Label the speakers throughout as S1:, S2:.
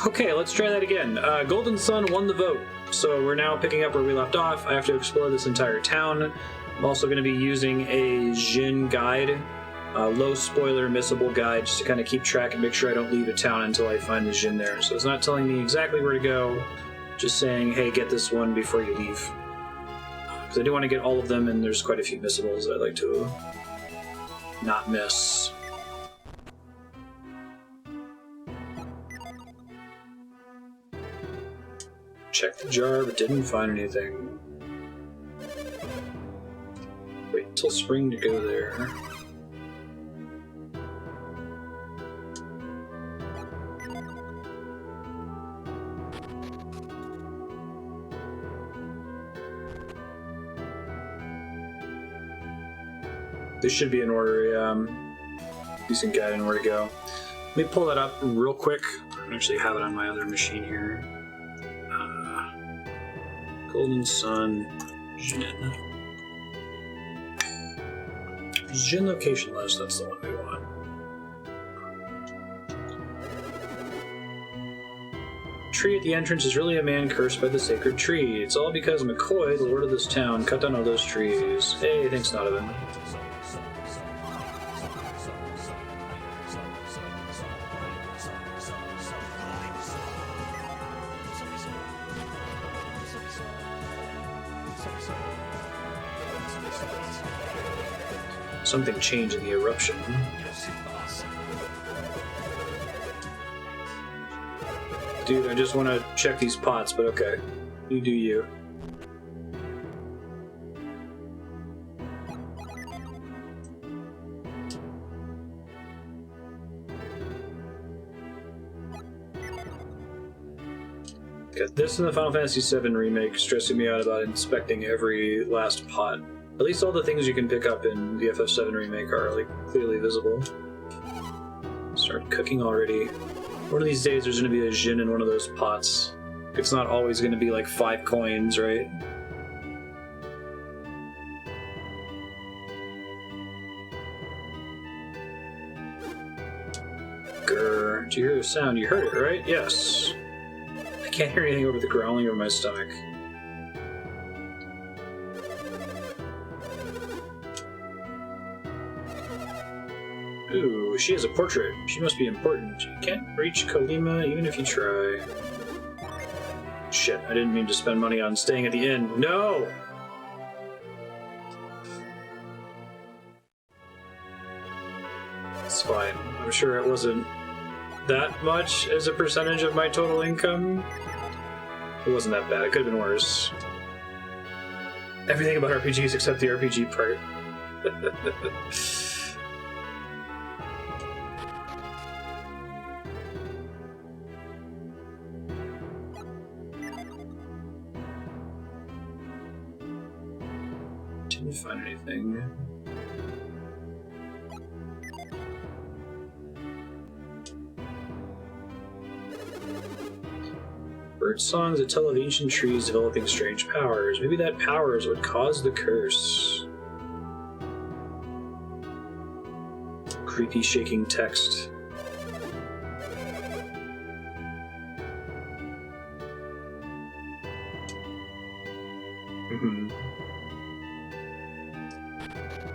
S1: Okay, let's try that again. Golden Sun won the vote, so we're now picking up where we left off. I have to explore this entire town. I'm also going to be using a Jin guide, a low spoiler missable guide, just to kind of keep track and make sure I don't leave a town until I find the Jin there. So it's not telling me exactly where to go, just saying, hey, get this one before you leave. Because I do want to get all of them, and there's quite a few missables that I'd like to not miss. Checked the jar, but didn't find anything. Wait till spring to go there. This should be in order, yeah. Decent guide on where to go. Let me pull that up real quick. I actually have it on my other machine here. Golden Sun, Jin. Jin location list, that's the one we want. Tree at the entrance is really a man cursed by the sacred tree. It's all because McCoy, the lord of this town, cut down all those trees. Hey, thanks, Nodovan. Something changed in the eruption. Dude, I just want to check these pots, but okay. You do you. Got this in the Final Fantasy VII Remake, stressing me out about inspecting every last pot. At least all the things you can pick up in the FF7 Remake are like clearly visible. Start cooking already. One of these days there's going to be a Jin in one of those pots. It's not always going to be like 5 coins, right? Grr. Did you hear a sound? You heard it, right? Yes. I can't hear anything over the growling of my stomach. Ooh, she has a portrait. She must be important. You can't reach Kolima even if you try. Shit, I didn't mean to spend money on staying at the inn. No! It's fine. I'm sure it wasn't that much as a percentage of my total income. It wasn't that bad. It could have been worse. Everything about RPGs except the RPG part. Didn't find anything. Bird songs that tell of ancient trees developing strange powers. Maybe that power is what caused the curse. Creepy shaking text.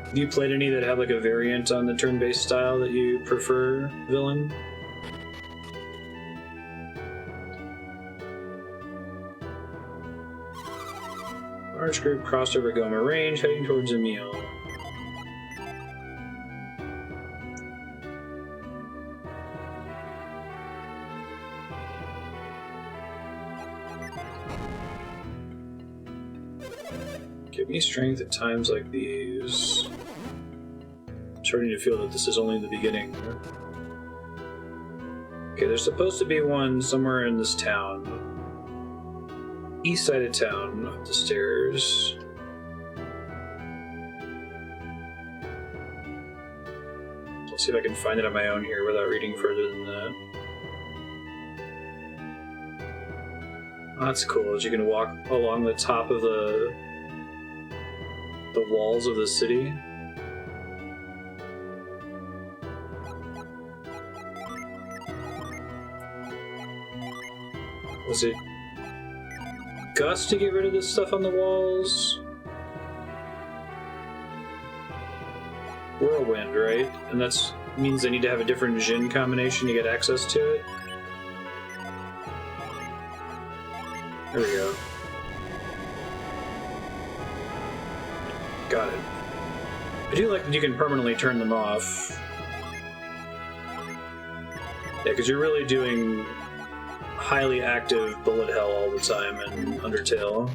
S1: Have you played any that have like a variant on the turn-based style that you prefer, villain? Large group crossed over Goma Range, heading towards Emil. Give me strength at times like these. I'm starting to feel that this is only the beginning. Okay, there's supposed to be one somewhere in this town. East side of town, up the stairs. Let's see if I can find it on my own here without reading further than that. Oh, that's cool, as you can walk along the top of the walls of the city. Was it Gust to get rid of this stuff on the walls? Whirlwind, right? And that means I need to have a different Jin combination to get access to it. There we go. Got it. I do like that you can permanently turn them off. Yeah, because you're really doing highly active bullet hell all the time in Undertale.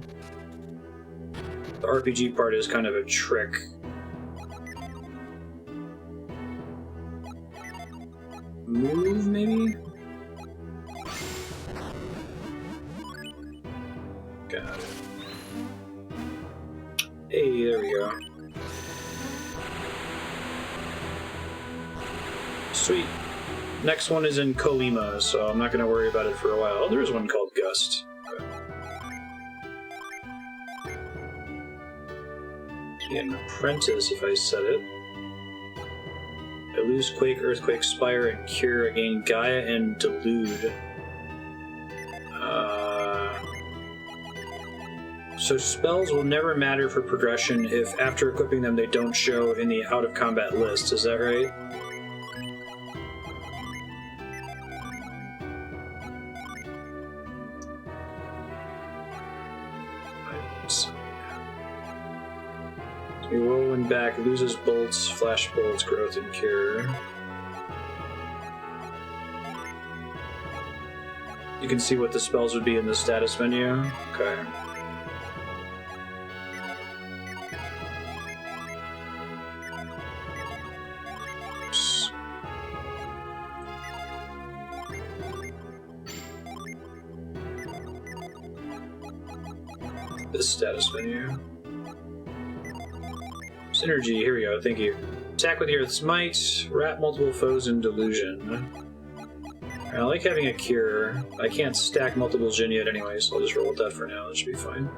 S1: The RPG part is kind of a trick. Move, maybe? Got it. Hey, there we go. Sweet. Next one is in Koima, so I'm not going to worry about it for a while. Oh, there's one called Gust. Okay. Be an apprentice if I said it. I lose Quake, Earthquake, Spire, and Cure. I gain Gaia and Delude. So spells will never matter for progression if after equipping them they don't show in the out-of-combat list. Is that right? You Whirlwind back, loses bolts, flash bolts, growth, and cure. You can see what the spells would be in the status menu. Okay. Oops. This status menu. Synergy, here we go, thank you. Attack with the Earth's Might, wrap multiple foes in delusion. I like having a cure. I can't stack multiple Jin yet anyway, so I'll just roll with that for now, that should be fine.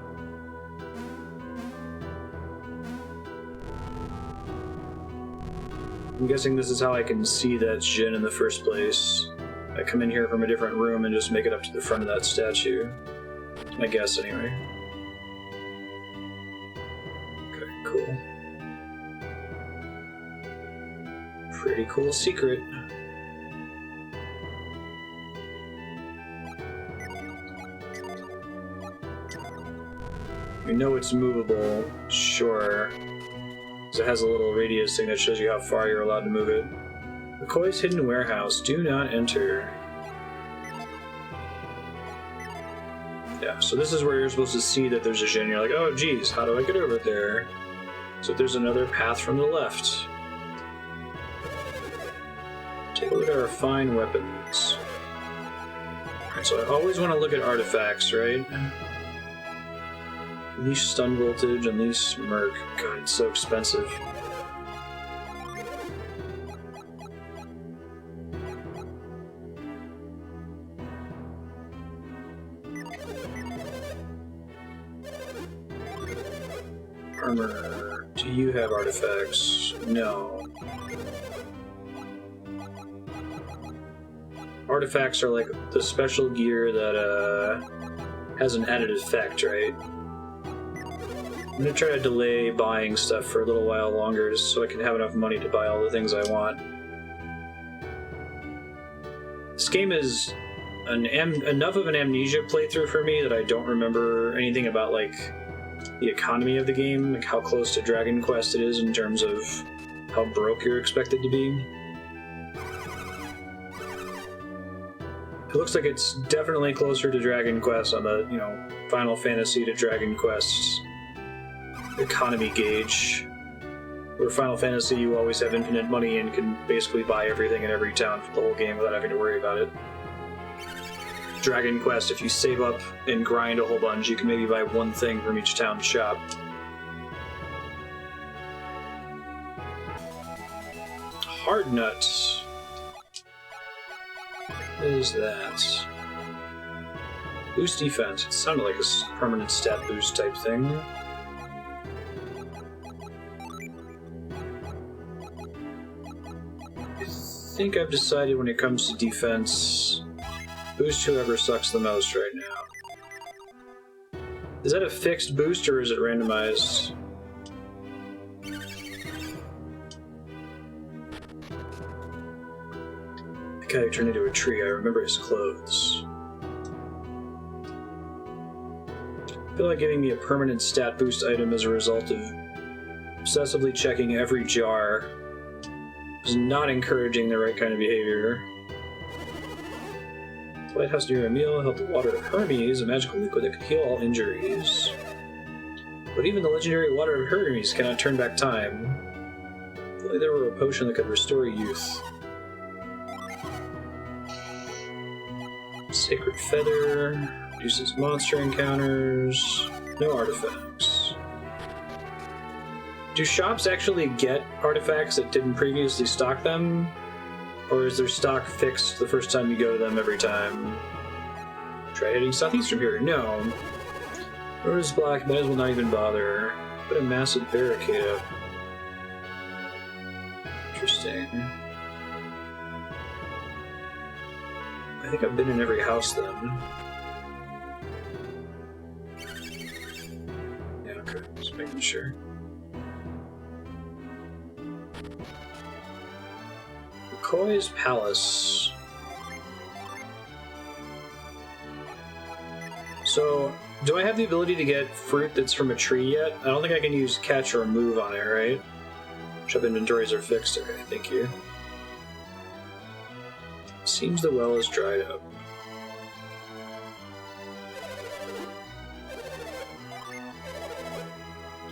S1: I'm guessing this is how I can see that Jin in the first place. I come in here from a different room and just make it up to the front of that statue. I guess, anyway. Okay, cool. Pretty cool secret. We know it's movable, sure. Because it has a little radius thing that shows you how far you're allowed to move it. McCoy's Hidden Warehouse. Do not enter. Yeah, so this is where you're supposed to see that there's a Jin. You're like, oh geez, how do I get over there? So there's another path from the left. Take a look at our fine weapons. Alright, so I always want to look at artifacts, right? Unleash stun voltage, unleash Merc. God, it's so expensive. Armor. Do you have artifacts? No. Artifacts are like the special gear that has an added effect, right? I'm gonna try to delay buying stuff for a little while longer just so I can have enough money to buy all the things I want. This game is enough of an amnesia playthrough for me that I don't remember anything about like the economy of the game, like how close to Dragon Quest it is in terms of how broke you're expected to be. It looks like it's definitely closer to Dragon Quest on the, Final Fantasy to Dragon Quest economy gauge. Where Final Fantasy, you always have infinite money and can basically buy everything in every town for the whole game without having to worry about it. Dragon Quest, if you save up and grind a whole bunch, you can maybe buy one thing from each town shop. Hard nuts. What is that? Boost defense. It sounded like a permanent stat boost type thing. I think I've decided when it comes to defense, Boost whoever sucks the most right now. Is that a fixed boost or is it randomized? The guy who turned into a tree, I remember his clothes. I feel like giving me a permanent stat boost item as a result of obsessively checking every jar is not encouraging the right kind of behavior. Lighthouse near a meal held the water of Hermes, a magical liquid that could heal all injuries. But even the legendary water of Hermes cannot turn back time. If only there were a potion that could restore youth. Sacred Feather reduces monster encounters. No artifacts. Do shops actually get artifacts that didn't previously stock them? Or is their stock fixed the first time you go to them every time? Try heading southeast from here. No. Road is black, might as well not even bother. Put a massive barricade up. Interesting. I think I've been in every house then. Yeah, okay. Just making sure. McCoy's Palace. So, do I have the ability to get fruit that's from a tree yet? I don't think I can use catch or move on it, right? Shop inventories are fixed. Okay, thank you. Seems the well is dried up.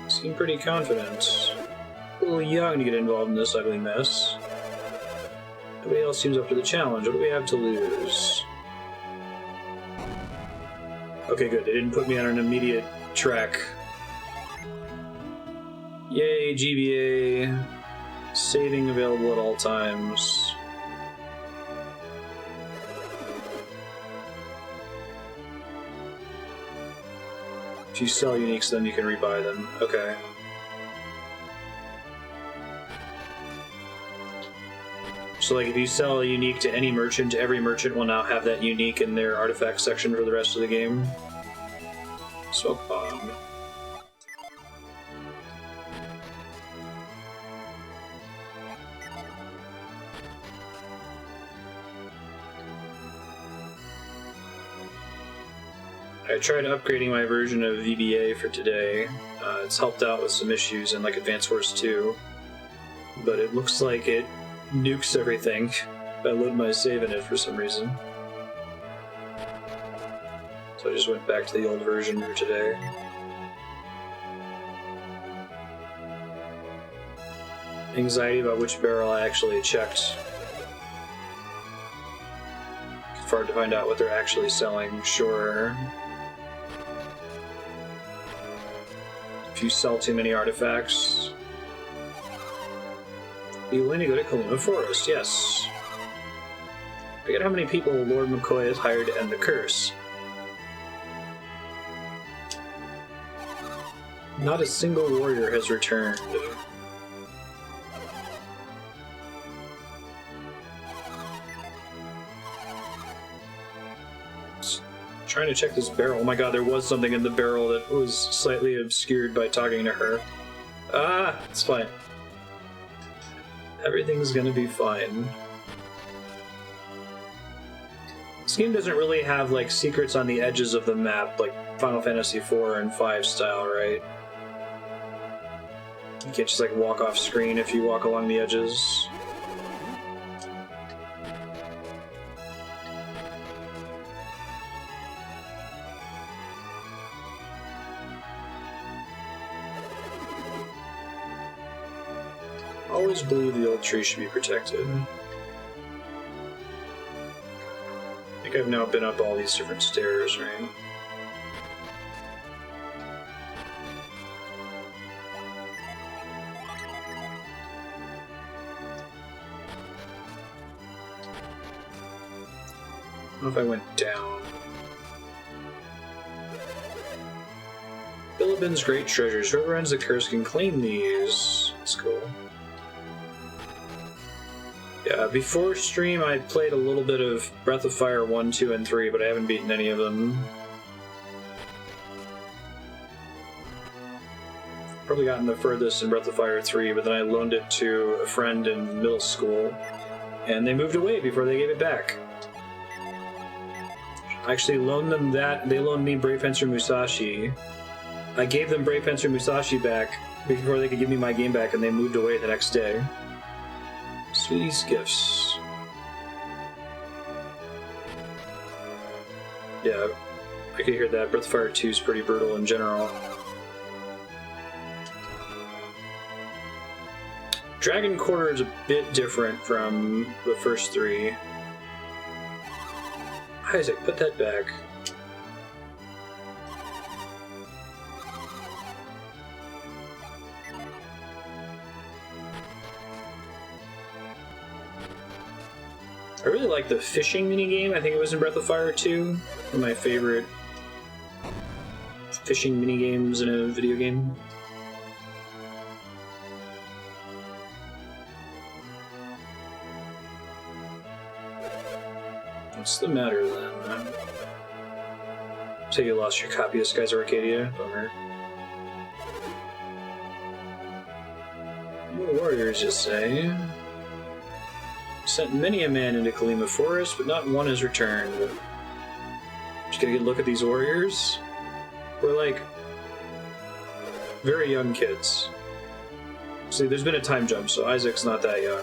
S1: Seem pretty confident. A little young to get involved in this ugly mess. Nobody else seems up to the challenge. What do we have to lose? Okay, good. They didn't put me on an immediate track. Yay, GBA. Saving available at all times. If you sell uniques, then you can rebuy them. Okay. So, like, if you sell a unique to any merchant, every merchant will now have that unique in their artifact section for the rest of the game. Smoke bomb. I tried upgrading my version of VBA for today. It's helped out with some issues in, like, Advance Wars 2. But it looks like it nukes everything if I load my save in it for some reason. So I just went back to the old version for today. Anxiety about which barrel I actually checked. It's hard to find out what they're actually selling, sure. If you sell too many artifacts, you willing to go to Kalima Forest? Yes. Forget how many people Lord McCoy has hired to end the curse. Not a single warrior has returned. Just trying to check this barrel. Oh my god, there was something in the barrel that was slightly obscured by talking to her. Ah, it's fine. Everything's gonna be fine. This game doesn't really have, like, secrets on the edges of the map, like Final Fantasy IV and V style, right? You can't just, like, walk off screen if you walk along the edges. Always believe the old tree should be protected. I think I've now been up all these different stairs, right? I don't know if I went down. Bilibin's great treasures. Whoever ends the curse can claim these. That's cool. Yeah, before stream I played a little bit of Breath of Fire 1, 2, and 3, but I haven't beaten any of them. Probably gotten the furthest in Breath of Fire 3, but then I loaned it to a friend in middle school, and they moved away before they gave it back. I actually loaned them that. They loaned me Brave Fencer Musashi. I gave them Brave Fencer Musashi back before they could give me my game back, and they moved away the next day. Sweetie's Gifts. Yeah, I could hear that. Breath of Fire 2 is pretty brutal in general. Dragon Quarter is a bit different from the first three. Isaac, put that back. I really like the fishing minigame. I think it was in Breath of Fire 2. One of my favorite fishing minigames in a video game. What's the matter then? So you lost your copy of Skies of Arcadia? Bummer. What warriors, you say? Sent many a man into Kalima Forest, but not one has returned. Just gonna get a look at these warriors. We're like very young kids. See, there's been a time jump, so Isaac's not that young.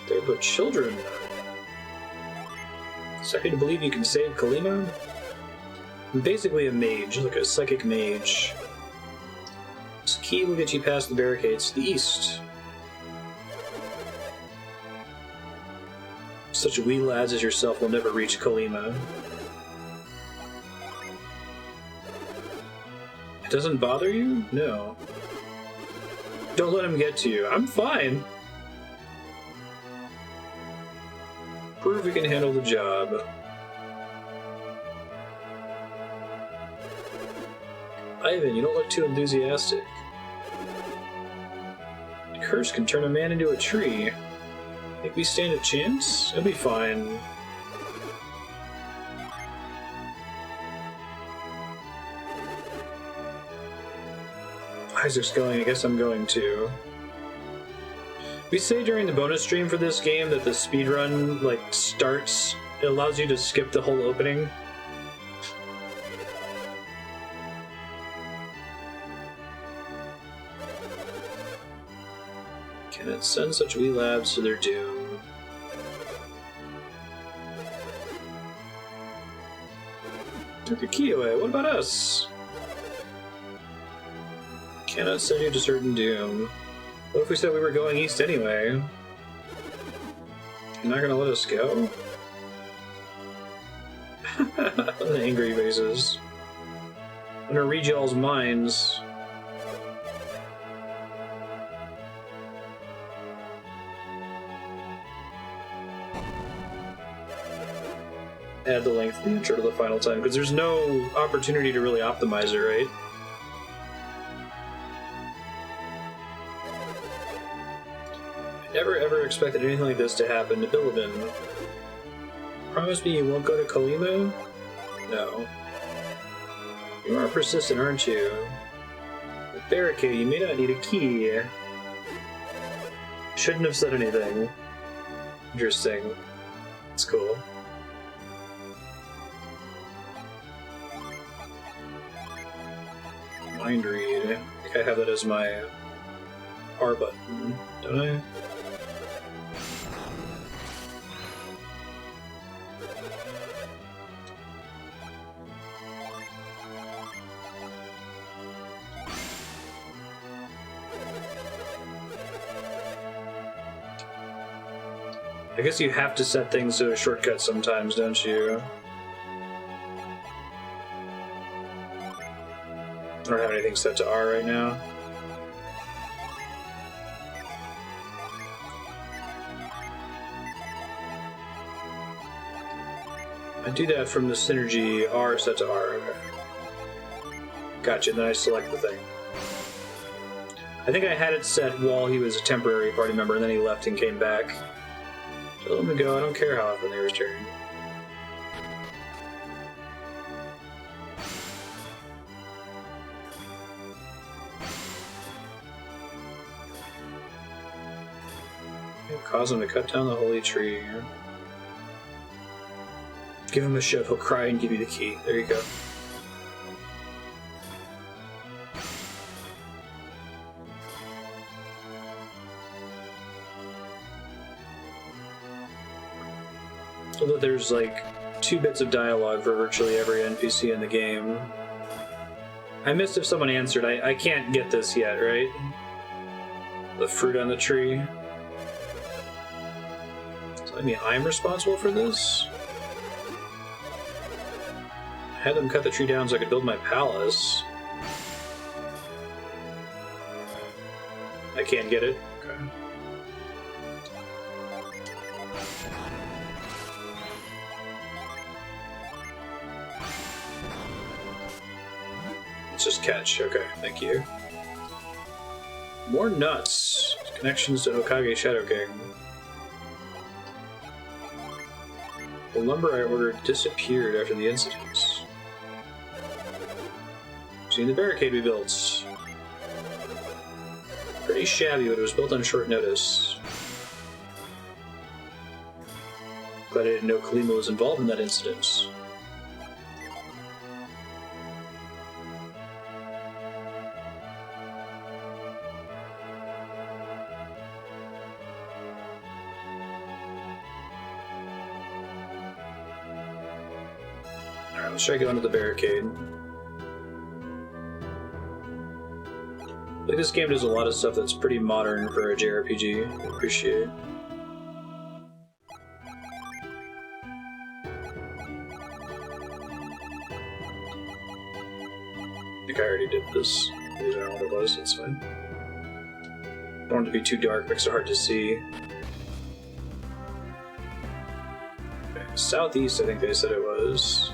S1: They're but children. Sorry to believe you can save Kalima? I'm basically a mage, like a psychic mage. This key will get you past the barricades to the east. Such wee lads as yourself will never reach Kalima. It doesn't bother you? No. Don't let him get to you. I'm fine. Prove we can handle the job. Ivan, you don't look too enthusiastic. A curse can turn a man into a tree. Think we stand a chance? It'll be fine. Isaac's going, I guess I'm going too. We say during the bonus stream for this game that the speedrun, like, starts, it allows you to skip the whole opening. Can it send such wee labs to their doom? Took the key away, what about us? Cannot send you to certain doom. What if we said we were going east anyway? You're not gonna let us go? The angry faces. I'm gonna read y'all's minds. Add the length of the intro to the final time, because there's no opportunity to really optimize it, right? Never ever expected anything like this to happen to Bilibin. Promise me you won't go to Kalima? No. You are persistent, aren't you? With barricade, you may not need a key. Shouldn't have said anything. Interesting. It's cool. Mind read. I think I have that as my R button, don't I? I guess you have to set things to a shortcut sometimes, don't you? I don't have anything set to R right now. I do that from the synergy R set to R. Okay. Gotcha, then I select the thing. I think I had it set while he was a temporary party member, and then he left and came back. So let him go. I don't care how often they return. Cause him to cut down the holy tree. Give him a shove, he'll cry and give you the key. There you go. Although there's like 2 bits of dialogue for virtually every NPC in the game. I missed if someone answered. I can't get this yet, right? The fruit on the tree. I mean, I'm responsible for this? I had them cut the tree down so I could build my palace. I can't get it? Okay. Let's just catch. Okay, thank you. More nuts. Connections to Okage Shadow King. The lumber I ordered disappeared after the incidents. Seen the barricade we built. Pretty shabby, but it was built on short notice. Glad I didn't know Kalima was involved in that incident. Let's try going to the barricade. Like, this game does a lot of stuff that's pretty modern for a JRPG. I appreciate. I think I already did this. I don't know what it was, that's fine. I don't want it to be too dark, makes it hard to see. Okay, southeast, I think they said it was.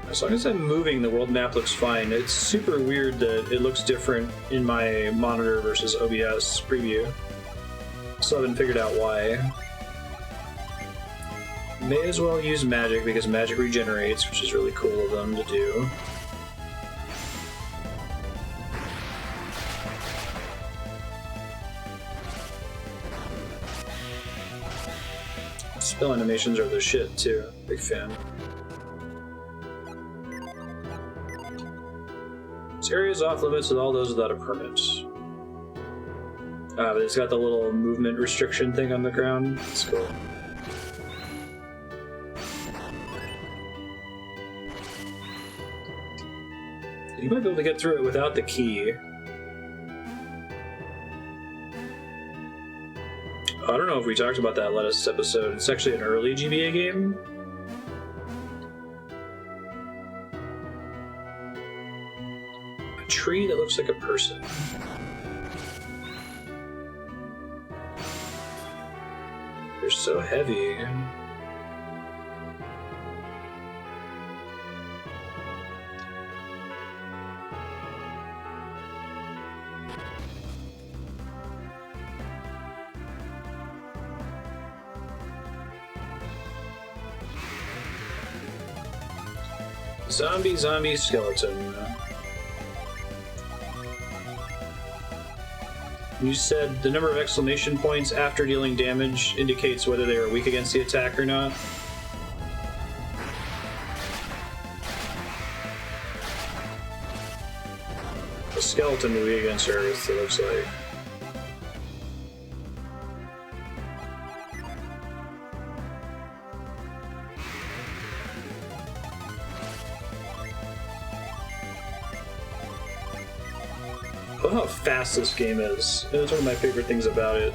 S1: As long as I'm moving, the world map looks fine. It's super weird that it looks different in my monitor versus OBS preview. Still haven't figured out why. May as well use magic because magic regenerates, which is really cool of them to do. Spell animations are the shit too. Big fan. This area is off limits with all those without a permit. But it's got the little movement restriction thing on the ground. That's cool. You might be able to get through it without the key. I don't know if we talked about that last episode. It's actually an early GBA game. A tree that looks like a person. They're so heavy. Zombie skeleton. You said the number of exclamation points after dealing damage indicates whether they are weak against the attack or not. A skeleton will be against Earth, it looks like. I love how fast this game is. It's one of my favorite things about it.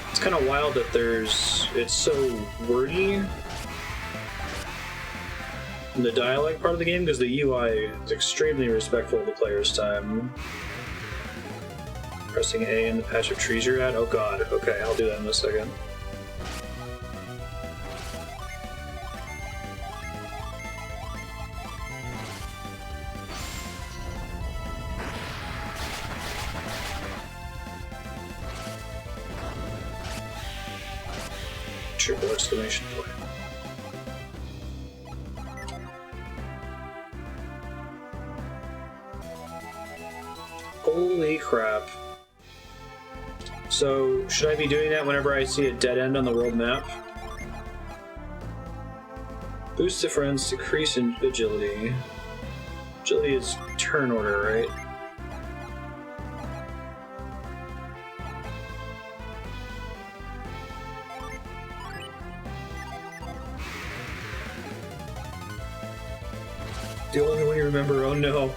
S1: It's kind of wild that it's so wordy in the dialogue part of the game, because the UI is extremely respectful of the player's time. Pressing A in the patch of trees you're at? Oh god, okay, I'll do that in a second. triple exclamation point. Holy crap. So, should I be doing that whenever I see a dead end on the world map? Boost difference, decrease in agility. Agility is turn order, right? The only one you remember, oh no.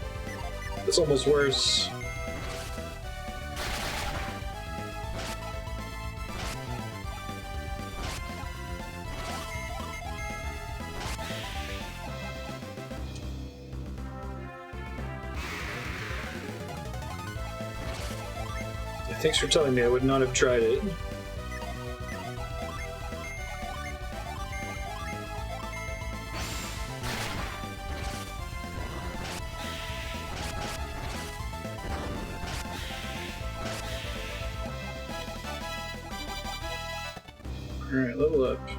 S1: It's almost worse. Thanks for telling me, I would not have tried it. Alright, level up.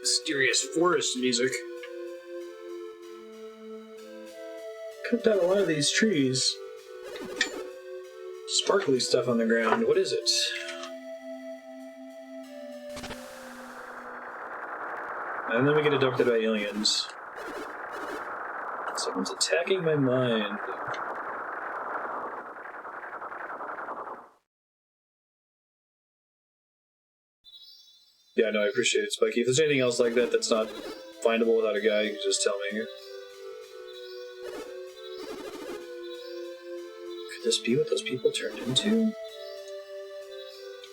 S1: Mysterious forest music. Cut down a lot of these trees. Sparkly stuff on the ground. What is it? And then we get abducted by aliens. Someone's attacking my mind. Yeah, no, I appreciate it, Spiky. If there's anything else like that that's not findable without a guide, you can just tell me. Could this be what those people turned into?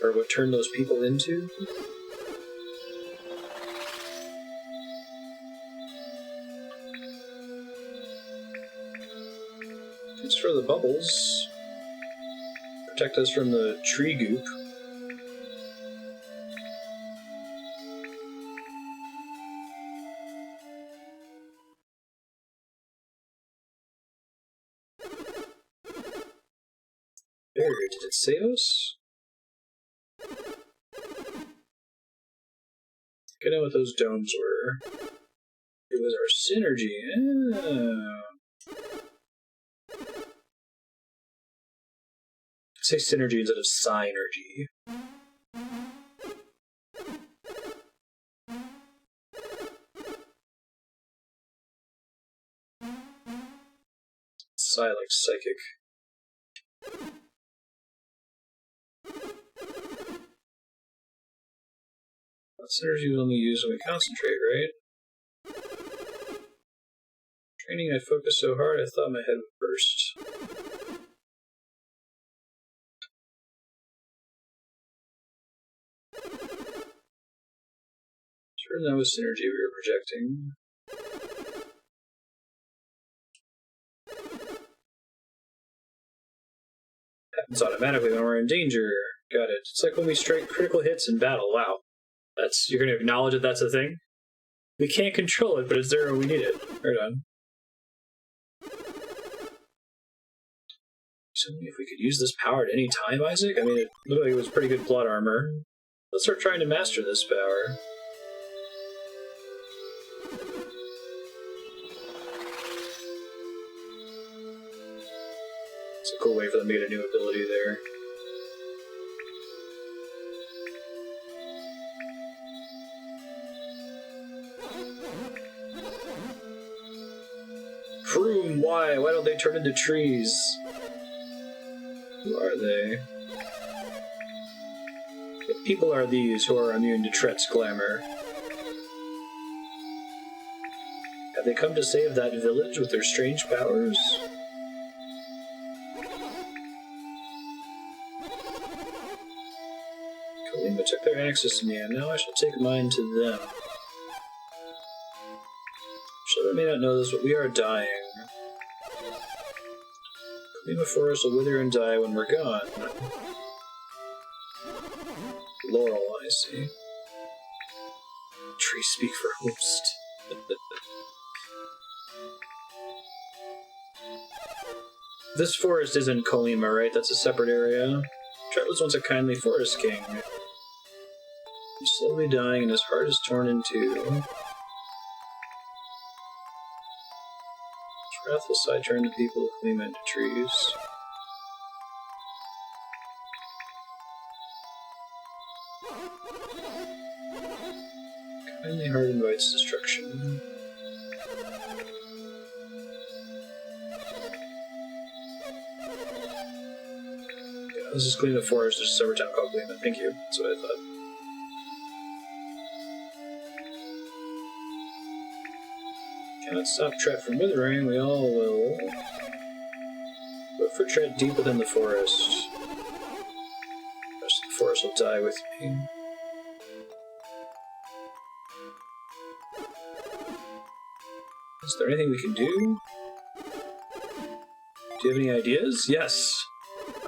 S1: Or what turned those people into? Thanks for the bubbles. Protect us from the tree goop. Did it save us? I know what those domes were. It was our synergy. Oh. Say synergy instead of synergy. Psy like psychic. Synergy is only used when we concentrate, right? Training, I focused so hard I thought my head would burst. Sure, that was synergy we were projecting. Happens automatically when we're in danger. Got it. It's like when we strike critical hits in battle. Wow. You're going to acknowledge that that's a thing? We can't control it, but it's there when we need it. Right on. So if we could use this power at any time, Isaac? I mean, it looked like it was pretty good plot armor. Let's start trying to master this power. It's a cool way for them to get a new ability there. Vroom, why? Why don't they turn into trees? Who are they? What people are these who are immune to Tret's glamour? Have they come to save that village with their strange powers? Kalima took their axes to me, and now I shall take mine to them. Children may not know this, but we are dying. Kalima Forest will wither and die when we're gone. Laurel, I see. Trees speak for host. This forest isn't Koima, right? That's a separate area. Trent was once a kindly forest king. He's slowly dying and his heart is torn in two. His wrathful side turned the people of Koima into trees. Kindly heart invites destruction. Let's just clean the forest. There's a separate town called Gleeman. Thank you. That's what I thought. Cannot stop Tret from withering. We all will. But for Tret deep within the forest. The rest of the forest will die with me. Is there anything we can do? Do you have any ideas? Yes.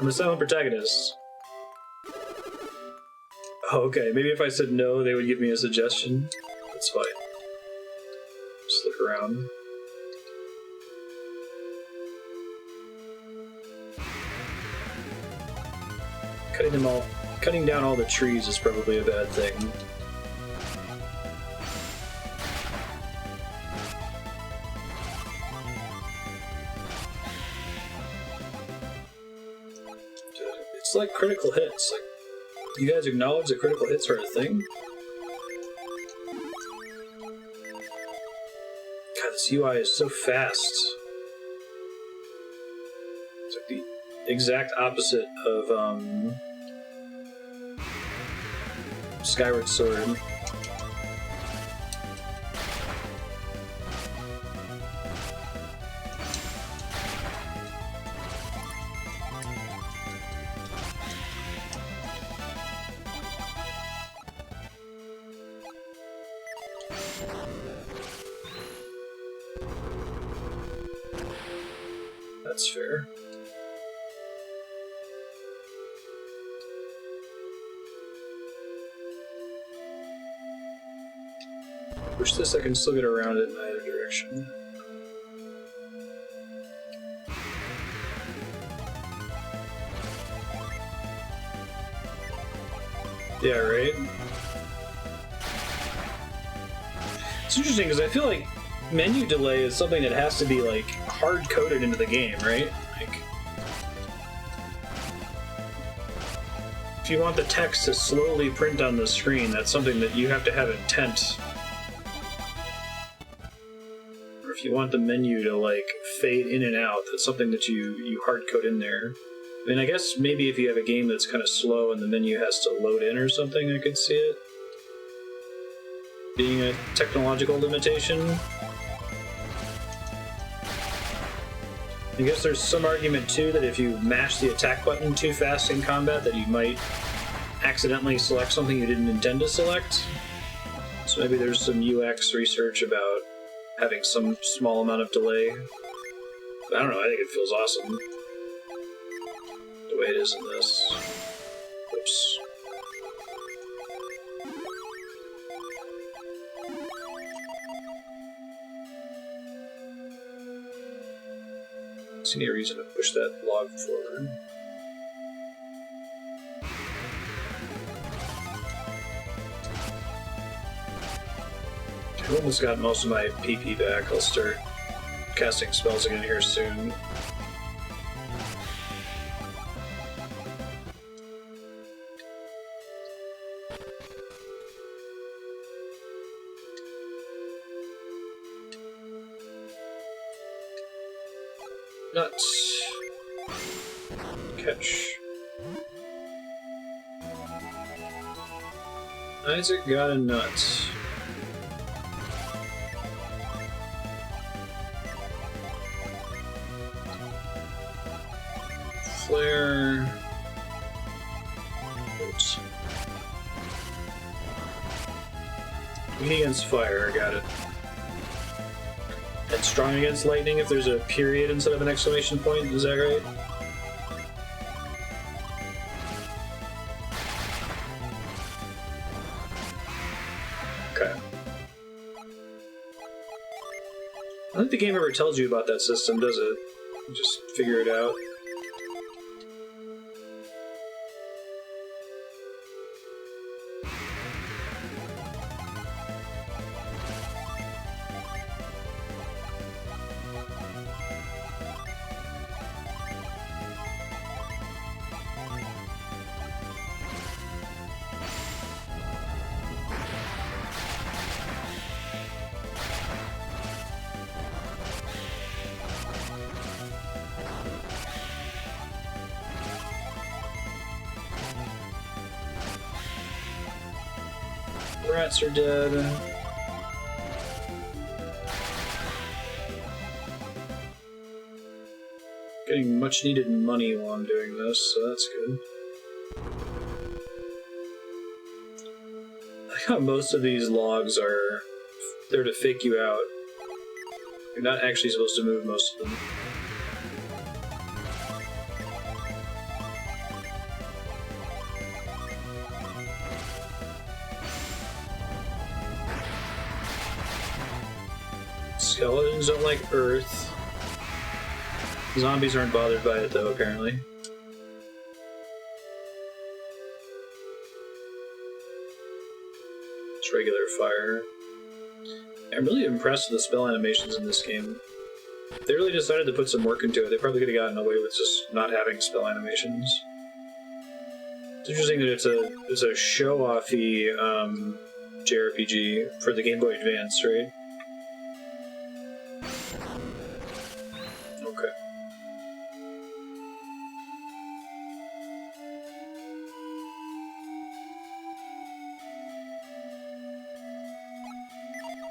S1: I'm a silent protagonist. Oh, okay. Maybe if I said no, they would give me a suggestion. That's fine. Just look around. Cutting down all the trees is probably a bad thing. It's like critical hits. Like, you guys acknowledge that critical hits are a thing? God, this UI is so fast. It's like the exact opposite of Skyward Sword. That's fair. Push this, I can still get around it in either direction. Yeah, right? It's interesting because I feel like menu delay is something that has to be like hard-coded into the game, right? Like, if you want the text to slowly print on the screen, that's something that you have to have intent. Or if you want the menu to like fade in and out, that's something that you hard-code in there. I mean, I guess maybe if you have a game that's kind of slow and the menu has to load in or something, I could see it being a technological limitation. I guess there's some argument too that if you mash the attack button too fast in combat that you might accidentally select something you didn't intend to select. So maybe there's some UX research about having some small amount of delay. But I don't know, I think it feels awesome the way it is in this. Oops. I see any reason to push that log forward. I've almost got most of my PP back. I'll start casting spells again here soon. Nuts. Catch. Isaac got a nut. Flare. Oops. Weak against fire, I got it. And strong against lightning if there's a period instead of an exclamation point, is that right? Okay. I don't think the game ever tells you about that system, does it? You just figure it out. Rats are dead. Getting much needed money while I'm doing this, so that's good. I like how most of these logs are there to fake you out. You're not actually supposed to move most of them. Skeletons don't like Earth. Zombies aren't bothered by it, though, apparently. It's regular fire. I'm really impressed with the spell animations in this game. They really decided to put some work into it. They probably could have gotten away with just not having spell animations. It's interesting that it's a show-offy JRPG for the Game Boy Advance, right? Okay.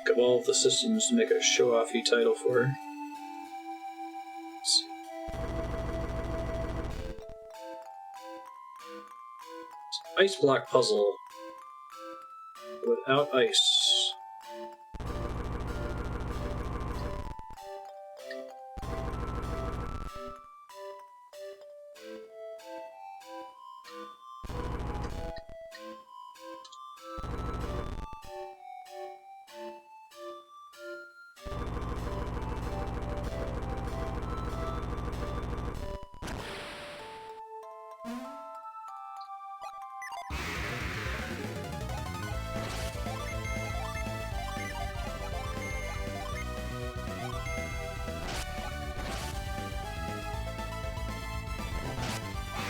S1: Got all of the systems to make a show-offy title for her. Ice block puzzle without ice.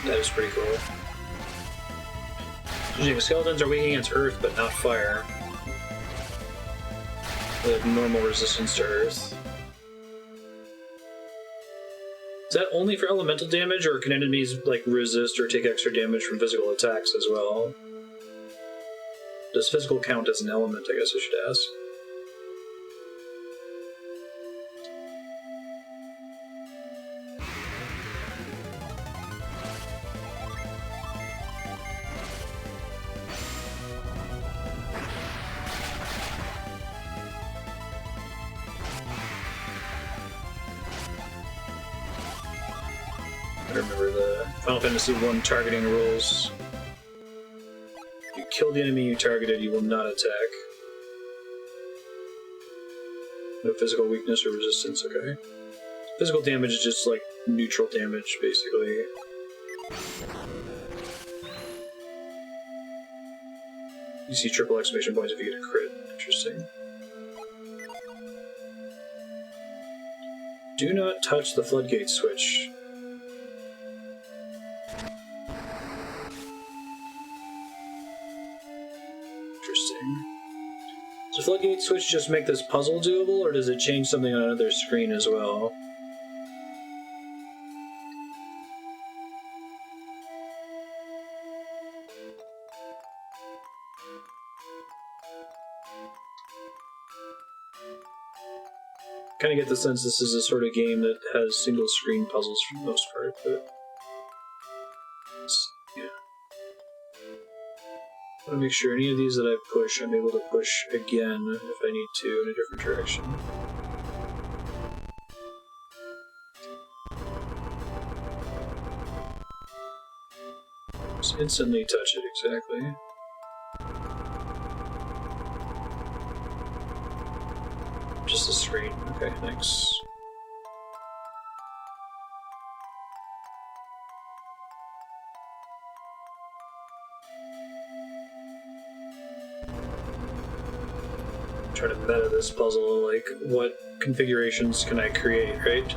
S1: That is pretty cool. Skeletons are weak against Earth, but not fire. They have normal resistance to Earth. Is that only for elemental damage, or can enemies like resist or take extra damage from physical attacks as well? Does physical count as an element, I guess I should ask. I remember the Final Fantasy I targeting rules. If you kill the enemy you targeted, you will not attack. No physical weakness or resistance, okay. Physical damage is just like neutral damage, basically. You see triple exclamation points if you get a crit. Interesting. Do not touch the floodgate switch. Does the floodgate switch just make this puzzle doable, or does it change something on another screen as well? Kind of get the sense this is a sort of game that has single screen puzzles for the most part, but yeah. I want to make sure any of these that I push, I'm able to push again if I need to in a different direction. Just instantly touch it, exactly. Just the screen. Okay, thanks. Try to meta this puzzle, like, what configurations can I create, right?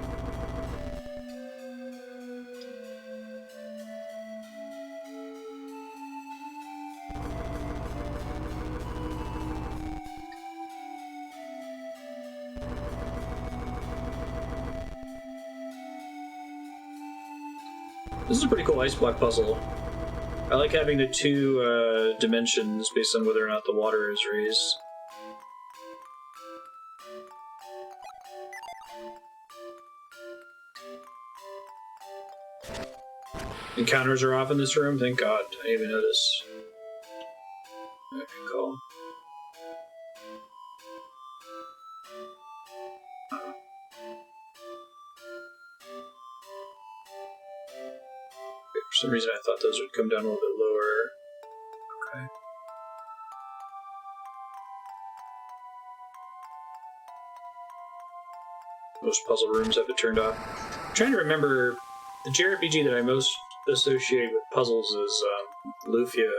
S1: This is a pretty cool ice block puzzle. I like having the two dimensions based on whether or not the water is raised. Encounters are off in this room, thank God. I didn't even notice. Okay, cool. For some reason I thought those would come down a little bit lower. Okay. Most puzzle rooms have it turned off. I'm trying to remember, the JRPG that I most associate with puzzles is Lufia,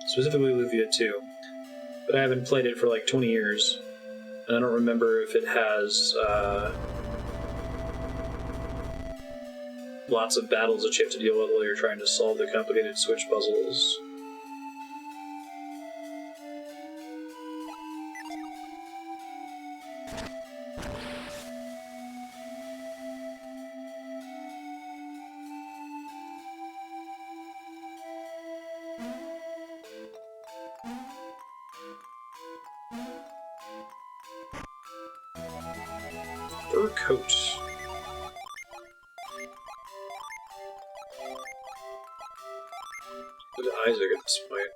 S1: specifically Lufia 2. But I haven't played it for like 20 years, and I don't remember if it has lots of battles that you have to deal with while you're trying to solve the complicated switch puzzles. Fur coat. Good Isaac at this point.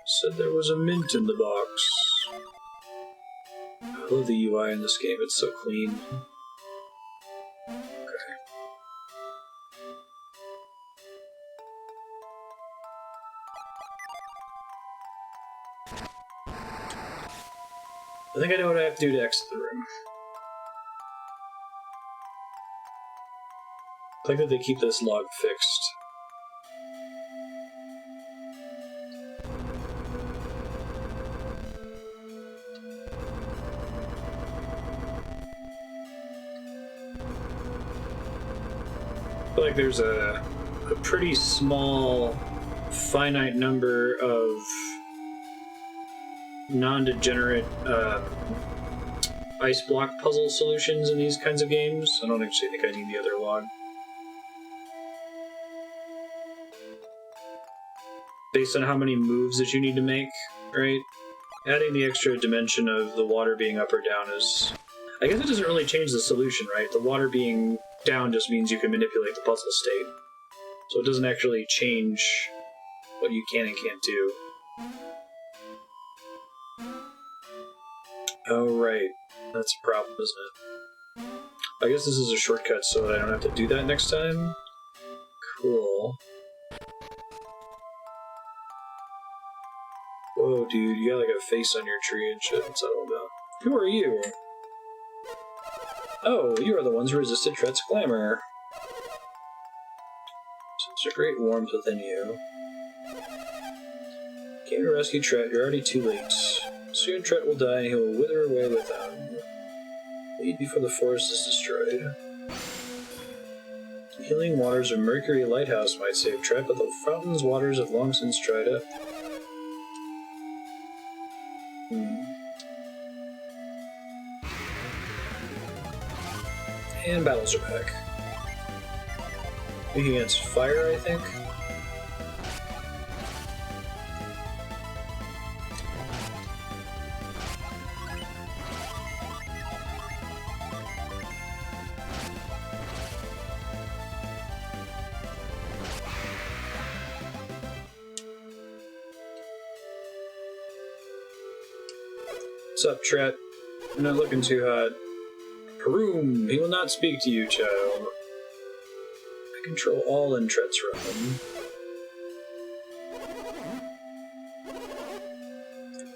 S1: Said there was a mint in the box. I love the UI in this game, it's so clean. Okay. I think I know what I have to do to exit the room. I like that they keep this log fixed. I feel like there's a pretty small, finite number of non-degenerate ice block puzzle solutions in these kinds of games. I don't actually think I need the other log. Based on how many moves that you need to make, right? Adding the extra dimension of the water being up or down is... I guess it doesn't really change the solution, right? The water being down just means you can manipulate the puzzle state. So it doesn't actually change what you can and can't do. Oh, right. That's a problem, isn't it? I guess this is a shortcut so that I don't have to do that next time. Cool. Whoa, dude, you got like a face on your tree and shit. What's that all about? Who are you? Oh, you are the ones who resisted Tret's clamor. Such a great warmth within you. Came to rescue Tret, you're already too late. Soon Tret will die and he will wither away without him. Lead before the forest is destroyed. The healing waters of Mercury Lighthouse might save Tret, but the fountain's waters have long since dried up. And battles are back. Weak against fire, I think. What's up, Tret? I'm not looking too hot. Haroom, he will not speak to you, child. I control all in Tret's realm.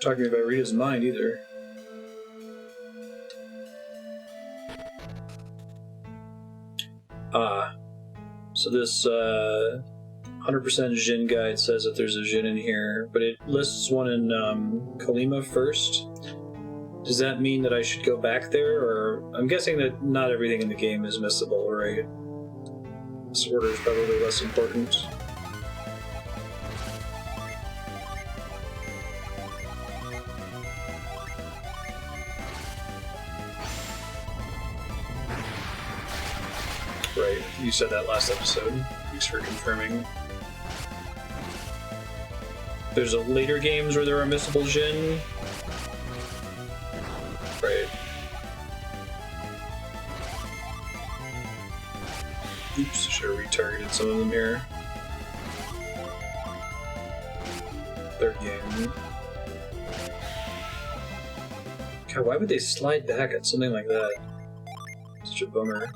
S1: talking about Rita's mind either. So this 100% Jin guide says that there's a Jin in here, but it lists one in Kalima first. Does that mean that I should go back there, or I'm guessing that not everything in the game is missable, right? This order is probably less important. Right, you said that last episode. Thanks for confirming. There's a later games where there are missable Jin. Right. Oops, should have retargeted some of them here. Third game. God, why would they slide back at something like that? Such a bummer.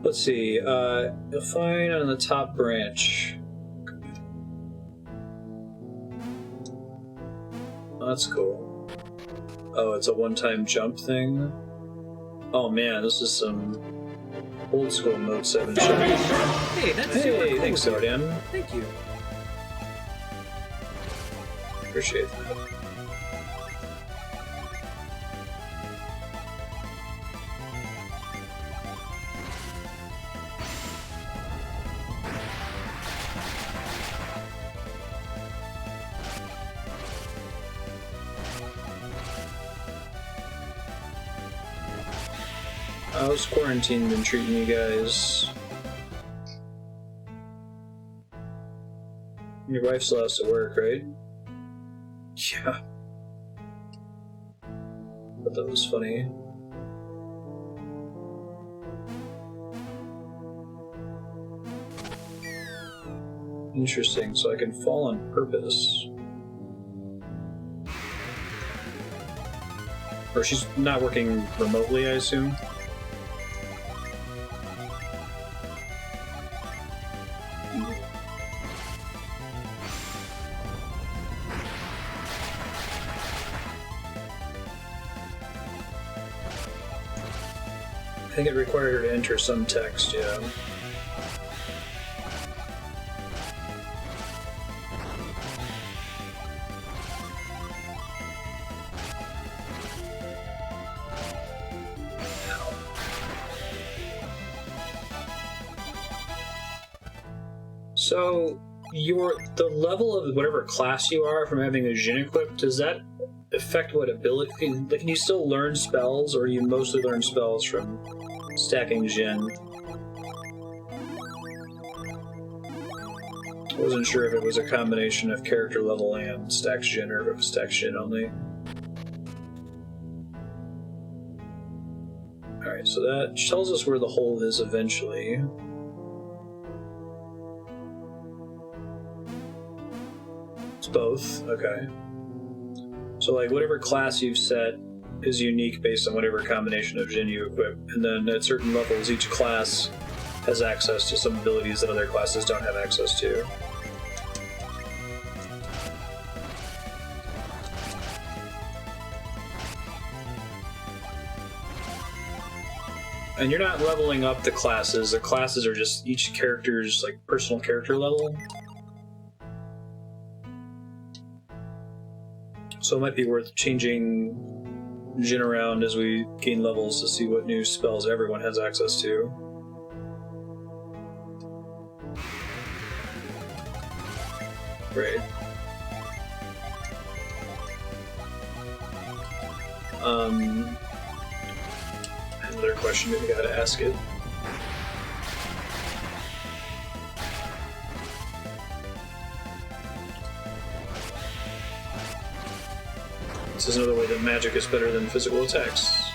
S1: Let's see, you'll find on the top branch. Oh, that's cool. Oh, it's a one-time jump thing? Oh man, this is some old school Mode 7 shit.
S2: Hey, that's super cool.
S1: Thanks, Sodan.
S2: Thank you.
S1: Appreciate that. How's quarantine been treating you guys? Your wife still has to work, right? Yeah. But that was funny. Interesting, so I can fall on purpose. Or she's not working remotely, I assume? I think it required her to enter some text, yeah. So, the level of whatever class you are from having a Jin equipped, does that affect what ability? Can you still learn spells, or you mostly learn spells from stacking Jin? I wasn't sure if it was a combination of character level and stacks Jin, or if it was stacks Jin only. Alright, so that tells us where the hole is eventually. It's both, okay. So, like, whatever class you've set is unique based on whatever combination of Jin you equip, and then at certain levels, each class has access to some abilities that other classes don't have access to. And you're not leveling up the classes are just each character's, like, personal character level. So it might be worth changing Jin around as we gain levels to see what new spells everyone has access to. Right. Another question, maybe I gotta ask it. This is another way that magic is better than physical attacks.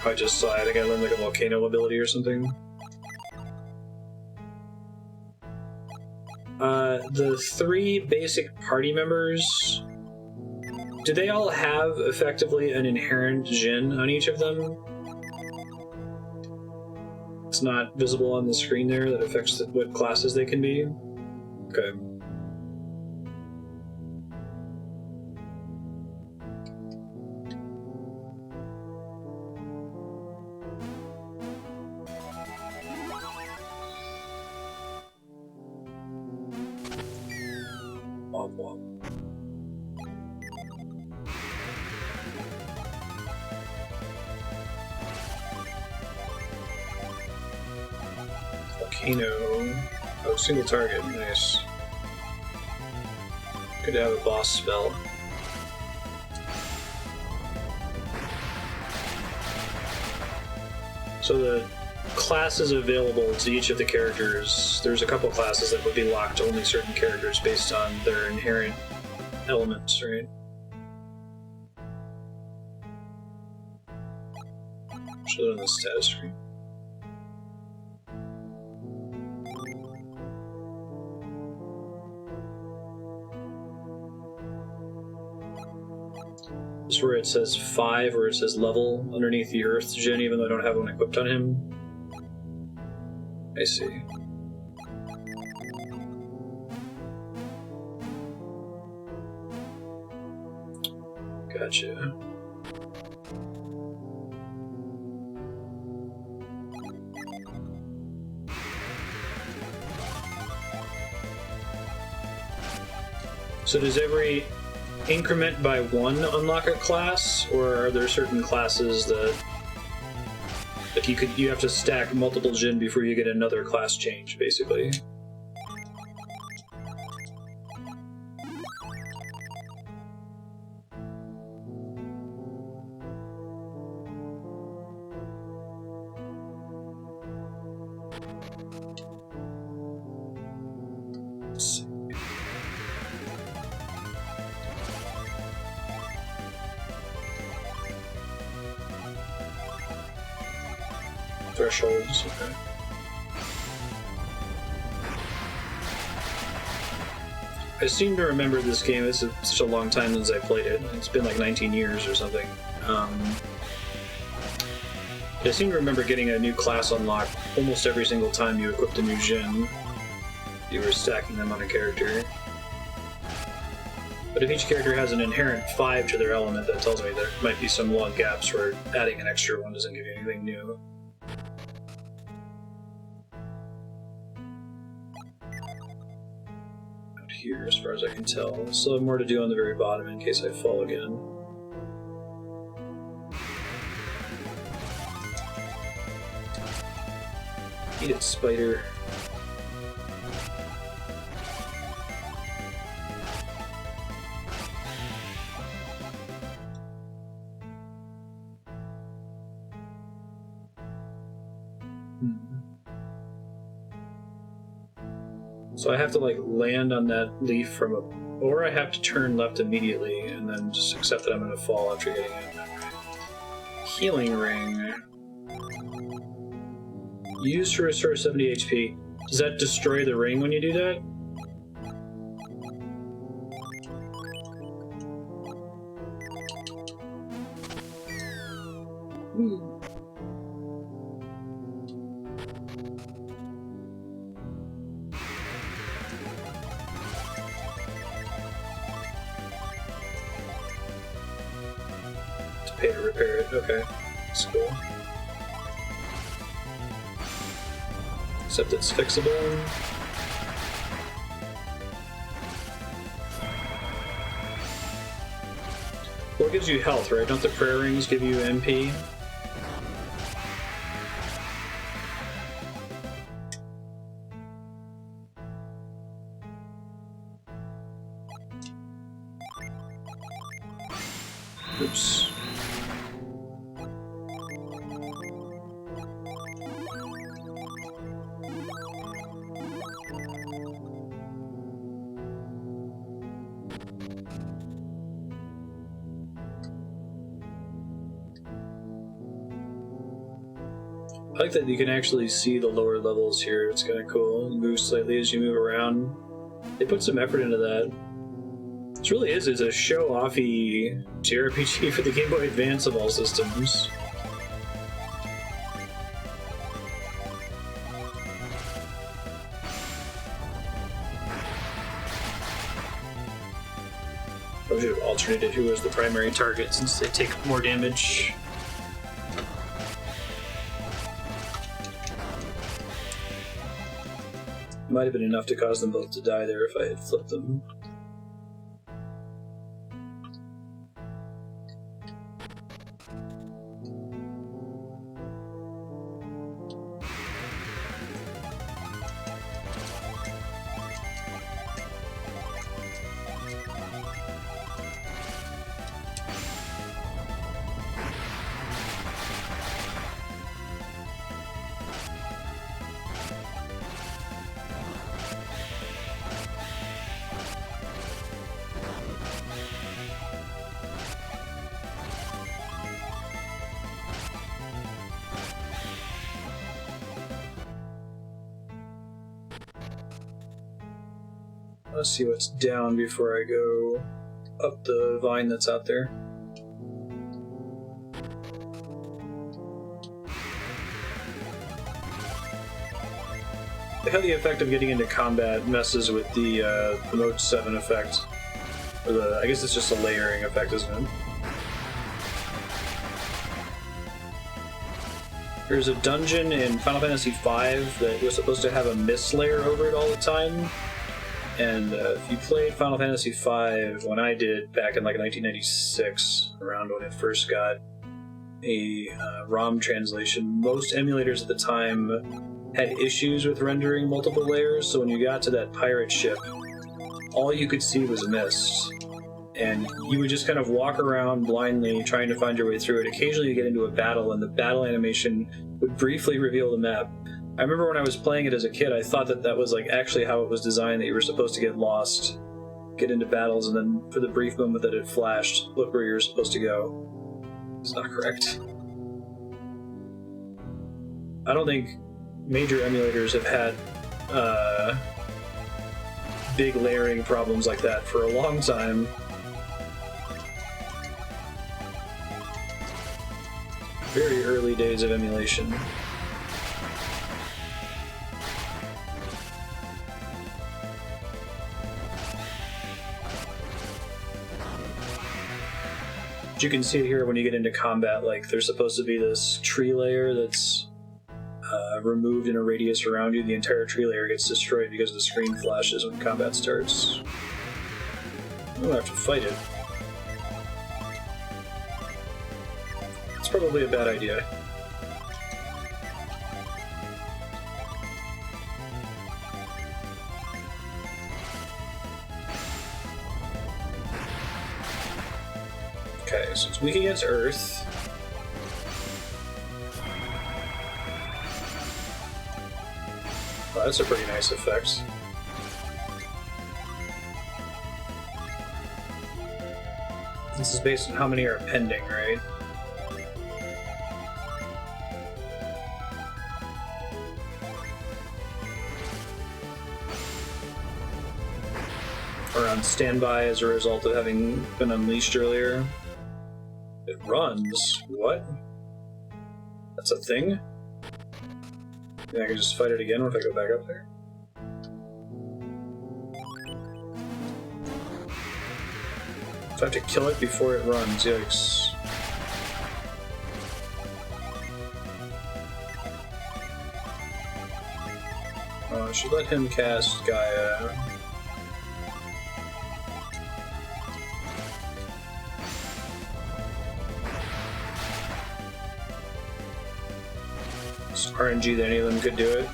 S1: I just saw, I think I learned like a volcano ability or something. The 3 basic party members do they all have effectively an inherent Jin on each of them? It's not visible on the screen there that affects what classes they can be? Okay. Volcano. Oh, single target. Nice. Good to have a boss spell. So the classes available to each of the characters, there's a couple classes that would be locked to only certain characters based on their inherent elements, right? Show it on the status screen. This is where it says 5, where it says level underneath the Earth Jin, even though I don't have one equipped on him. I see. Gotcha. So does every increment by 1 unlock a class, or are there certain classes that like you have to stack multiple Jin before you get another class change, basically? Let's see. Thresholds, okay. I seem to remember this game. This is such a long time since I played it. It's been like 19 years or something. I seem to remember getting a new class unlocked almost every single time you equipped a new Jin. You were stacking them on a character. But if each character has an inherent 5 to their element, that tells me there might be some long gaps where adding an extra one doesn't give you anything new. Out here, as far as I can tell. Still have more to do on the very bottom in case I fall again. Eat it, spider. So I have to like land on that leaf from a, or I have to turn left immediately and then just accept that I'm going to fall after getting it. Healing ring. Used to restore 70 HP. Does that destroy the ring when you do that? To pay to repair it. Okay, that's cool. Except it's fixable. Well, it gives you health, right? Don't the prayer rings give you MP? Oops. I like that you can actually see the lower levels here. It's kind of cool. It moves slightly as you move around. They put some effort into that. This really is a show-offy JRPG for the Game Boy Advance of all systems. I should have alternated who was the primary target since they take more damage. Might have been enough to cause them both to die there if I had flipped them. Let's see what's down before I go up the vine that's out there. How the effect of getting into combat messes with the Mode 7 effect. Or I guess it's just a layering effect, isn't it? There's a dungeon in Final Fantasy V that was supposed to have a mist layer over it all the time. And if you played Final Fantasy V, when I did back in like 1996, around when it first got a ROM translation, most emulators at the time had issues with rendering multiple layers, so when you got to that pirate ship, all you could see was mist. And you would just kind of walk around blindly trying to find your way through it. Occasionally you get into a battle, and the battle animation would briefly reveal the map. I remember when I was playing it as a kid, I thought that was like actually how it was designed, that you were supposed to get lost, get into battles, and then for the brief moment that it flashed, look where you're supposed to go. It's not correct. I don't think major emulators have had big layering problems like that for a long time. Very early days of emulation. You can see it here when you get into combat, like there's supposed to be this tree layer that's removed in a radius around you. The entire tree layer gets destroyed because the screen flashes when combat starts. We'll have to fight it. It's probably a bad idea. Okay, so it's weak against Earth. Well, that's a pretty nice effect. This is based on how many are pending, right? Or on standby as a result of having been unleashed earlier. It runs? What? That's a thing? Yeah, I can just fight it again if I go back up there? So I have to kill it before it runs, yikes. I should let him cast Gaia. RNG that any of them could do it.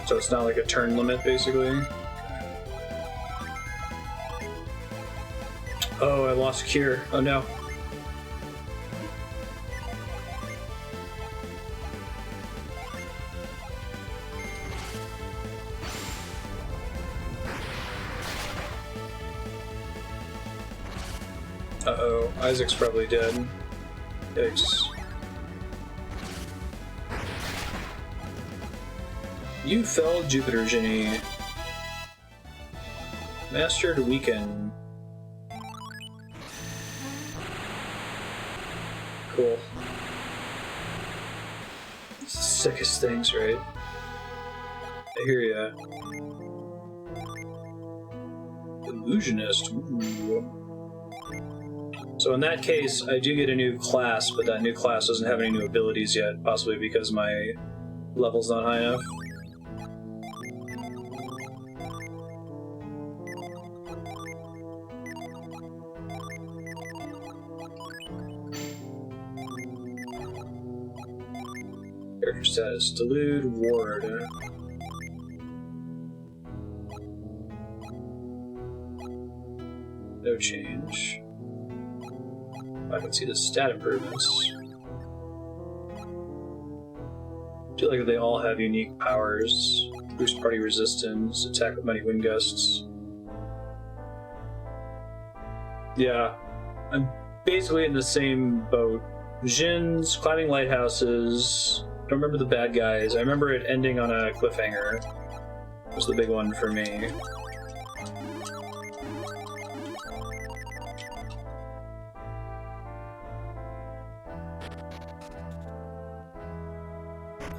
S1: So it's not like a turn limit, basically. Oh, I lost Cure. Oh no. Uh-oh, Isaac's probably dead. Yikes. You fell, Jupiter Ginny. Mastered Weaken. Cool. It's the sickest things, right? I hear ya. Illusionist. Ooh. So in that case, I do get a new class, but that new class doesn't have any new abilities yet, possibly because my level's not high enough. Character status, Delude Ward. No change. I can see the stat improvements. I feel like they all have unique powers. Boost party resistance, attack with mighty wind gusts. Yeah, I'm basically in the same boat. Djinns, climbing lighthouses. I don't remember the bad guys. I remember it ending on a cliffhanger. Was the big one for me.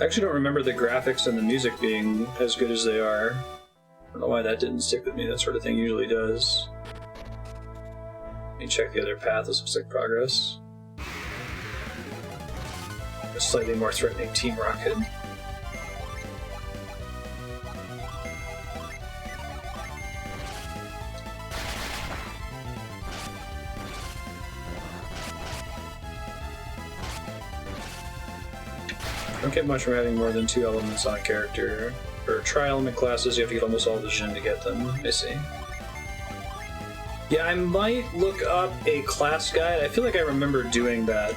S1: I actually don't remember the graphics and the music being as good as they are. I don't know why that didn't stick with me. That sort of thing usually does. Let me check the other path. This looks like progress. A slightly more threatening Team Rocket. Don't get much from having more than 2 elements on a character. For tri-element classes, you have to get almost all the Djinn to get them. I see. Yeah, I might look up a class guide. I feel like I remember doing that.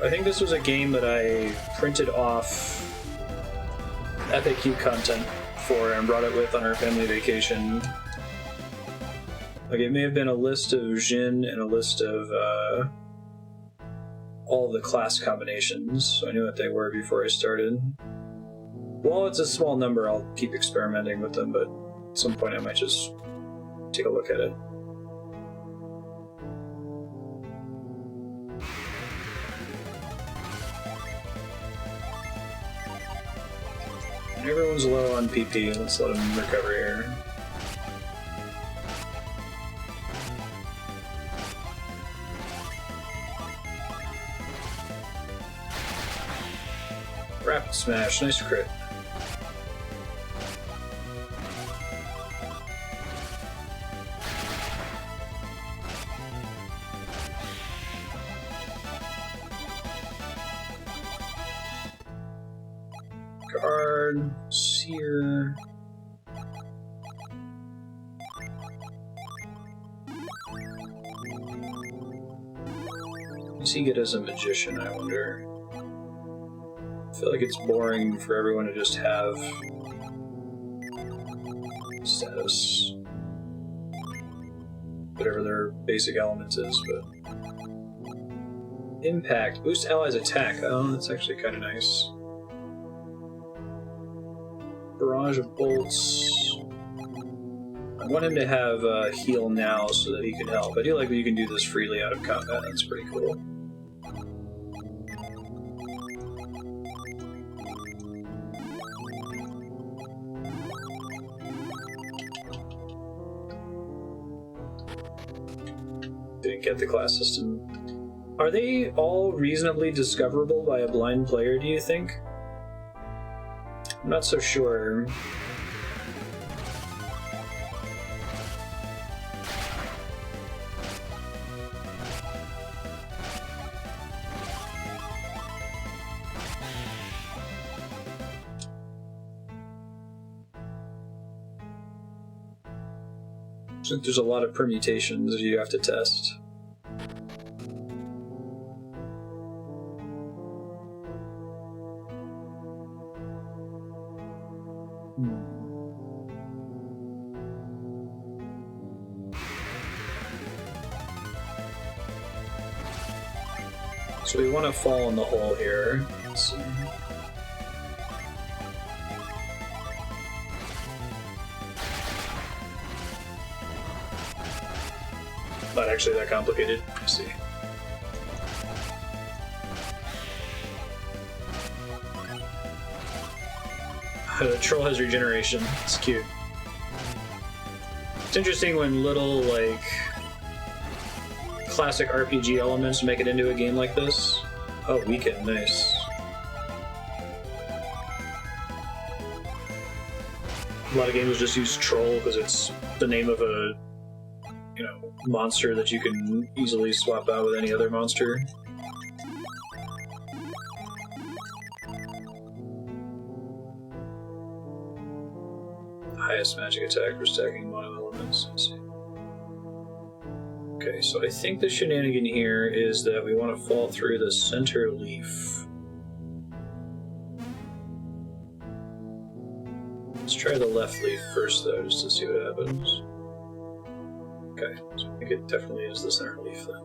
S1: I think this was a game that I printed off FAQ content for and brought it with on our family vacation. Like, it may have been a list of Djinn and a list of all of the class combinations, so I knew what they were before I started. While it's a small number, I'll keep experimenting with them, but at some point I might just take a look at it. Everyone's low on PP, let's let them recover here. Rapid Smash, nice crit. Guard, Seer. Does he get as a magician, I wonder? I feel like it's boring for everyone to just have status, whatever their basic element is, but impact, boost allies attack. Oh, that's actually kind of nice. Barrage of bolts. I want him to have heal now so that he can help. I do like that you can do this freely out of combat. That's pretty cool. Didn't get the class system. Are they all reasonably discoverable by a blind player, do you think? I'm not so sure. I think there's a lot of permutations you have to test. So we want to fall in the hole here. Let's see. not actually that complicated. I see. The troll has regeneration. It's cute. It's interesting when little, like, classic RPG elements make it into a game like this. Oh, weaken, nice. A lot of games just use troll because it's the name of a, monster that you can easily swap out with any other monster. Highest magic attack for stacking mono elements. Let's see. Okay, so I think the shenanigan here is that we want to fall through the center leaf. Let's try the left leaf first, though, just to see what happens. Okay, so I think it definitely is the center leaf, then.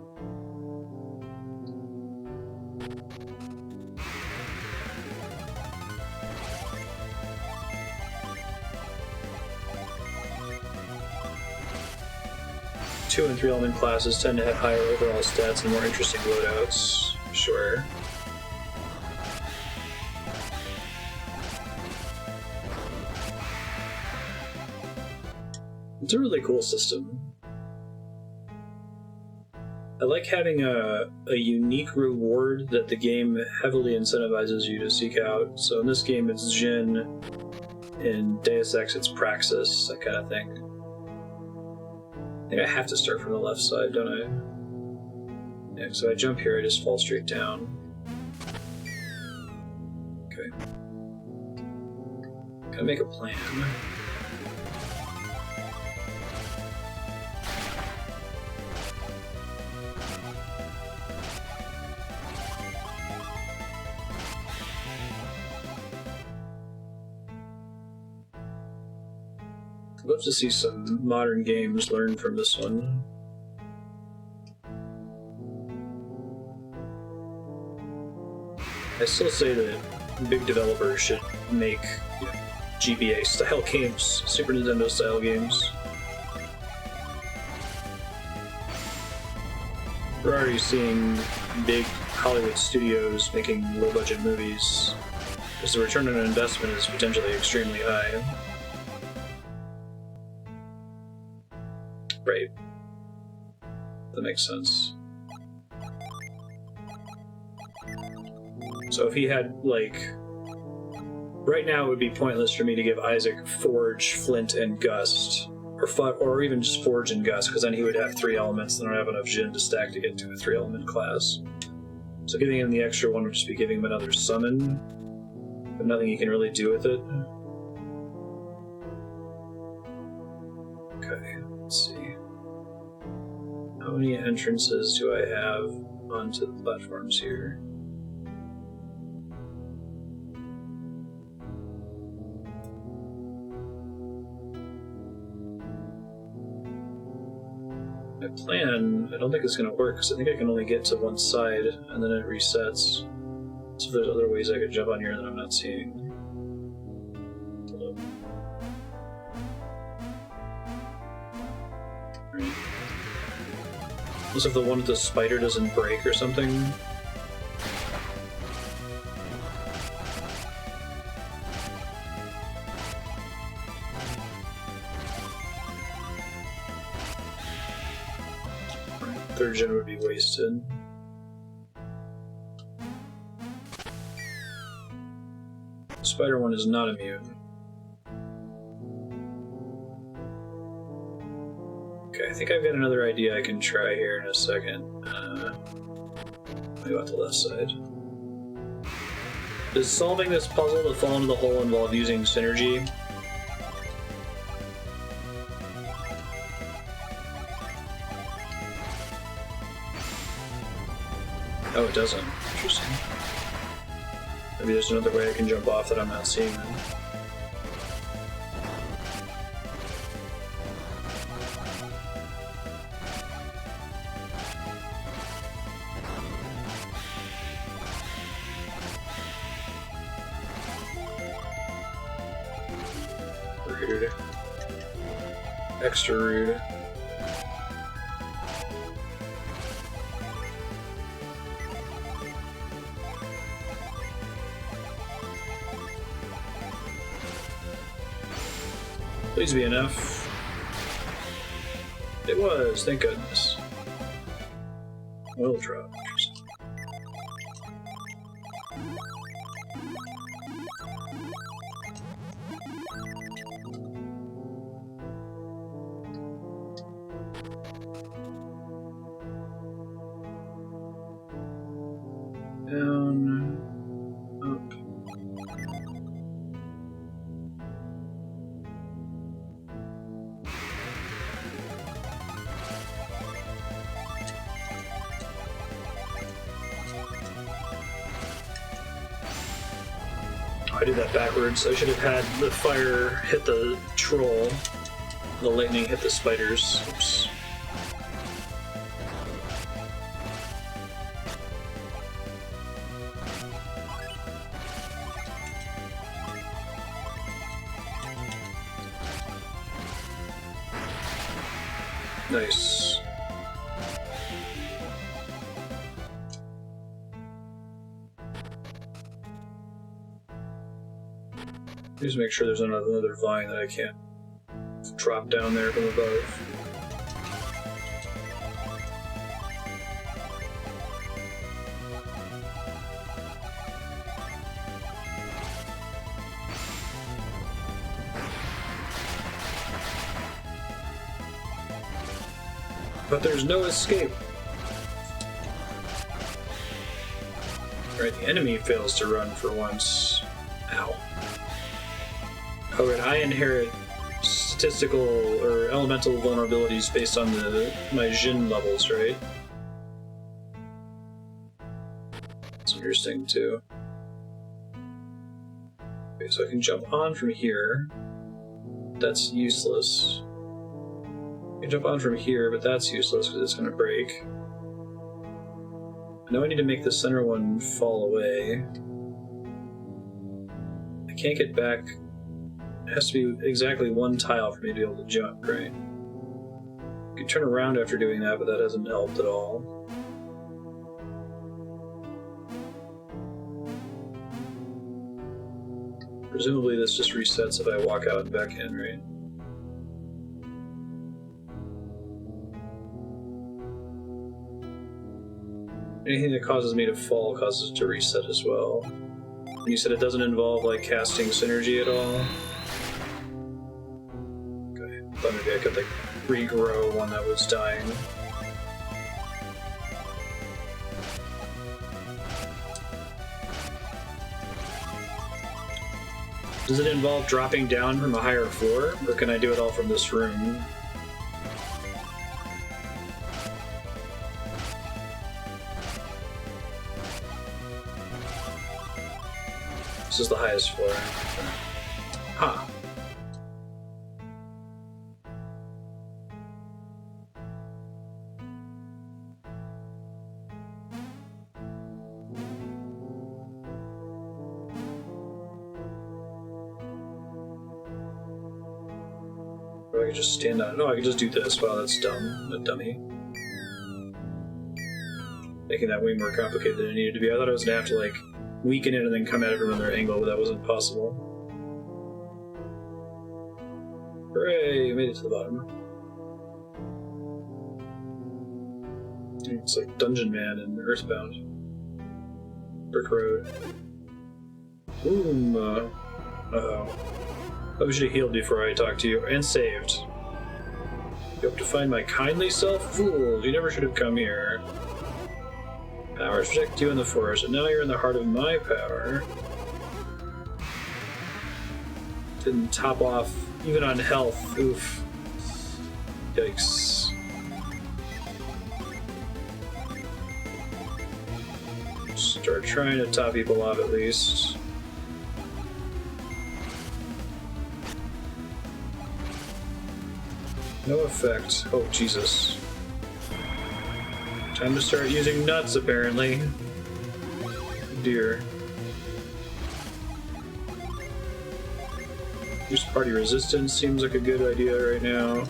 S1: Two and 3 element classes tend to have higher overall stats and more interesting loadouts. Sure. It's a really cool system. I like having a unique reward that the game heavily incentivizes you to seek out. So in this game it's Jin, in Deus Ex it's Praxis, that kind of thing. I think I have to start from the left side, don't I? Yeah, so I jump here, I just fall straight down. Okay. Gotta make a plan. I'd love to see some modern games learn from this one. I still say that big developers should make GBA-style games, Super Nintendo-style games. We're already seeing big Hollywood studios making low-budget movies, because the return on investment is potentially extremely high. Right. That makes sense. So if he had, like... Right now it would be pointless for me to give Isaac Forge, Flint, and Gust. Or even just Forge and Gust, because then he would have 3 elements, and I don't have enough Jin to stack to get to a 3-element class. So giving him the extra one would just be giving him another summon, but nothing he can really do with it. Okay, let's see. How many entrances do I have onto the platforms here? My plan, I don't think it's going to work, because I think I can only get to one side, and then it resets. So there's other ways I could jump on here that I'm not seeing. Right. Unless if the one with the spider doesn't break or something. Third gen would be wasted. The spider one is not immune. Okay, I think I've got another idea I can try here in a second. Maybe about the left side. Does solving this puzzle to fall into the hole involve using synergy? Oh, it doesn't. Interesting. Maybe there's another way I can jump off that I'm not seeing then. Rude. Extra rude. Please be enough. It was, thank goodness. Oil drop. Down, up. I did that backwards. I should have had the fire hit the troll, the lightning hit the spiders. Oops. Nice. Just make sure there's another vine that I can't drop down there from above. But there's no escape. Right, the enemy fails to run for once. Ow. Oh, and I inherit statistical or elemental vulnerabilities based on my Jin levels, right? That's interesting too. Okay, so I can jump on from here. That's useless. I can jump on from here, but that's useless because it's going to break. I know I need to make the center one fall away. I can't get back. It has to be exactly one tile for me to be able to jump, right? I can turn around after doing that, but that hasn't helped at all. Presumably this just resets if I walk out and back in, right? Anything that causes me to fall causes it to reset as well. And you said it doesn't involve, like, casting synergy at all? Okay, thought maybe I could, like, regrow one that was dying. Does it involve dropping down from a higher floor, or can I do it all from this room? This is the highest floor. Huh. Or I could just stand on it. No, I could just do this. Wow, that's dumb. A dummy. Making that way more complicated than it needed to be. I thought I was gonna have to, like, weaken it and then come at it from another angle, but that wasn't possible. Hooray! Made it to the bottom. It's like Dungeon Man and Earthbound. Brick Road. Boom! Uh-oh. I should have healed before I talked to you, and saved. You hope to find my kindly self? Fools, you never should have come here. Powers protect you in the forest, and now you're in the heart of my power. Didn't top off, even on health. Oof. Yikes. Start trying to top people off at least. No effect. Oh, Jesus. Time to start using nuts, apparently. Dear. Use party resistance seems like a good idea right now.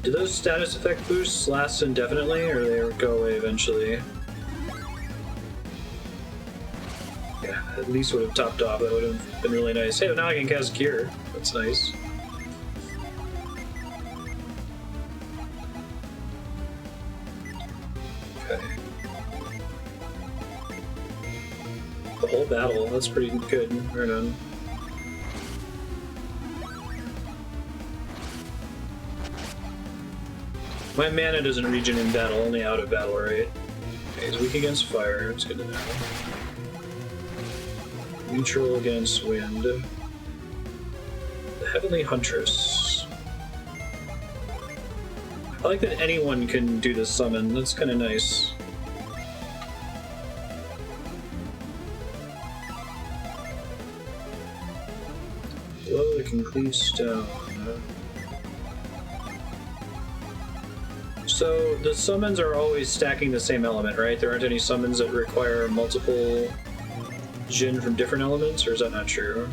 S1: Do those status effect boosts last indefinitely, or they go away eventually? Yeah, at least would have topped off. That would have been really nice. Hey, now I can cast Cure. That's nice. Okay. The whole battle. That's pretty good. Right on. My mana doesn't regen in battle, only out of battle, right? Okay, he's weak against fire. It's good to know. Neutral against wind. The Heavenly Huntress. I like that anyone can do this summon. That's kind of nice. Blow the concrete stone. So the summons are always stacking the same element, right? There aren't any summons that require multiple Jin from different elements, or is that not true?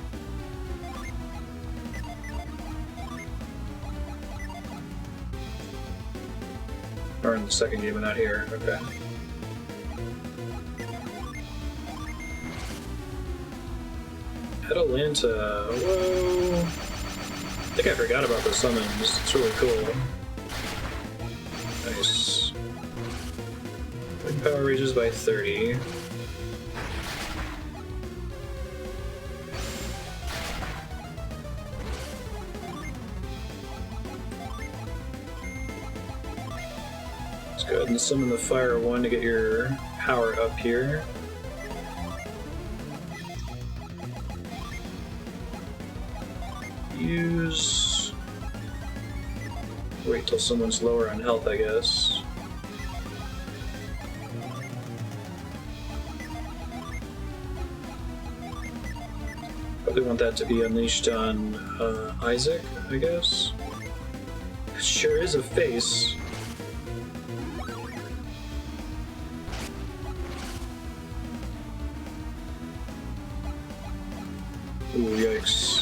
S1: Or in the second game, but not here. Okay. Atalanta. Whoa. I think I forgot about the summons. It's really cool. Nice. Wind power raises by 30. Let's go ahead and summon the fire one to get your power up here. Use... Wait till someone's lower on health, I guess. Probably want that to be unleashed on Isaac, I guess. Sure is a face. Ooh, yikes.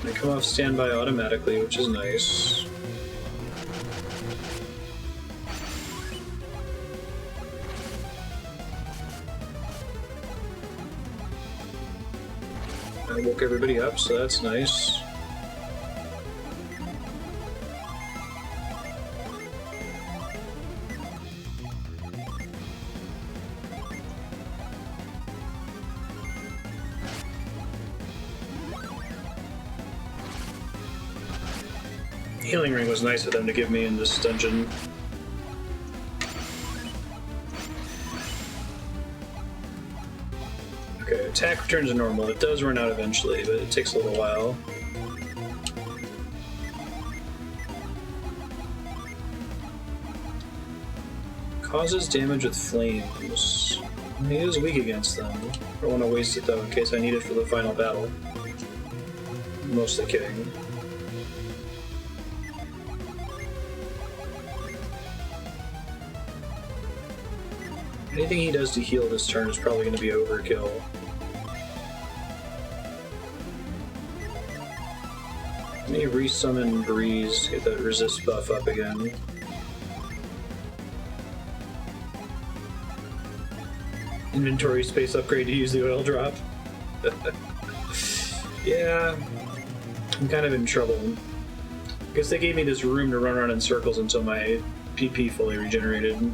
S1: They come off standby automatically, which is nice. I woke everybody up, so that's nice. Healing ring was nice of them to give me in this dungeon. Okay, attack returns to normal. It does run out eventually, but it takes a little while. Causes damage with flames. He is weak against them. I don't want to waste it though, in case I need it for the final battle. I'm mostly kidding. Anything he does to heal this turn is probably going to be overkill. Let me resummon Breeze to get that resist buff up again. Inventory space upgrade to use the oil drop. Yeah, I'm kind of in trouble. I guess they gave me this room to run around in circles until my PP fully regenerated.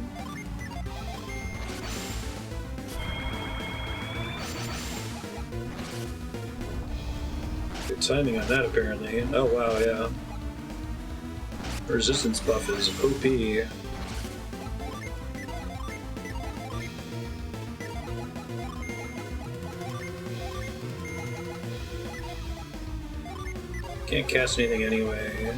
S1: Good timing on that, apparently. Oh wow, yeah. Resistance buff is OP. Can't cast anything anyway.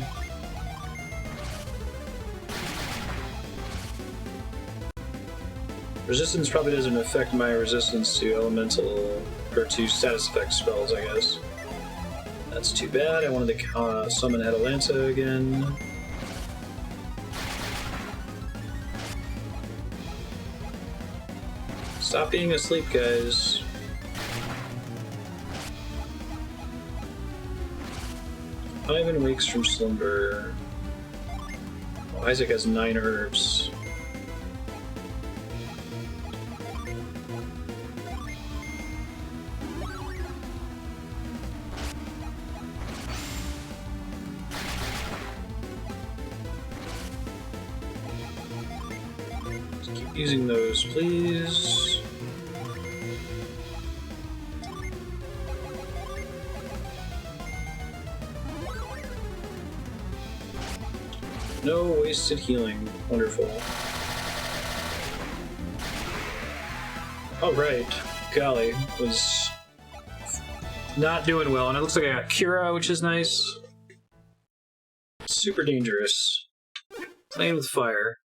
S1: Resistance probably doesn't affect my resistance to elemental, or to status effect spells, I guess. That's too bad. I wanted to summon Atalanta again. Stop being asleep, guys. Ivan wakes from slumber. Oh, Isaac has 9 herbs. Keep using those, please. No wasted healing. Wonderful. Oh, right. Golly, was not doing well, and it looks like I got Cura, which is nice. Super dangerous. Playing with fire.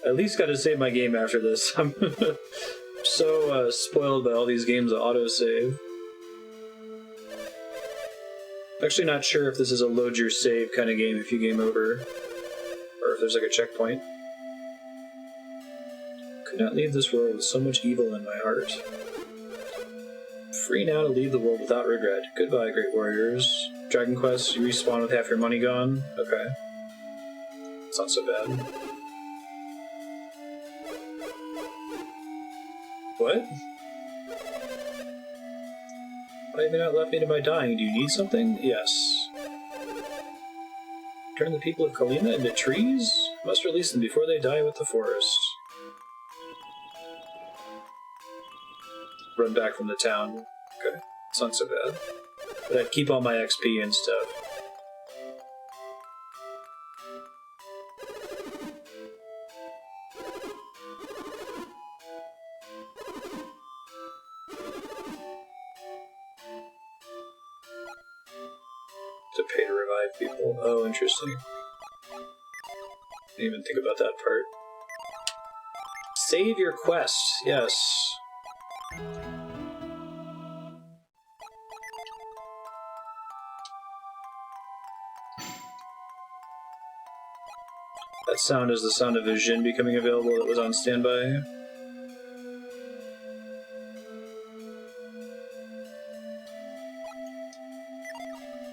S1: At least got to save my game after this. I'm so spoiled by all these games that autosave. Actually not sure if this is a load your save kind of game if you game over, or if there's like a checkpoint. Could not leave this world with so much evil in my heart. Free now to leave the world without regret. Goodbye, great warriors. Dragon Quest, you respawn with half your money gone? Okay. It's not so bad. What? Why have you not left me to my dying? Do you need something? Yes. Turn the people of Kalima into trees? Must release them before they die with the forest. Run back from the town. Okay, it's not so bad. But I'd keep all my XP and stuff. To pay to revive people. Oh, interesting. Didn't even think about that part. Save your quest. Yes. That sound is the sound of a Jin becoming available that was on standby.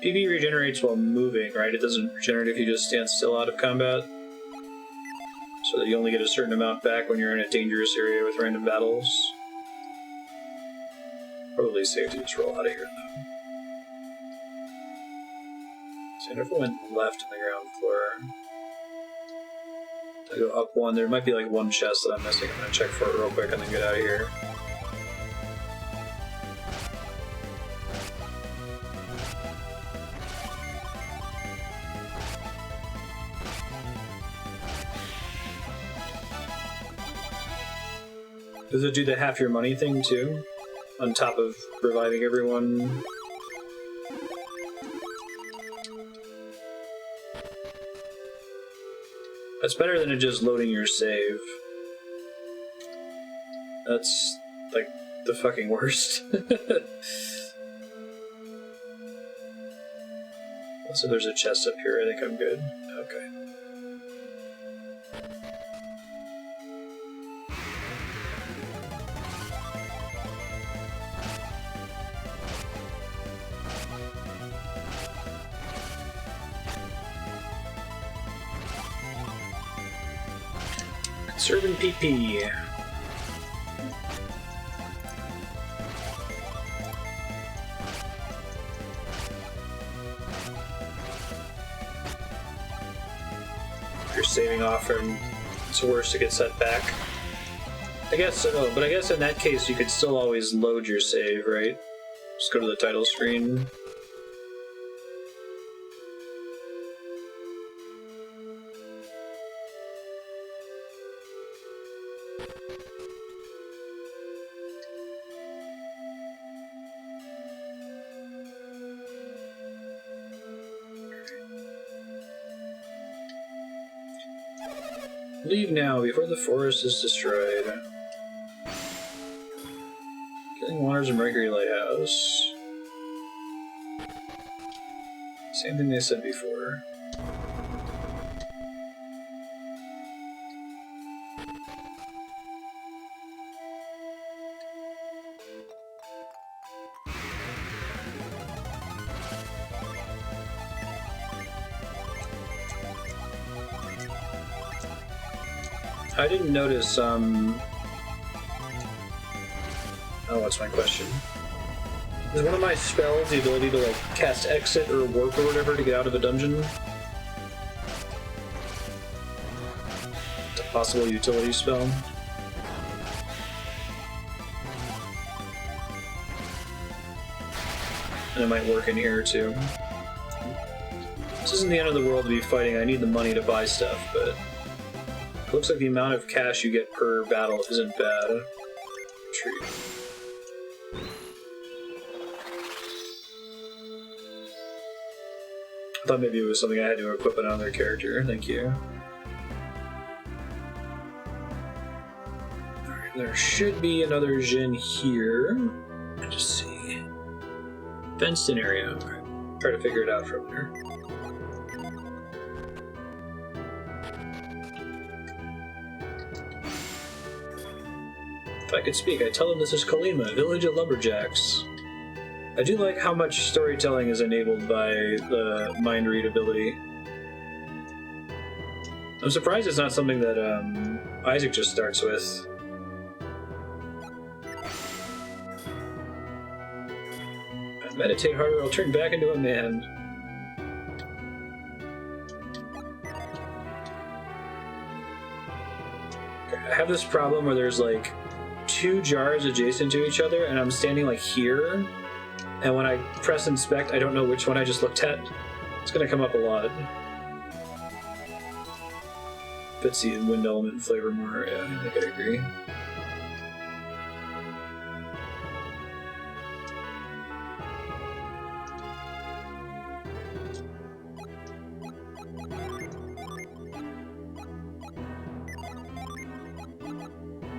S1: PV regenerates while moving, right? It doesn't regenerate if you just stand still out of combat. So that you only get a certain amount back when you're in a dangerous area with random battles. Probably safe to just roll out of here, though. So I never went left on the ground floor. I go up one. There might be like one chest that I'm missing. I'm gonna check for it real quick and then get out of here. Does it do the half your money thing too? On top of reviving everyone? That's better than it just loading your save. That's, like, the fucking worst. So there's a chest up here, I think I'm good. Okay. Serving PP. You're saving off and it's worse to get set back. I guess so, but I guess in that case you could still always load your save, right? Just go to the title screen. Leave now before the forest is destroyed. Killing waters of Mercury Lighthouse. Same thing they said before. I didn't notice, oh, what's my question? Is one of my spells the ability to, like, cast Exit or Warp or whatever to get out of a dungeon? It's a possible utility spell. And it might work in here, too. This isn't the end of the world to be fighting. I need the money to buy stuff, but it looks like the amount of cash you get per battle isn't bad. Tree. I thought maybe it was something I had to equip another character. Thank you. Alright, there should be another Jin here. Let's just see. Fenced in area. Alright, try to figure it out from there. If I could speak, I'd tell them this is Kalima, village of lumberjacks. I do like how much storytelling is enabled by the mind read ability. I'm surprised it's not something that Isaac just starts with. If I meditate harder, I'll turn back into a man. I have this problem where there's like 2 jars adjacent to each other, and I'm standing like here. And when I press inspect, I don't know which one I just looked at. It's gonna come up a lot. Fits the wind element flavor more, yeah, I think I agree.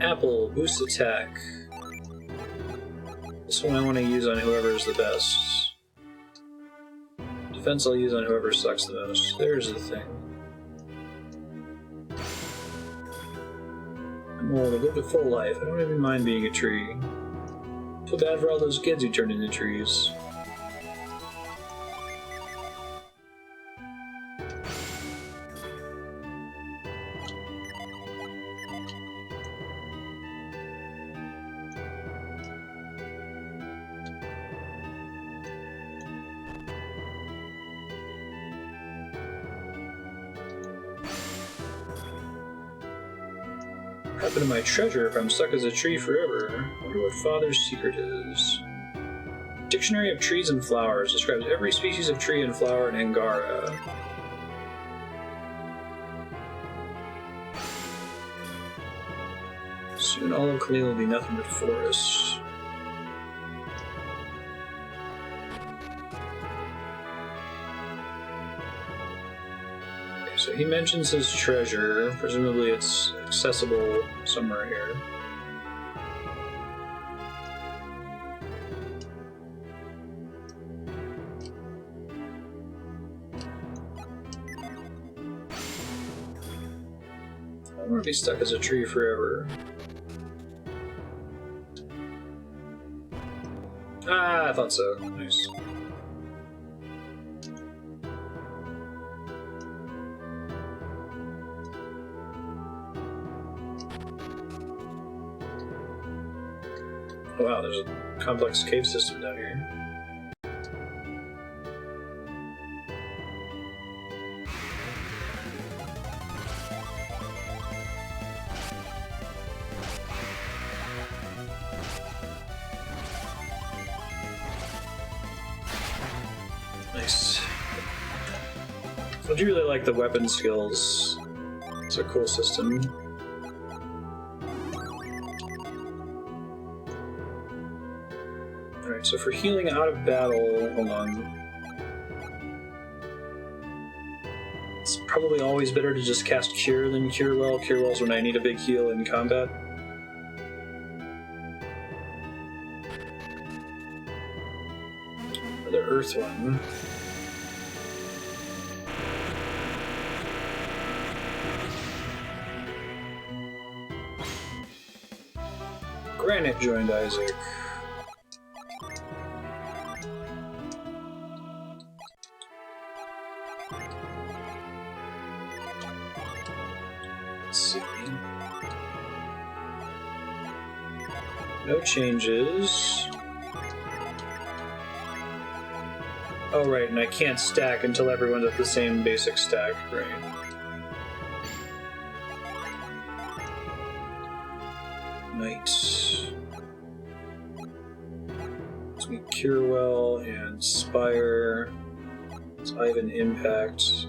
S1: Apple, boost attack. This one I want to use on whoever is the best. Defense I'll use on whoever sucks the most. There's the thing. I'm old, I've lived a full life. I don't even mind being a tree. Feel bad for all those kids who turned into trees. What happened to my treasure if I'm stuck as a tree forever? I wonder what Father's secret is. Dictionary of Trees and Flowers describes every species of tree and flower in Angara. Soon all of Kalima will be nothing but forests. So he mentions his treasure. Presumably it's accessible somewhere here. I don't want to be stuck as a tree forever. Ah, I thought so. Nice. Oh, wow, there's a complex cave system down here. Nice. I do really like the weapon skills. It's a cool system. Alright, so for healing out of battle, hold on. It's probably always better to just cast Cure than Cure Well. Cure Well's when I need a big heal in combat. The Earth one. Granite joined Isaac. Let's see. No changes. Oh, right, and I can't stack until everyone's at the same basic stack, right? Knight. So we Cure Well and Spire. So I have an Impact.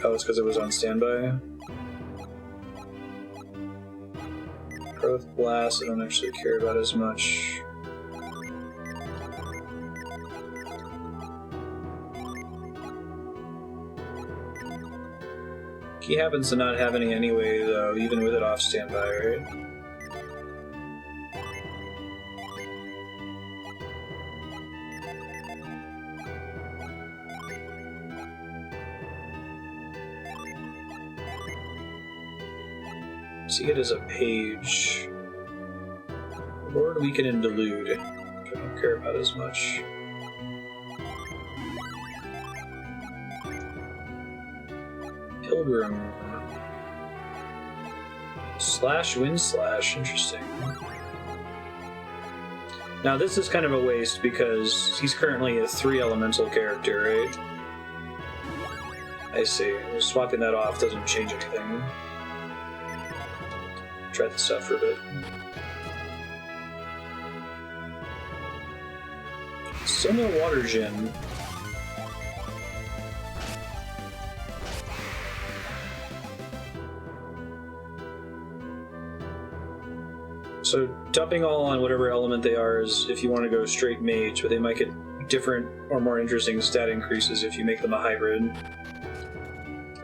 S1: Oh, it's because it was on standby. Growth Blast, I don't actually care about as much. He happens to not have any anyway, though, even with it off standby, right? See it as a page. Lord, Weaken, and Delude, which I don't care about as much. Pilgrim. Slash, Wind Slash, interesting. Now this is kind of a waste because he's currently a 3 elemental character, right? I see. Swapping that off doesn't change anything. Try this out for a bit. Still no Water Gin. So dumping all on whatever element they are is if you want to go straight mage, but they might get different or more interesting stat increases if you make them a hybrid.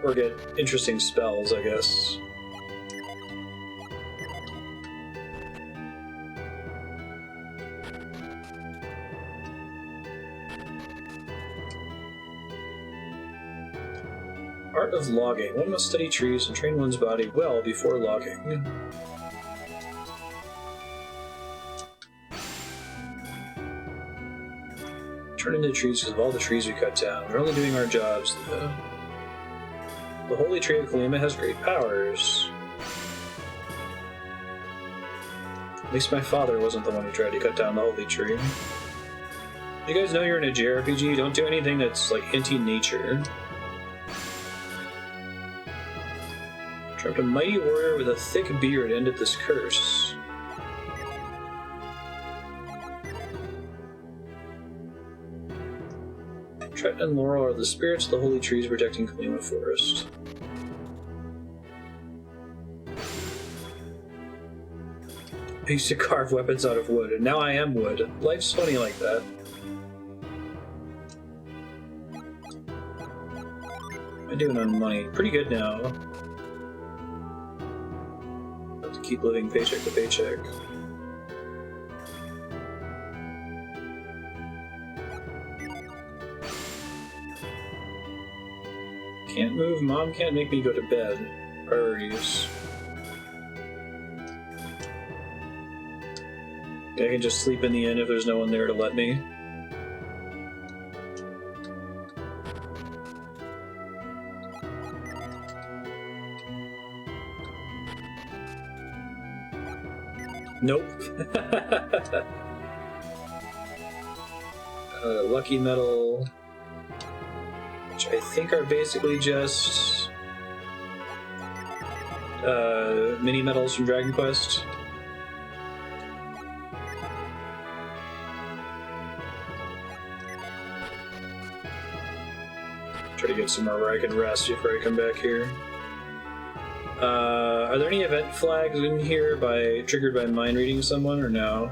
S1: Or get interesting spells, I guess. Art of Logging. One must study trees and train one's body well before logging. Turn into trees because of all the trees we cut down. We're only doing our jobs. The Holy Tree of Kalima has great powers. At least my father wasn't the one who tried to cut down the Holy Tree. You guys know you're in a JRPG? Don't do anything that's, like, anti-nature. Trapped a mighty warrior with a thick beard ended this curse. Tret and Laurel are the spirits of the holy trees protecting Kalima Forest. I used to carve weapons out of wood, and now I am wood. Life's funny like that. What am I doing on money? Pretty good now. Have to keep living paycheck to paycheck. Can't move, Mom can't make me go to bed. Priorities. I can just sleep in the inn if there's no one there to let me. Nope. Lucky Metal, which I think are basically just mini medals from Dragon Quest. Try to get somewhere where I can rest before I come back here. Are there any event flags in here triggered by mind reading someone, or no?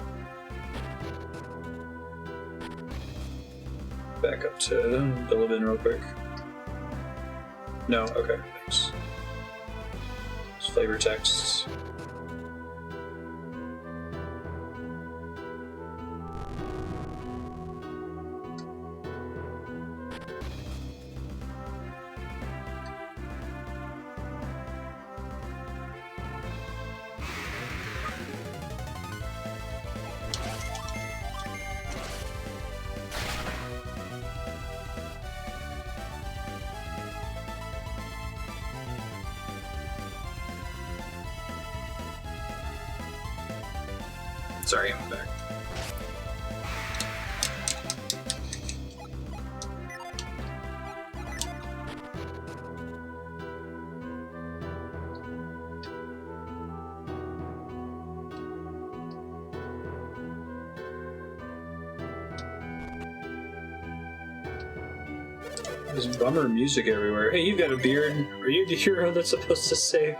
S1: Back up to Bilibin real quick. No? Okay, thanks. Just flavor texts. Sorry, I'm back. There's bummer music everywhere. Hey, you've got a beard. Are you the hero that's supposed to say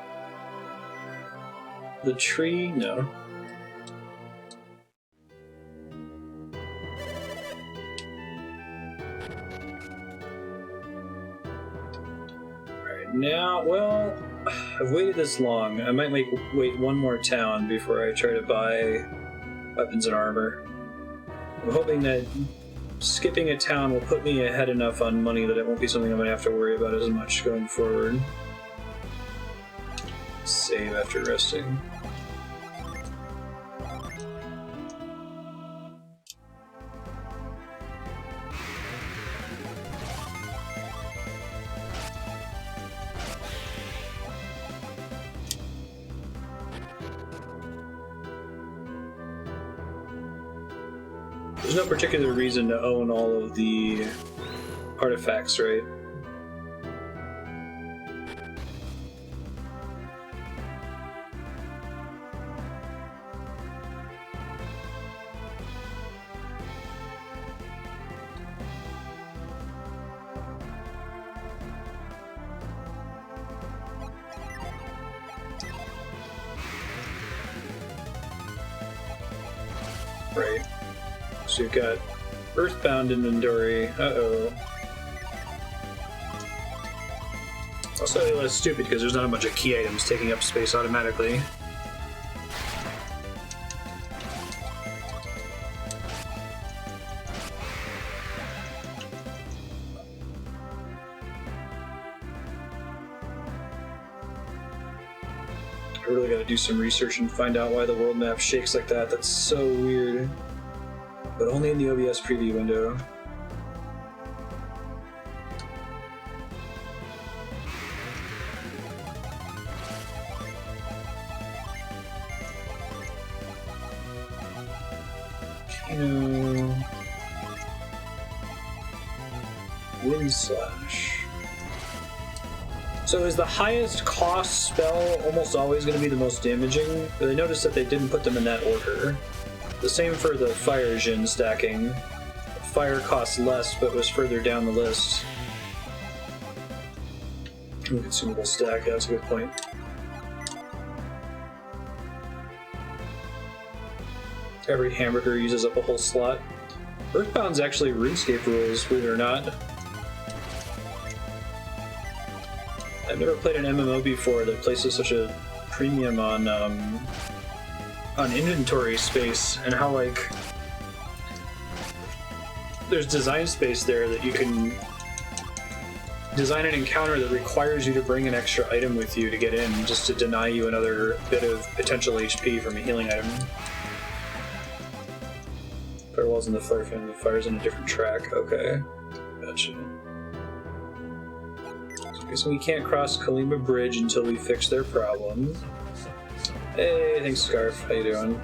S1: the tree? No. Alright, now, well, I've waited this long. I might wait one more town before I try to buy weapons and armor. I'm hoping that skipping a town will put me ahead enough on money that it won't be something I'm going to have to worry about as much going forward. Save after resting. There's no particular reason to own all of the artifacts, right? Right. So you've got Earthbound inventory. Uh-oh. Also, less stupid because there's not a bunch of key items taking up space automatically. I really gotta do some research and find out why the world map shakes like that. That's so weird. But only in the OBS preview window. Wind Slash. So is the highest cost spell almost always going to be the most damaging? But I noticed that they didn't put them in that order. The same for the Fire Jin stacking. Fire costs less, but was further down the list. Consumable stack, yeah, that's a good point. Every hamburger uses up a whole slot. Earthbound's actually RuneScape rules, believe it or not. I've never played an MMO before that places such a premium on inventory space, and how, like, there's design space there that you can design an encounter that requires you to bring an extra item with you to get in, just to deny you another bit of potential HP from a healing item. Firewall's in the fire family, fire's in a different track. Okay. Gotcha. So we can't cross Kalima Bridge until we fix their problem. Hey, thanks Scarf. How you doing?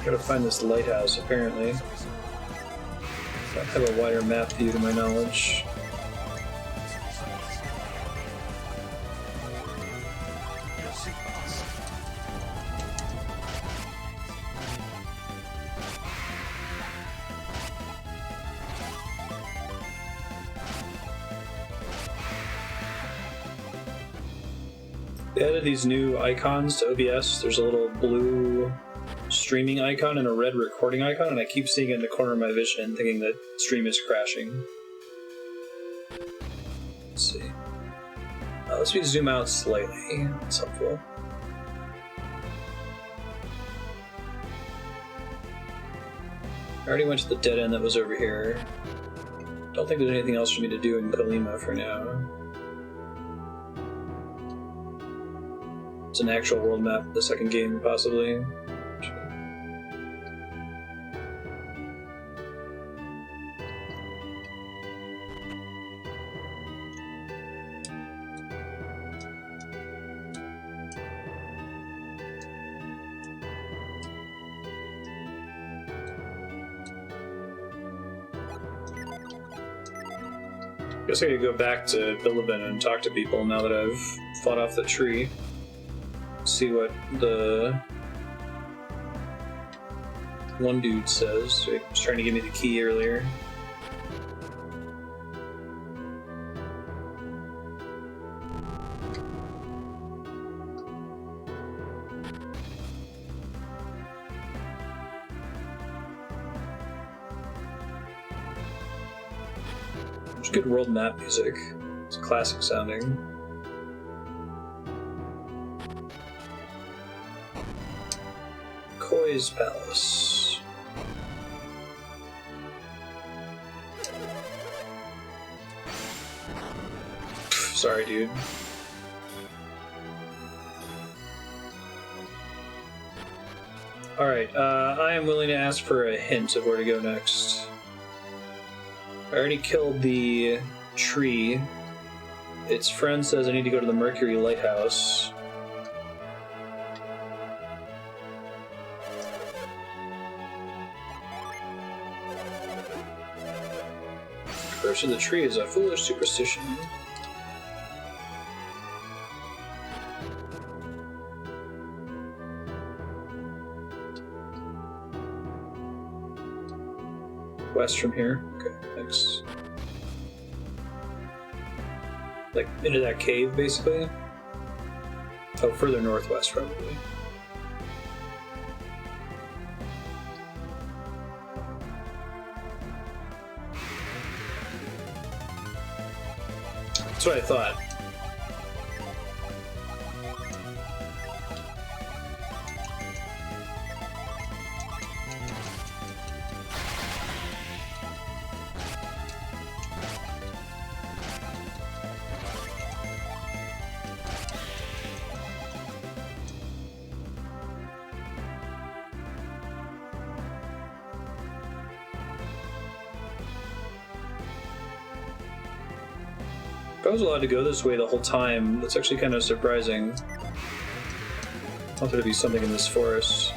S1: Gotta find this lighthouse, apparently. I have a wider map view to my knowledge. They added these new icons to OBS. There's a little blue streaming icon and a red recording icon, and I keep seeing it in the corner of my vision, thinking that stream is crashing. Let's see. Let's zoom out slightly. That's helpful. I already went to the dead end that was over here. Don't think there's anything else for me to do in Kalima for now. It's an actual world map, the second game, possibly. Guess I could go back to Bilibin and talk to people now that I've fought off the tree. See what the one dude says. He was trying to give me the key earlier. There's good world map music. It's classic sounding. Koi's Palace. Sorry, dude. Alright, I am willing to ask for a hint of where to go next. I already killed the tree. Its friend says I need to go to the Mercury Lighthouse. Curse of the tree is a foolish superstition. West from here. Okay, thanks. Like, into that cave, basically? Oh, further northwest, probably. That's what I thought. I was allowed to go this way the whole time. That's actually kind of surprising. I thought there'd be something in this forest.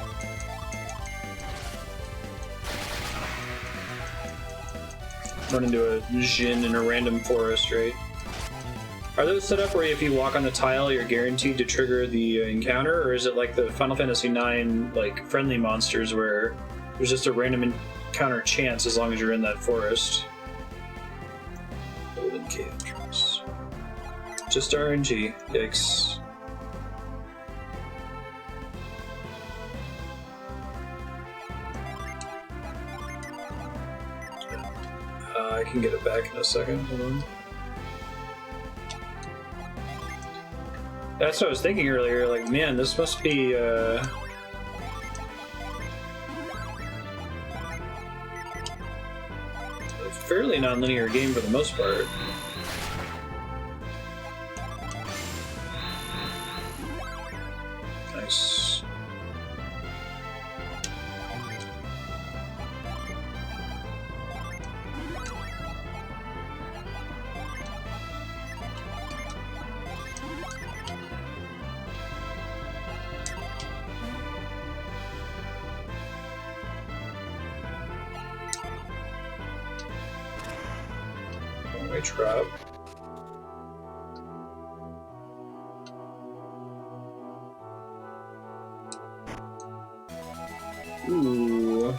S1: Run into a Jin in a random forest, right? Are those set up where if you walk on the tile, you're guaranteed to trigger the encounter, or is it like the Final Fantasy IX like friendly monsters where there's just a random encounter chance as long as you're in that forest? Golden cave entrance. Just RNG. Yikes. I can get it back in a second. Hold on. That's what I was thinking earlier. Like, man, this must be a fairly non-linear game for the most part. Nice. One-way trap. Ooh.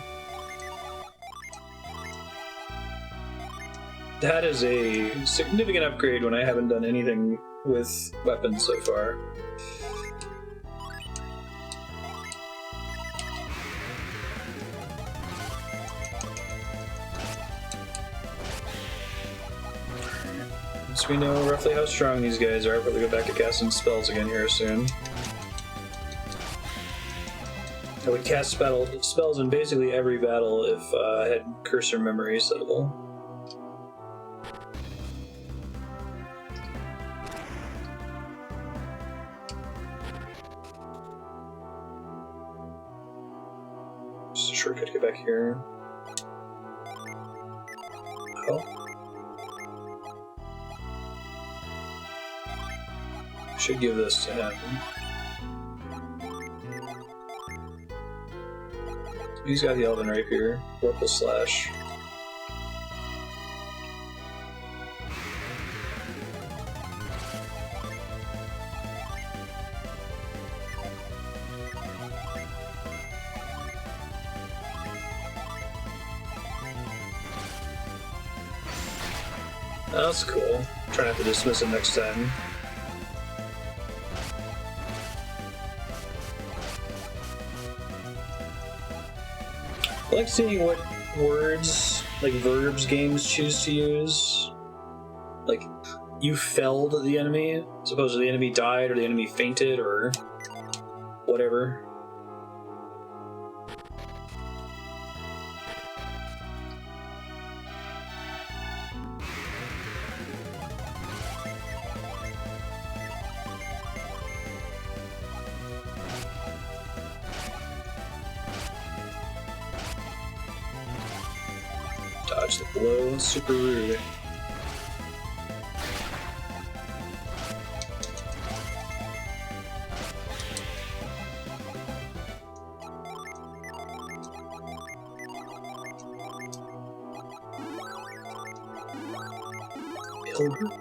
S1: That is a significant upgrade when I haven't done anything with weapons so far. Once we know roughly how strong these guys are, I'll probably go back to casting spells again here soon. I would cast spells in basically every battle if I had cursor memory settable. Just a shortcut to get back here. Oh. Should give this to him. He's got the Elven Rapier. Vorpal Slash. That's cool. Try not to dismiss it next time. I like seeing what words, like verbs, games choose to use. Like, you felled the enemy, as opposed to the enemy died, or the enemy fainted, or whatever. Dodge the blow, super rude. Pilgrim.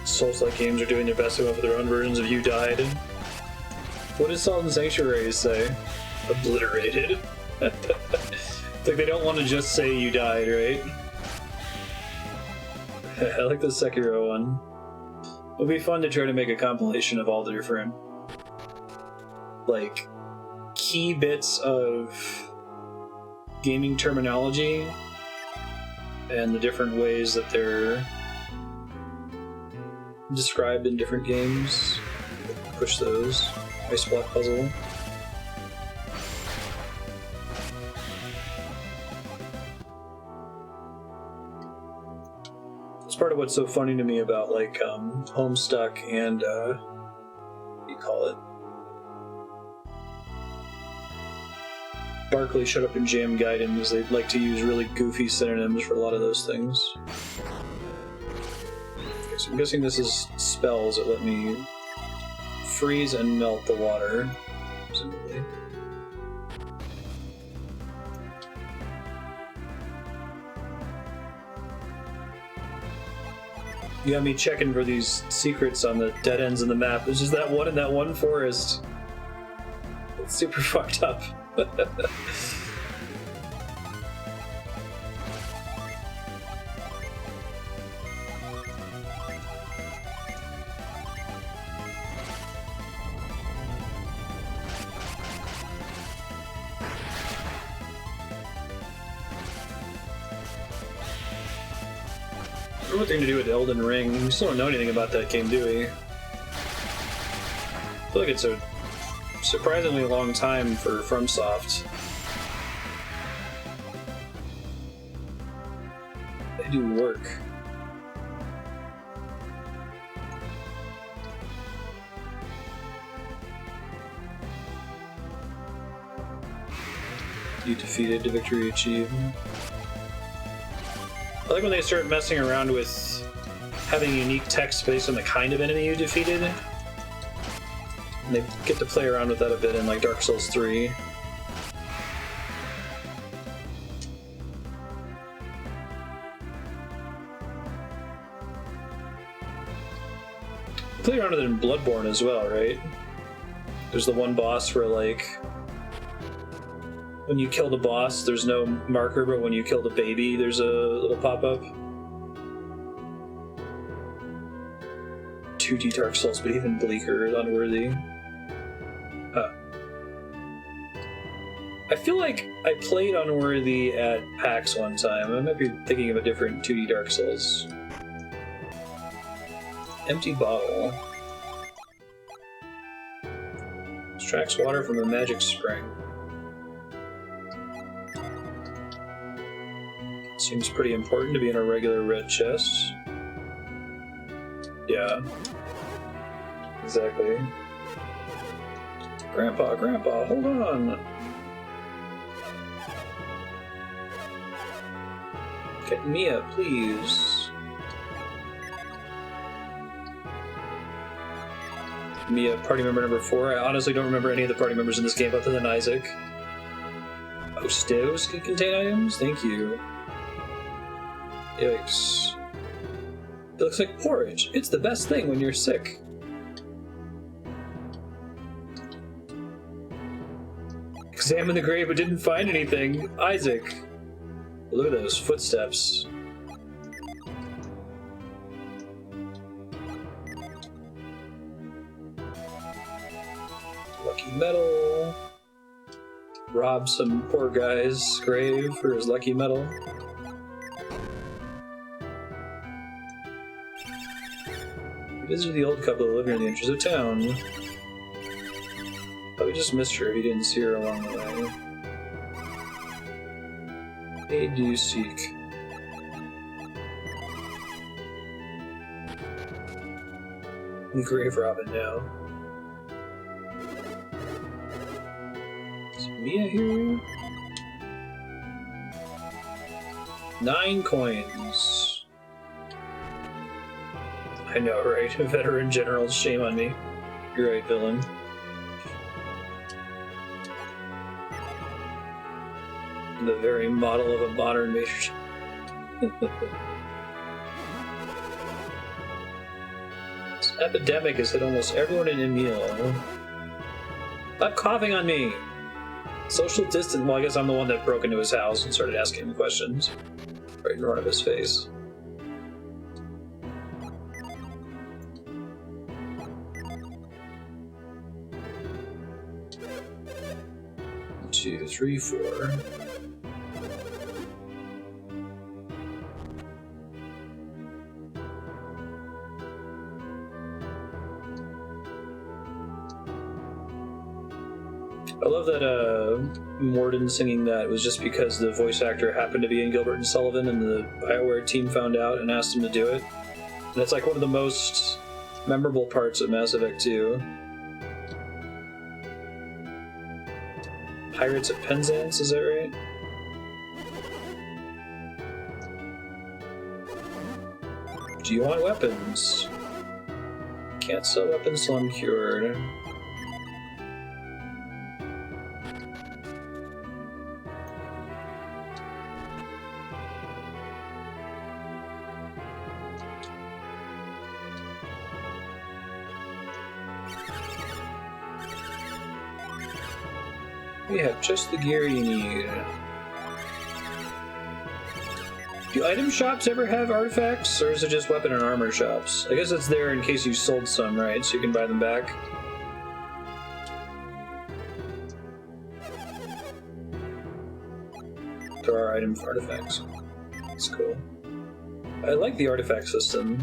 S1: Souls-like games are doing their best to come up with their own versions of You Died. What does Salt and Sanctuary say? Obliterated. It's like they don't want to just say You Died, right? I like the Sekiro one. It would be fun to try to make a compilation of all the different, like, key bits of gaming terminology and the different ways that they're described in different games. Push those. Ice block puzzle. It's part of what's so funny to me about like Homestuck and what do you call it? Barkley showed up in Jam Gaiden because they like to use really goofy synonyms for a lot of those things. Okay, so I'm guessing this is spells that let me freeze and melt the water, presumably. You got me checking for these secrets on the dead ends of the map. There's just that one in that one forest. It's super fucked up. What thing to do with Elden Ring? We still don't know anything about that game, do we? I feel like it's a surprisingly long time for FromSoft. They do work. You defeated, victory achieved. I like when they start messing around with having unique text based on the kind of enemy you defeated. And they get to play around with that a bit in like Dark Souls 3. Play around with it in Bloodborne as well, right? There's the one boss where like when you kill the boss, there's no marker, but when you kill the baby, there's a little pop-up. 2D Dark Souls, but even bleaker, unworthy. Huh. I feel like I played Unworthy at PAX one time. I might be thinking of a different 2D Dark Souls. Empty bottle. Extracts water from a magic spring. Seems pretty important to be in a regular red chest. Yeah. Exactly. Grandpa, hold on! Get Mia, please. Mia, party member number 4. I honestly don't remember any of the party members in this game other than Isaac. Oh, stoves can contain items? Thank you. Yikes. It looks like porridge. It's the best thing when you're sick. Examine the grave but didn't find anything. Isaac. Look at those footsteps. Lucky metal. Rob some poor guy's grave for his lucky metal. He visited the old couple that lived near the entrance of town. Probably just missed her if he didn't see her along the way. Aid you seek. Grave robbing now. Is Mia here? 9 coins. I know, right? Veteran general, shame on me. You're right, villain. The very model of a modern major. This epidemic has hit almost everyone in Emil. Stop coughing on me! Social distance. Well, I guess I'm the one that broke into his house and started asking him questions. Right in front of his face. Two, three, 4. I love that Morden singing that was just because the voice actor happened to be in Gilbert and Sullivan and the BioWare team found out and asked him to do it. And it's like one of the most memorable parts of Mass Effect 2. Pirates of Penzance, is that right? Do you want weapons? Can't sell weapons till I'm cured. We have just the gear you need. Do item shops ever have artifacts, or is it just weapon and armor shops? I guess it's there in case you sold some, right? So you can buy them back. There are item artifacts. That's cool. I like the artifact system.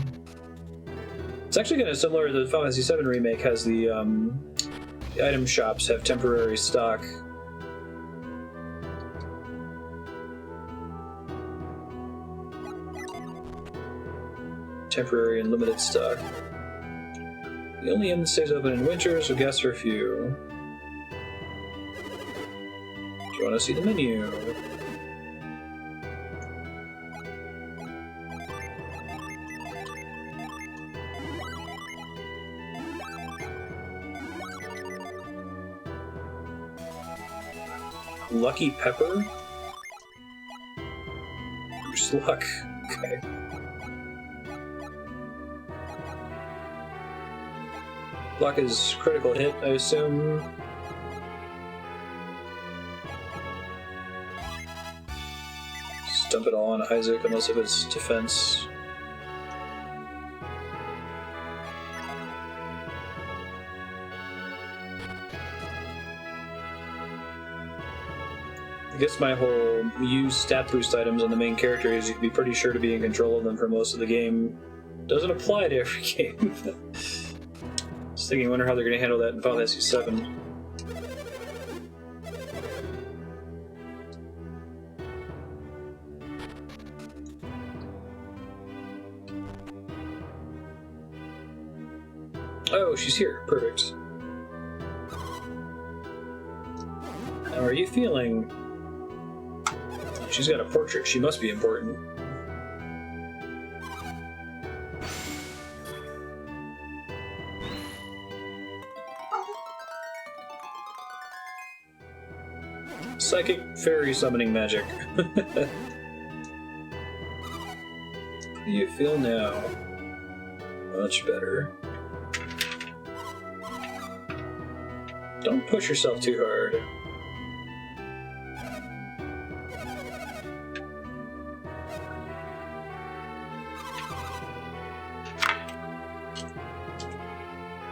S1: It's actually kind of similar to the Final Fantasy VII Remake. Has the item shops have temporary stock. Temporary and limited stock. The only inn that stays open in winter, so guests are few. Do you want to see the menu? Lucky Pepper? Bruce Luck. Okay. Luck is critical hit, I assume. Just dump it all on Isaac, unless if it's defense. I guess my whole use stat boost items on the main character is you can be pretty sure to be in control of them for most of the game. Doesn't apply to every game. Just thinking, I wonder how they're going to handle that in Final Fantasy VII. Oh, she's here. Perfect. How are you feeling? She's got a portrait. She must be important. Psychic fairy summoning magic. How do you feel now? Much better. Don't push yourself too hard.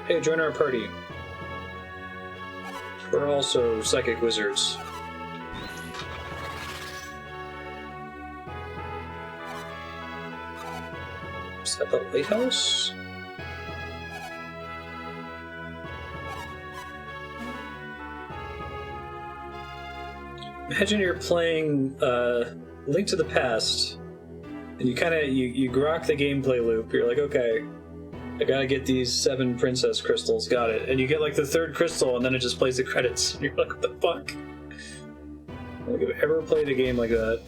S1: Hey, join our party. We're also psychic wizards. Is that the Lighthouse? Imagine you're playing Link to the Past, and you grok the gameplay loop. You're like, okay, I gotta get these 7 princess crystals, got it. And you get like the 3rd crystal, and then it just plays the credits. And you're like, what the fuck? I don't think I've ever played a game like that.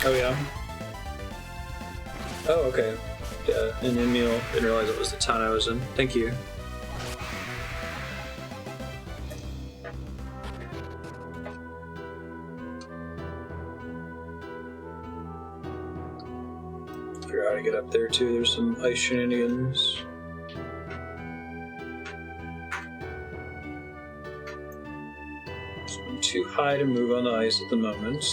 S1: Oh yeah. Oh, okay. Yeah, and Emil didn't realize it was the town I was in. Thank you. Figure out how to get up there too. There's some ice shenanigans. So I'm too high to move on the ice at the moment.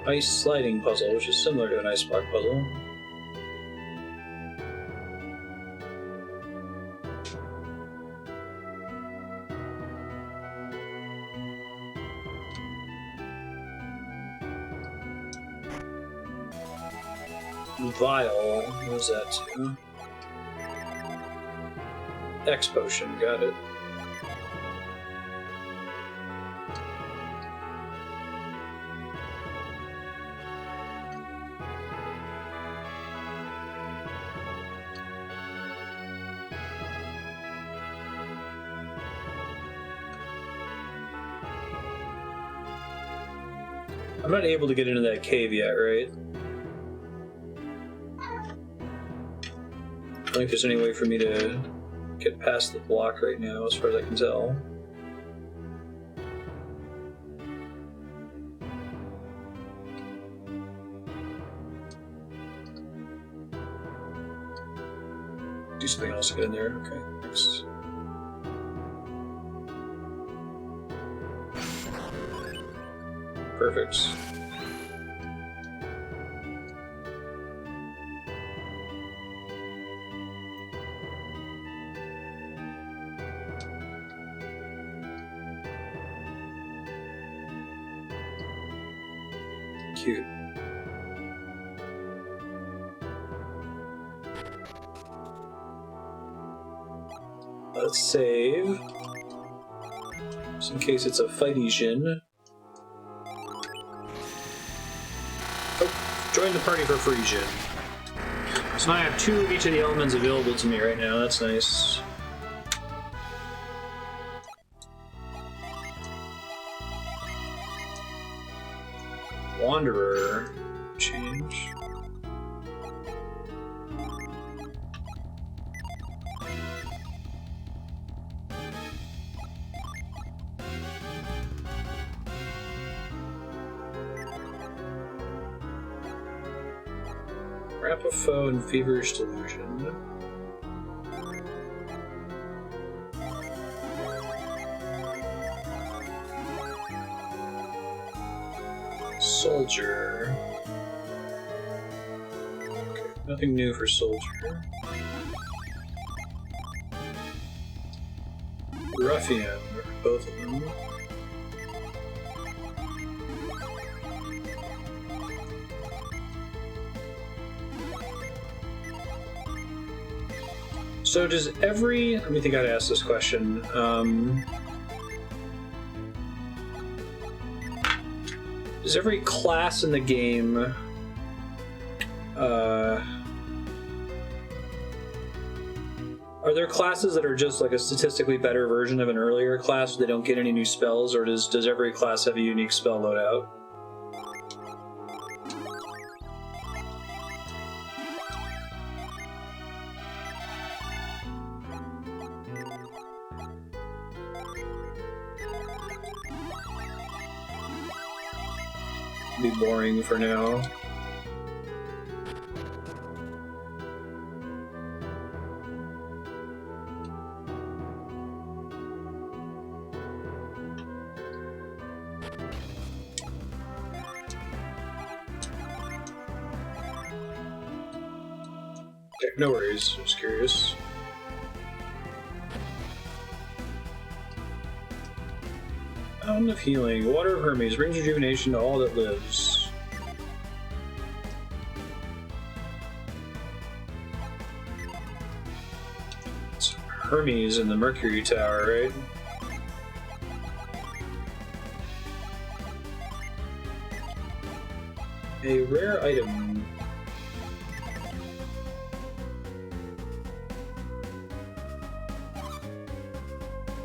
S1: Ice sliding puzzle, which is similar to an ice block puzzle. Vial, what was that too? X potion, got it. I'm not able to get into that cave yet, right? I don't think there's any way for me to get past the block right now, as far as I can tell. Do something else to get in there. Okay, next. Perfect. Cute. Let's save. Just in case it's a fighty Jin. Join the party for free, Jin. So now I have 2 of each of the elements available to me right now. That's nice. Wanderer. Change. Rapafo and Feverish Delusion. Soldier. Okay, nothing new for Soldier. Ruffian, both of them. So does every... Let me think how to ask this question. Does every class in the game... Are there classes that are just like a statistically better version of an earlier class where they don't get any new spells, or does every class have a unique spell loadout? Be boring for now. Okay, no worries, just curious. Fountain of Healing. Water of Hermes brings rejuvenation to all that lives. It's Hermes in the Mercury Tower, right? A rare item.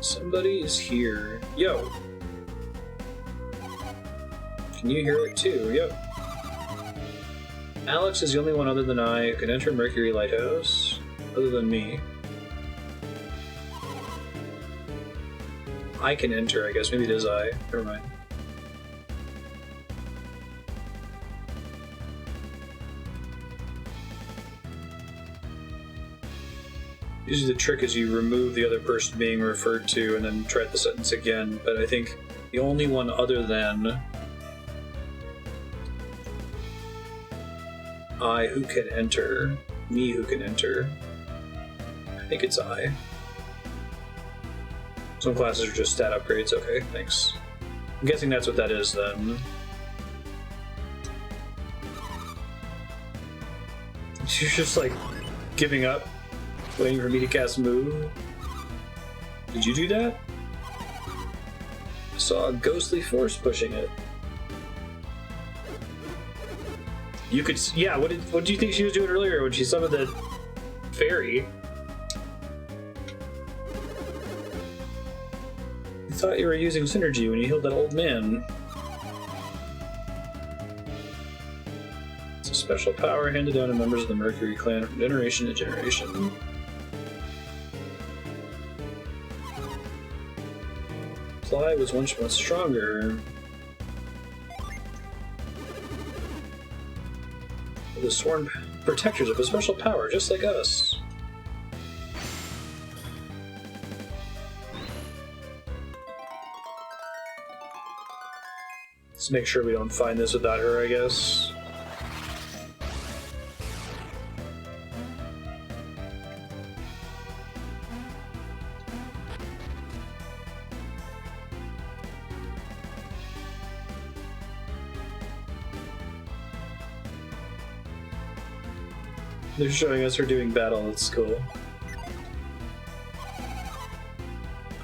S1: Somebody is here. Yo! Can you hear it too? Yep. Alex is the only one other than I who can enter Mercury Lighthouse. Other than me. I can enter, I guess. Maybe it is I. Never mind. Usually the trick is you remove the other person being referred to and then try the sentence again, but I think the only one other than I who can enter, me who can enter, I think it's I. Some classes are just stat upgrades, okay, thanks. I'm guessing that's what that is then. You're just like giving up? Waiting for me to cast move? Did you do that? I saw a ghostly force pushing it. You could, yeah. What do you think she was doing earlier when she summoned the fairy? I thought you were using synergy when you healed that old man. It's a special power handed down to members of the Mercury clan from generation to generation. Fly was once much stronger. The sworn protectors of a special power, just like us. Let's make sure we don't find this without her, I guess. They're showing us her doing battle, that's cool.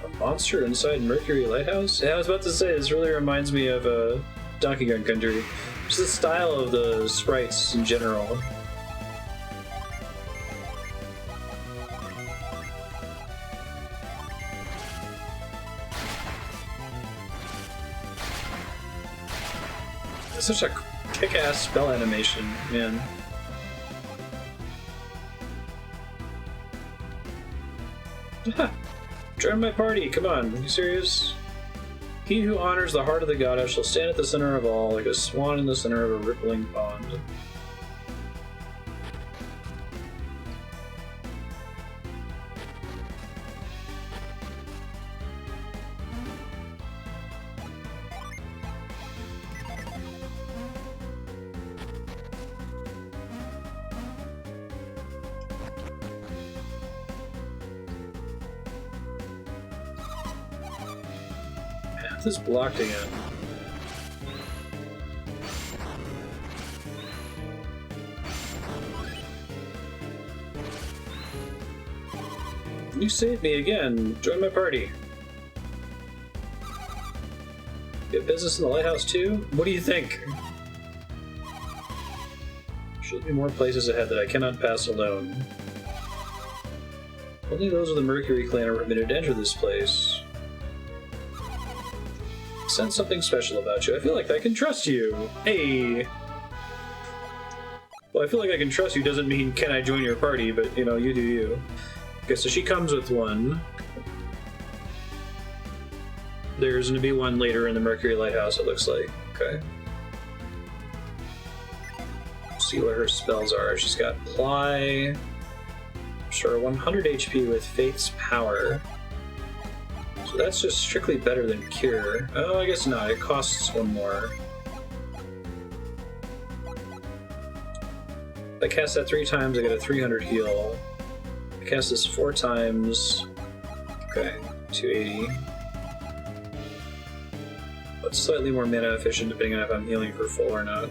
S1: A monster inside Mercury Lighthouse? Yeah, I was about to say, this really reminds me of Donkey Kong Country. Just the style of the sprites in general. It's such a kick-ass spell animation, man. Join my party, come on, are you serious? He who honors the heart of the goddess shall stand at the center of all, like a swan in the center of a rippling pond. Is blocked again. You saved me again. Join my party. Get business in the lighthouse too? What do you think? Should be more places ahead that I cannot pass alone. Only those of the Mercury clan are permitted to enter this place. Sense something special about you. I feel like I can trust you. Hey! Well, I feel like I can trust you doesn't mean can I join your party, but, you know, you do you. Okay, so she comes with one. There's going to be one later in the Mercury Lighthouse, it looks like. Okay. See what her spells are. She's got Ply. Sure, 100 HP with Faith's Power. So that's just strictly better than Cure. Oh, I guess not. It costs one more. If I cast that 3 times, I get a 300 heal. If I cast this 4 times... Okay, 280. But slightly more mana efficient depending on if I'm healing for full or not.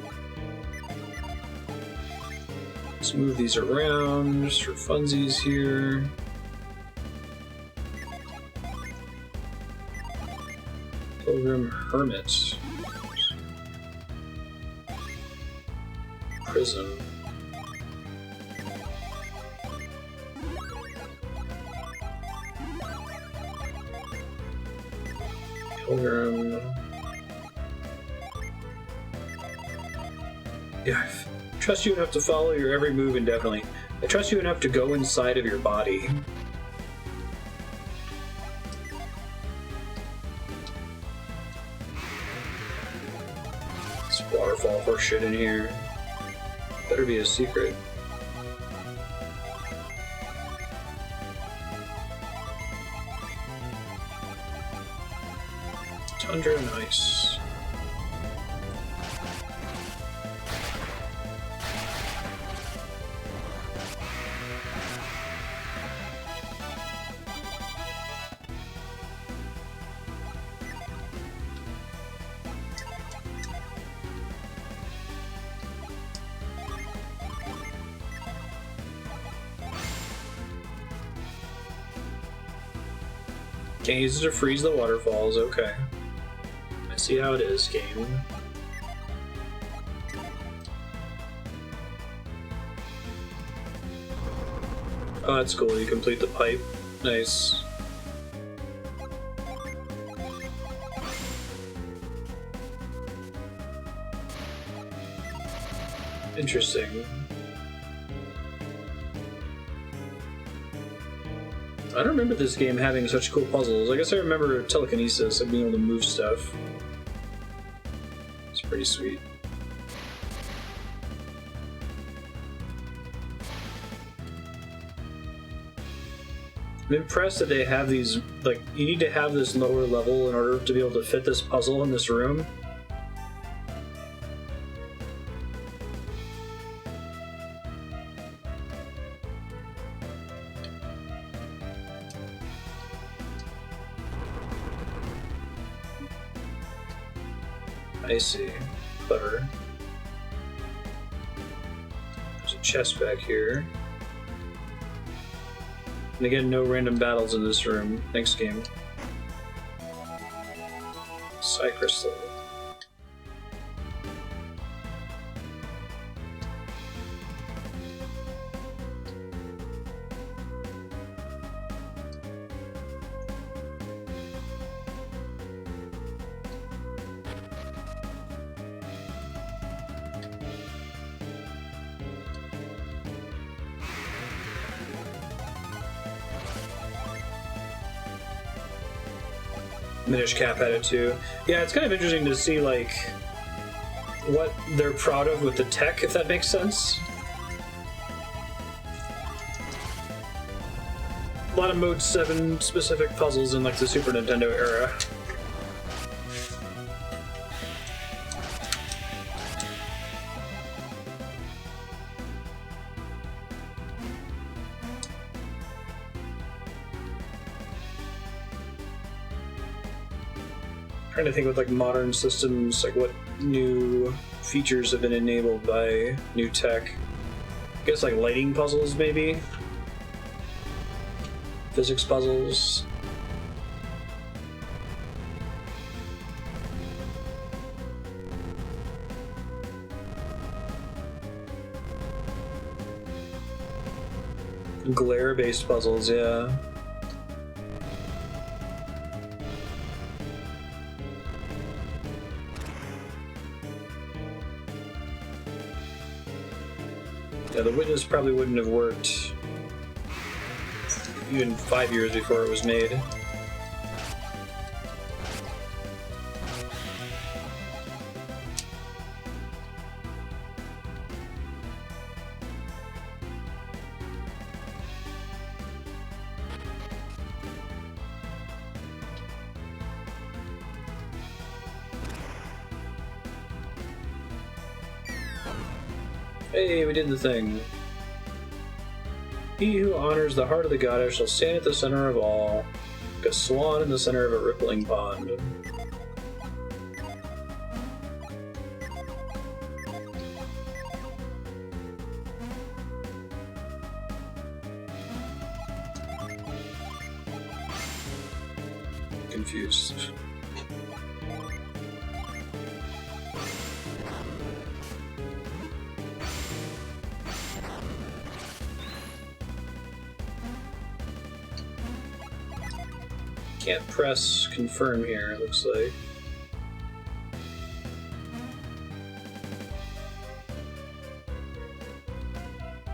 S1: Let's move these around just for funsies here. Pilgrim Hermit. Prism. Pilgrim. Yeah, I trust you enough to follow your every move indefinitely. I trust you enough to go inside of your body. This waterfall horse shit in here. Better be a secret. Tundra and ice. Can't use it to freeze the waterfalls, okay. I see how it is, game. Oh, that's cool, you complete the pipe. Nice. Interesting. I don't remember this game having such cool puzzles. I guess I remember telekinesis and being able to move stuff. It's pretty sweet. I'm impressed that they have these, like, you need to have this lower level in order to be able to fit this puzzle in this room. I see. Clever. There's a chest back here. And again, no random battles in this room. Next game. Psy Crystal. Minish Cap had it too. Yeah, it's kind of interesting to see, like, what they're proud of with the tech, if that makes sense. A lot of Mode 7 specific puzzles in, like, the Super Nintendo era. Trying to think with, like, modern systems, like, what new features have been enabled by new tech. I guess, like, lighting puzzles, maybe? Physics puzzles. Glare-based puzzles, yeah. Yeah, the Witness probably wouldn't have worked even 5 years before it was made. Hey, we did the thing. He who honors the heart of the goddess shall stand at the center of all, like a swan in the center of a rippling pond. Confused. Can't press confirm here, it looks like.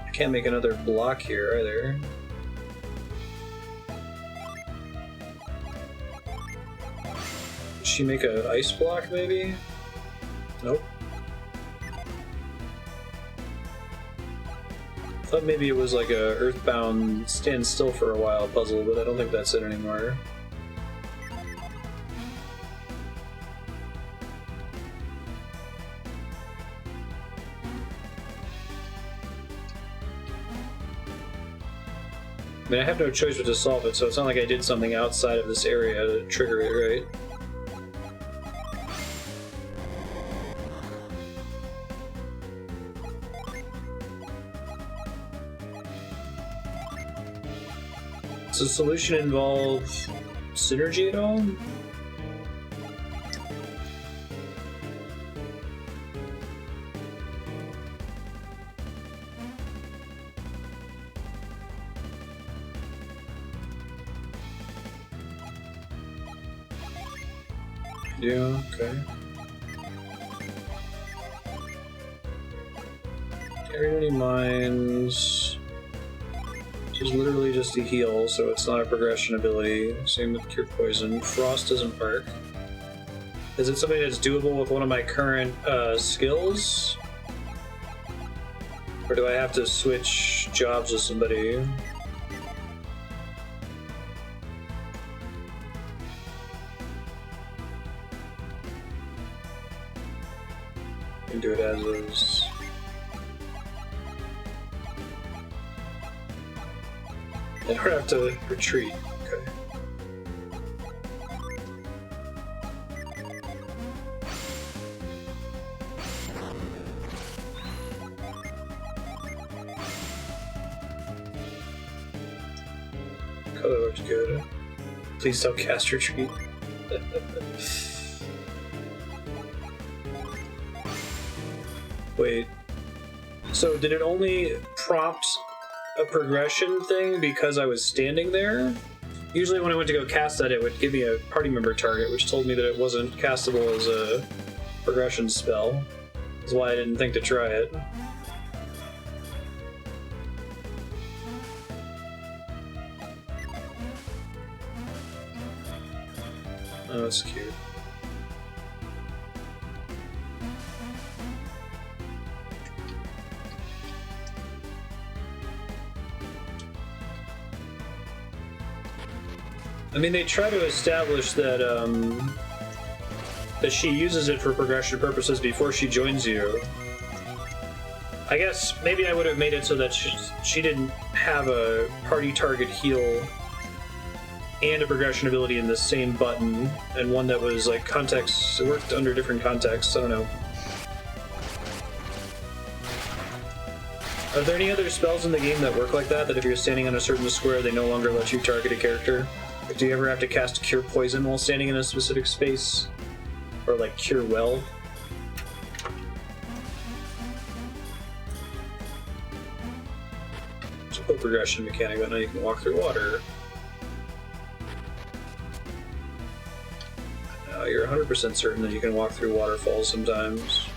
S1: I can't make another block here either. Did she make an ice block maybe? Nope. Thought maybe it was like a Earthbound stand still for a while puzzle, but I don't think that's it anymore. I mean, I have no choice but to solve it, so it's not like I did something outside of this area to trigger it, right? Does the solution involve synergy at all? Yeah, okay. Carry any mines. This is literally just a heal, so it's not a progression ability. Same with Cure Poison. Frost doesn't work. Is it something that's doable with one of my current skills? Or do I have to switch jobs with somebody? Do it as is. I don't have to retreat. Okay. Color looks good. Please don't cast retreat. Wait, so did it only prompt a progression thing because I was standing there? Usually when I went to go cast that, it would give me a party member target, which told me that it wasn't castable as a progression spell. That's why I didn't think to try it. Oh, that's cute. I mean, they try to establish that that she uses it for progression purposes before she joins you. I guess maybe I would have made it so that she didn't have a party target heal and a progression ability in the same button, and one that was like context, it worked under different contexts. I don't know. Are there any other spells in the game that work like that? That if you're standing on a certain square, they no longer let you target a character? Like, do you ever have to cast Cure Poison while standing in a specific space? Or like Cure Well? progression mechanic, but now you can walk through water. Now you're 100% certain that you can walk through waterfalls sometimes.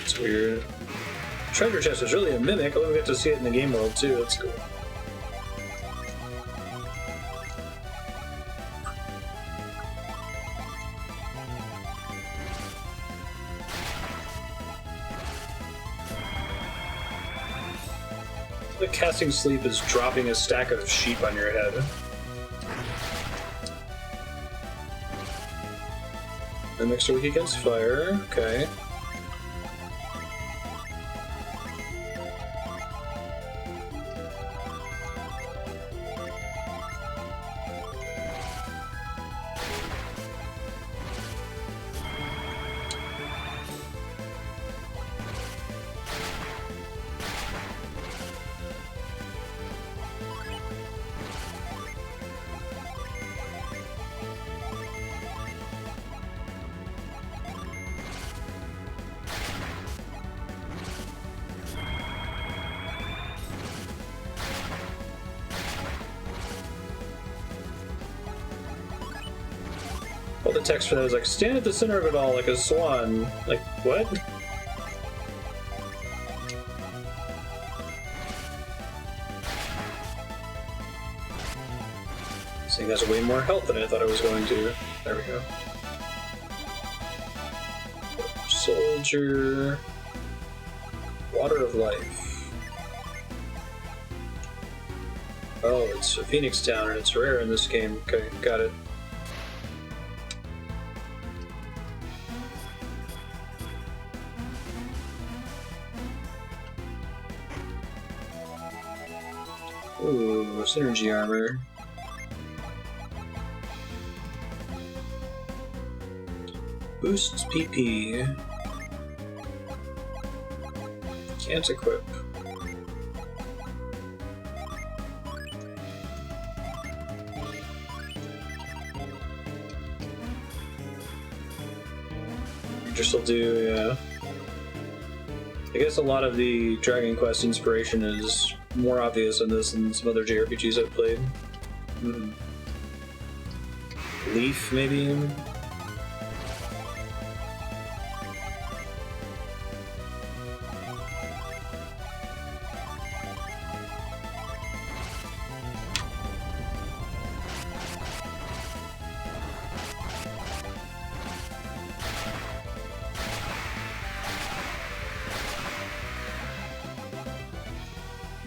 S1: It's weird. Treasure chest is really a mimic. Oh, we get to see it in the game world too. That's cool. The casting sleep is dropping a stack of sheep on your head. The mix are weak against fire. Okay. Well, the text for that is like, stand at the center of it all like a swan. Like, what? This thing has way more health than I thought it was going to. There we go. Soldier. Water of Life. Oh, it's a Phoenix Town and it's rare in this game. Okay, got it. Ooh, synergy armor. Boosts PP. Can't equip. Just will do, yeah. I guess a lot of the Dragon Quest inspiration is more obvious in this than some other JRPGs I've played. Leaf, maybe?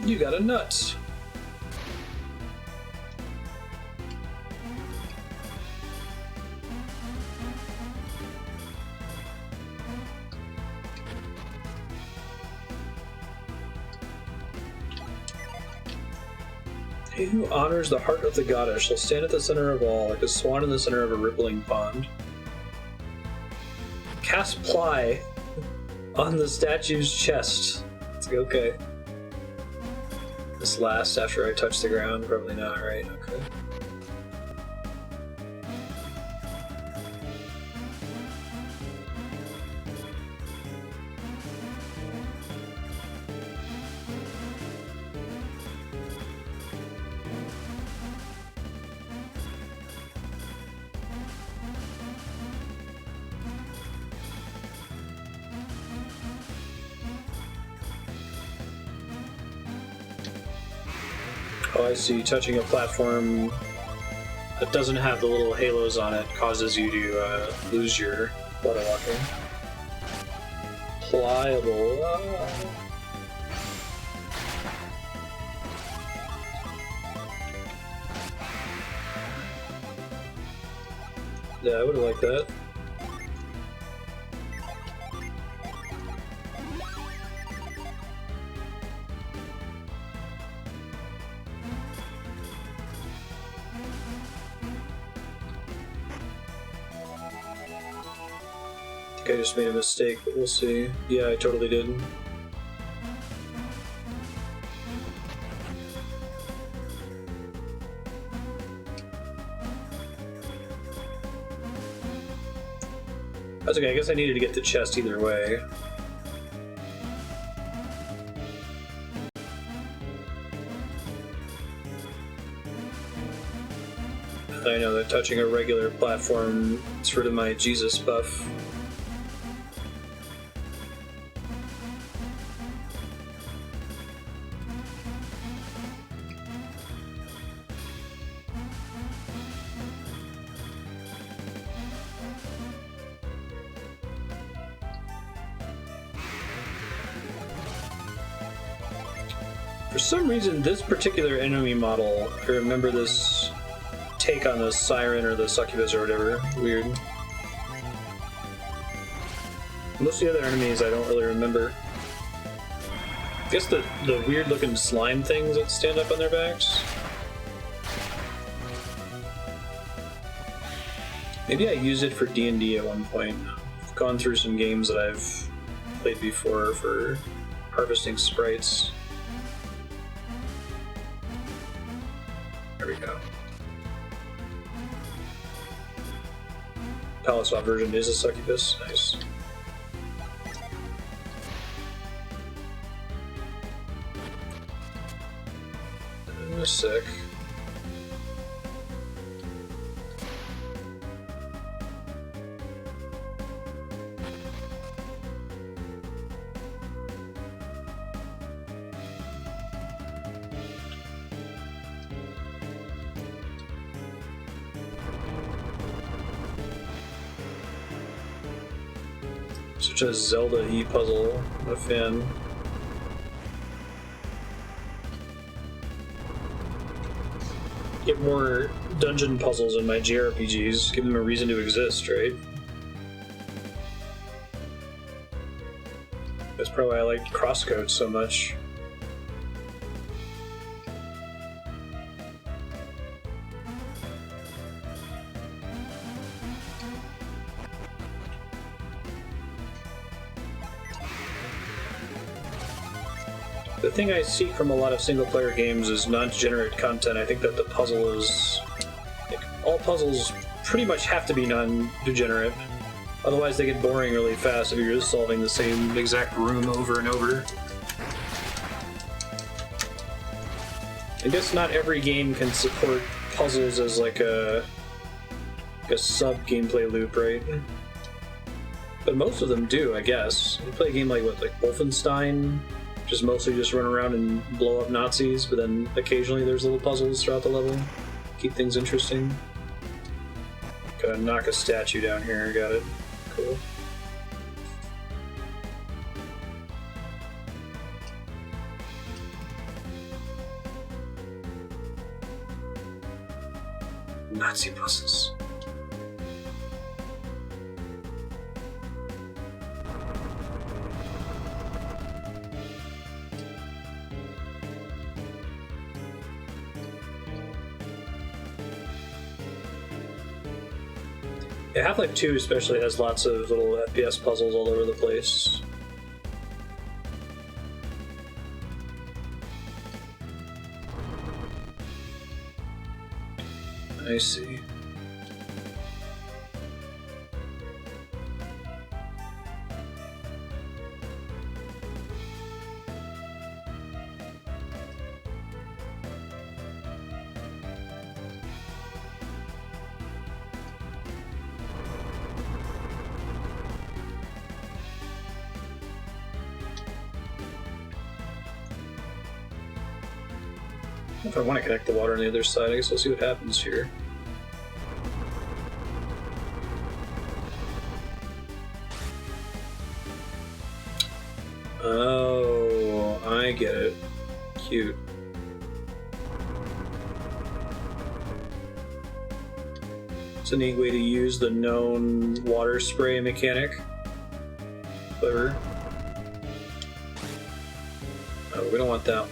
S1: You got a nut. He who honors the heart of the goddess shall stand at the center of all, like a swan in the center of a rippling pond. Cast Ply on the statue's chest. It's like, okay. This last after I touch the ground? Probably not, right? Okay. Oh, I see. Touching a platform that doesn't have the little halos on it causes you to lose your water walking. Pliable. Yeah, I would have liked that. I think I just made a mistake, but we'll see. Yeah, I totally did. That's okay, I guess I needed to get the chest either way. I know that touching a regular platform is rid of my Jesus buff. For some reason, this particular enemy model, I remember this take on the siren or the succubus or whatever. Weird. Most of the other enemies I don't really remember. I guess the weird looking slime things that stand up on their backs. Maybe I used it for D&D at one point. I've gone through some games that I've played before for harvesting sprites. There we go. Palette swap version is a succubus. Nice. Sick. Such a Zelda-y puzzle. I'm a fan. Get more dungeon puzzles in my JRPGs. Give them a reason to exist, right? That's probably why I like Crosscode so much. The thing I seek from a lot of single-player games is non-degenerate content. I think that the puzzle is... like, all puzzles pretty much have to be non-degenerate. Otherwise they get boring really fast if you're just solving the same exact room over and over. I guess not every game can support puzzles as like a sub-gameplay loop, right? But most of them do, I guess. You play a game like, what, like Wolfenstein? Just mostly just run around and blow up Nazis, but then occasionally there's little puzzles throughout the level. Keep things interesting. Gotta knock a statue down here, got it. Cool. Nazi puzzles. Yeah, Half-Life 2 especially has lots of little FPS puzzles all over the place. I see. If I want to connect the water on the other side, I guess we'll see what happens here. Oh, I get it. Cute. It's a neat way to use the known water spray mechanic. Clever. Oh, we don't want that one.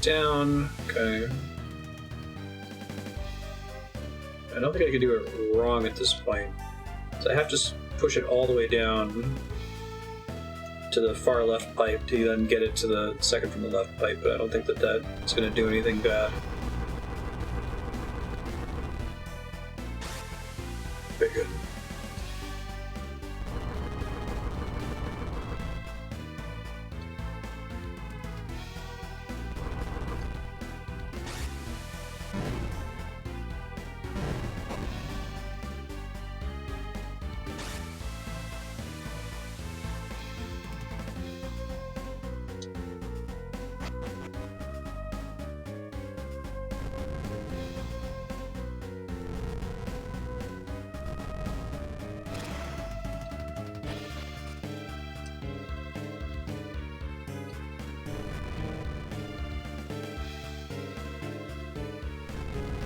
S1: Down. Okay. I don't think I can do it wrong at this point. So I have to push it all the way down to the far left pipe to then get it to the second from the left pipe, but I don't think that that's going to do anything bad. Very good.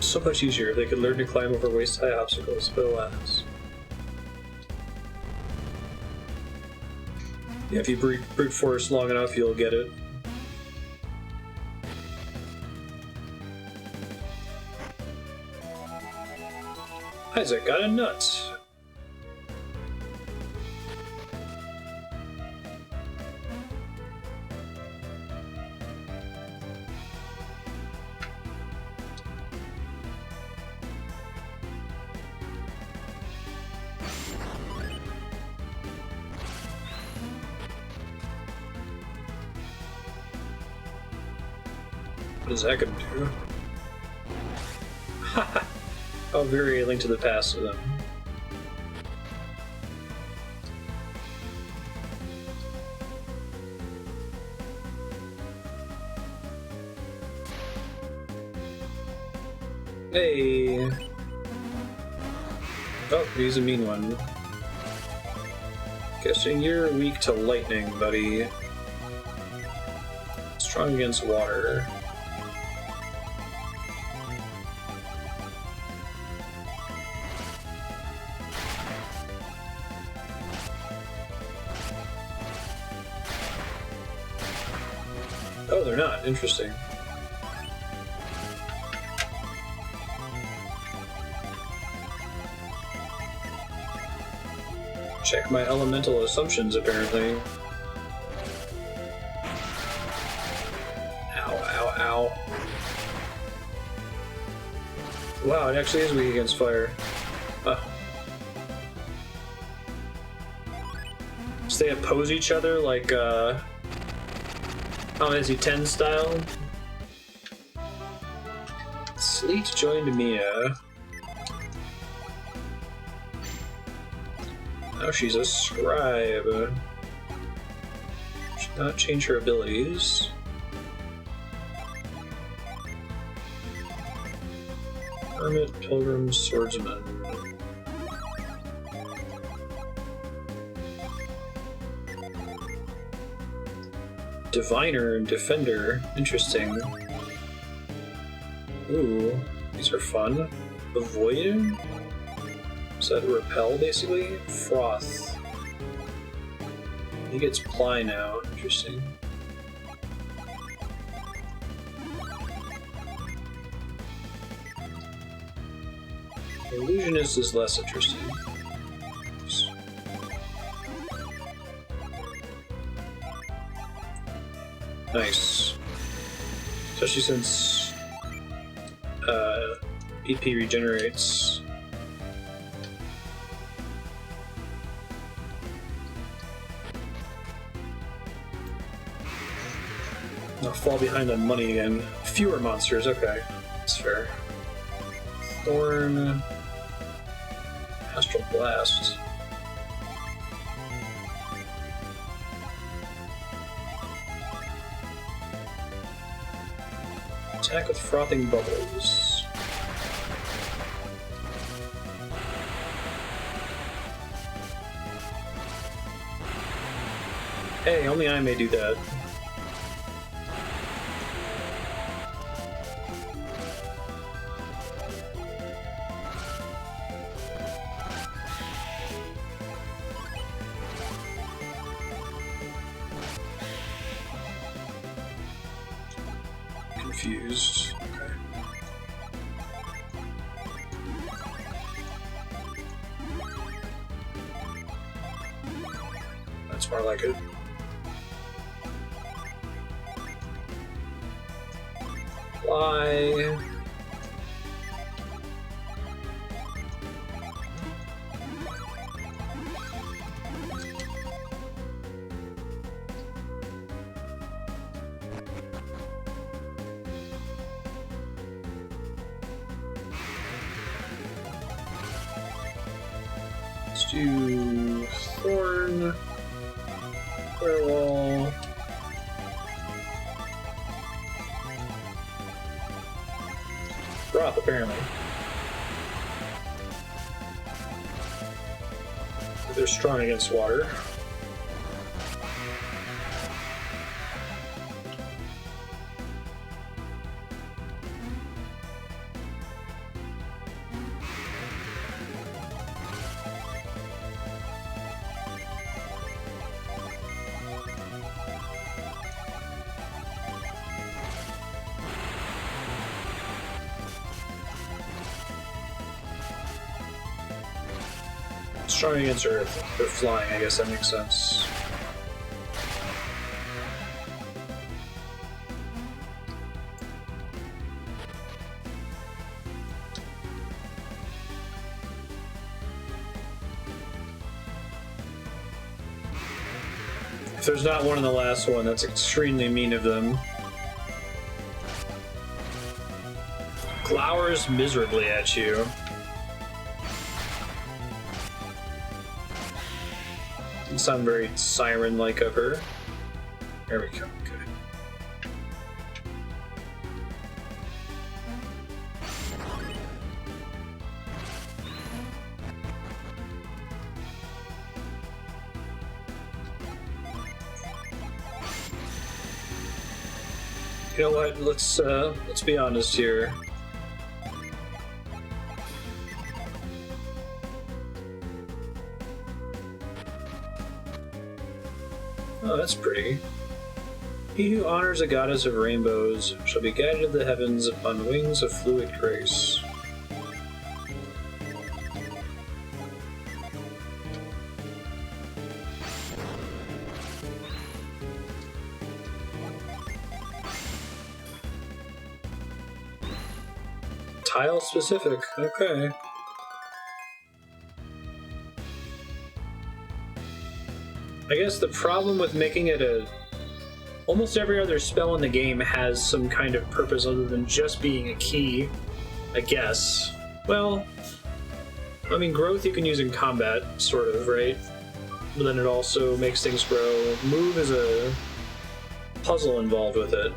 S1: So much easier if they could learn to climb over waist-high obstacles, but alas. Yeah, if you brute force long enough, you'll get it. Isaac got a nut. What is that gonna do? Haha! Oh, very Link to the Past to them. Hey! Oh, he's a mean one. Guessing you're weak to lightning, buddy. Strong against water. Oh, they're not. Interesting. Check my elemental assumptions, apparently. Ow, ow, ow. Wow, it actually is weak against fire. Huh. So they oppose each other like, is he 10 style? Sleet joined Mia. Now she's a scribe. Should not change her abilities. Hermit, Pilgrim, Swordsman. Diviner and Defender. Interesting. Ooh, these are fun. Avoid? Is that repel, basically? Froth. He gets Ply now. Interesting. Illusionist is less interesting. Nice. Especially since BP regenerates. I'll fall behind on money again. Fewer monsters, okay. That's fair. Thorn. Astral Blast. Attack with Frothing Bubbles. Hey, only I may do that. Confused. Okay. like it. Fly. Let's do Thorn, Firewall. Rock, apparently. They're strong against water. Strong against Earth. They're flying, I guess that makes sense. If there's not one in the last one, that's extremely mean of them. Glowers miserably at you. Doesn't sound very siren-like of her. There we go, okay. You know what? Let's be honest here. Oh, that's pretty. He who honors a goddess of rainbows shall be guided to the heavens upon wings of fluid grace. Tile specific, okay. I guess the problem with making it almost every other spell in the game has some kind of purpose other than just being a key, I guess. Well, I mean, growth you can use in combat, sort of, right? But then it also makes things grow. Move is a puzzle involved with it.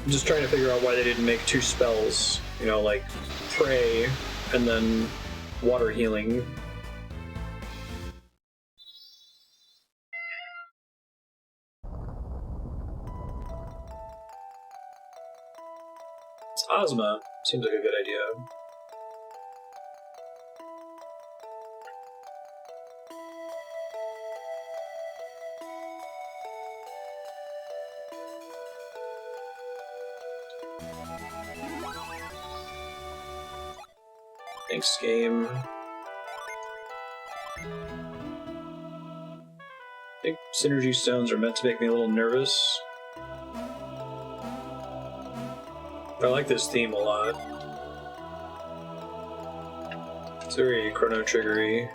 S1: I'm just trying to figure out why they didn't make two spells, you know, like Pray and then Water Healing. It's Ozma. Seems like a good idea. Thanks, game. I think synergy stones are meant to make me a little nervous. I like this theme a lot. It's very Chrono Trigger-y.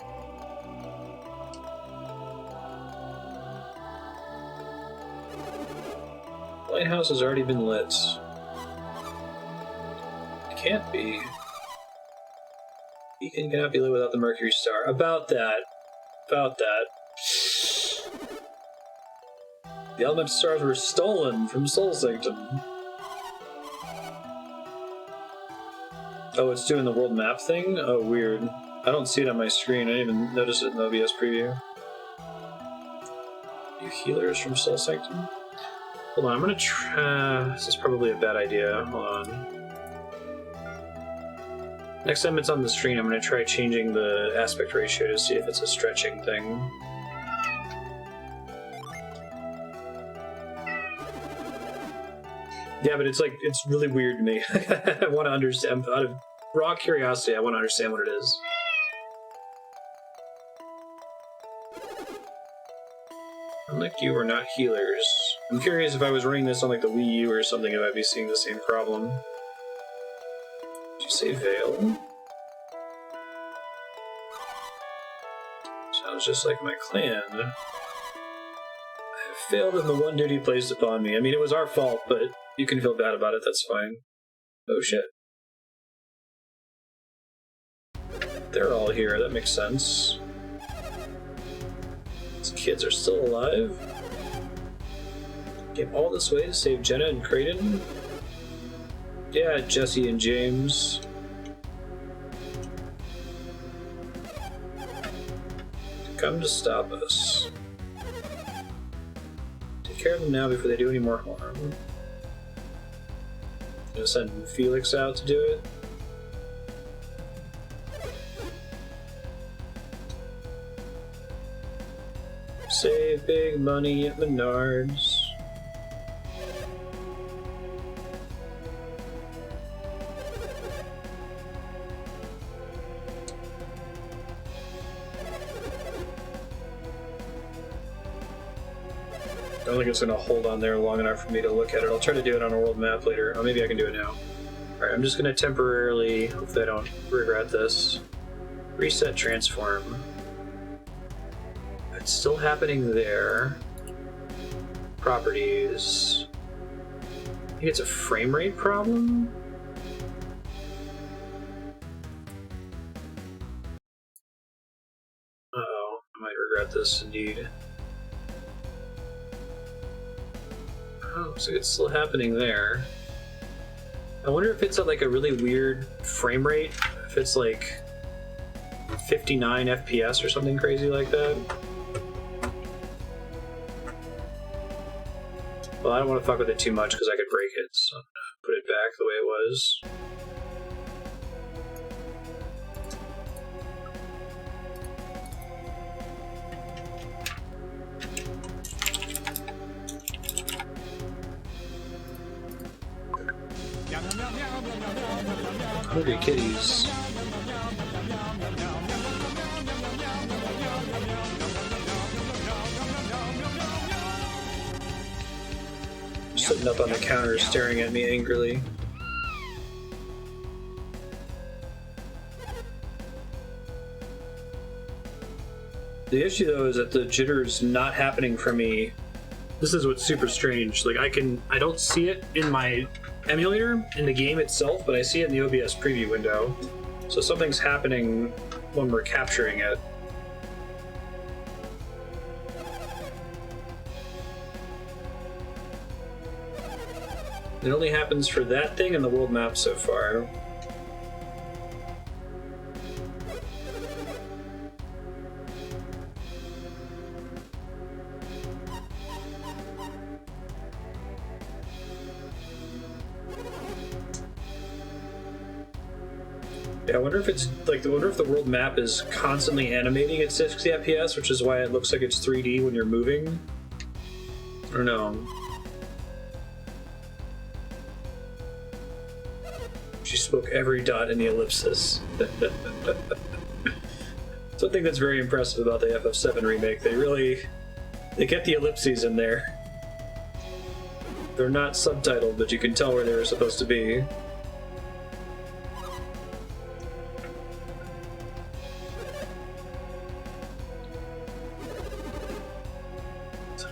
S1: Lighthouse has already been lit. It can't be. Beacon cannot be lit without the Mercury star. About that. The element stars were stolen from Soul Sanctum. Oh, it's doing the world map thing? Oh, weird. I don't see it on my screen. I didn't even notice it in the OBS preview. You healers from Soul Sanctum? Hold on, I'm gonna try... This is probably a bad idea. Hold on. Next time it's on the screen, I'm going to try changing the aspect ratio to see if it's a stretching thing. Yeah, but it's like, it's really weird to me. I want to understand, out of raw curiosity, I want to understand what it is. Unlike you, we're not healers. I'm curious if I was running this on like the Wii U or something, if I'd be seeing the same problem. Did you say Veil? Sounds just like my clan. I have failed in the one duty placed upon me. I mean, it was our fault, but you can feel bad about it, that's fine. Oh shit. They're all here, that makes sense. These kids are still alive? Came all this way to save Jenna and Creighton? Yeah, Jesse and James. Come to stop us. Take care of them now before they do any more harm. Gonna send Felix out to do it. Save big money at Menards. I don't think it's going to hold on there long enough for me to look at it. I'll try to do it on a world map later. Oh, maybe I can do it now. Alright, I'm just going to temporarily, hopefully I don't regret this, reset transform. It's still happening there. Properties. I think it's a frame rate problem? Uh-oh, I might regret this indeed. Oh, so it's still happening there. I wonder if it's at like a really weird frame rate, if it's like 59 FPS or something crazy like that. Well, I don't want to fuck with it too much because I could break it, so I'm gonna put it back the way it was. Hungry kitties. Sitting up on the counter staring at me angrily. The issue though is that the jitter's not happening for me. This is what's super strange. Like I don't see it in my emulator in the game itself, but I see it in the OBS preview window. So something's happening when we're capturing it. It only happens for that thing and the world map so far. Yeah, I wonder if it's like, I wonder if the world map is constantly animating at 60 FPS, which is why it looks like it's 3D when you're moving. I don't know. She spoke every dot in the ellipsis. Something that's very impressive about the FF7 remake. They get the ellipses in there. They're not subtitled, but you can tell where they were supposed to be.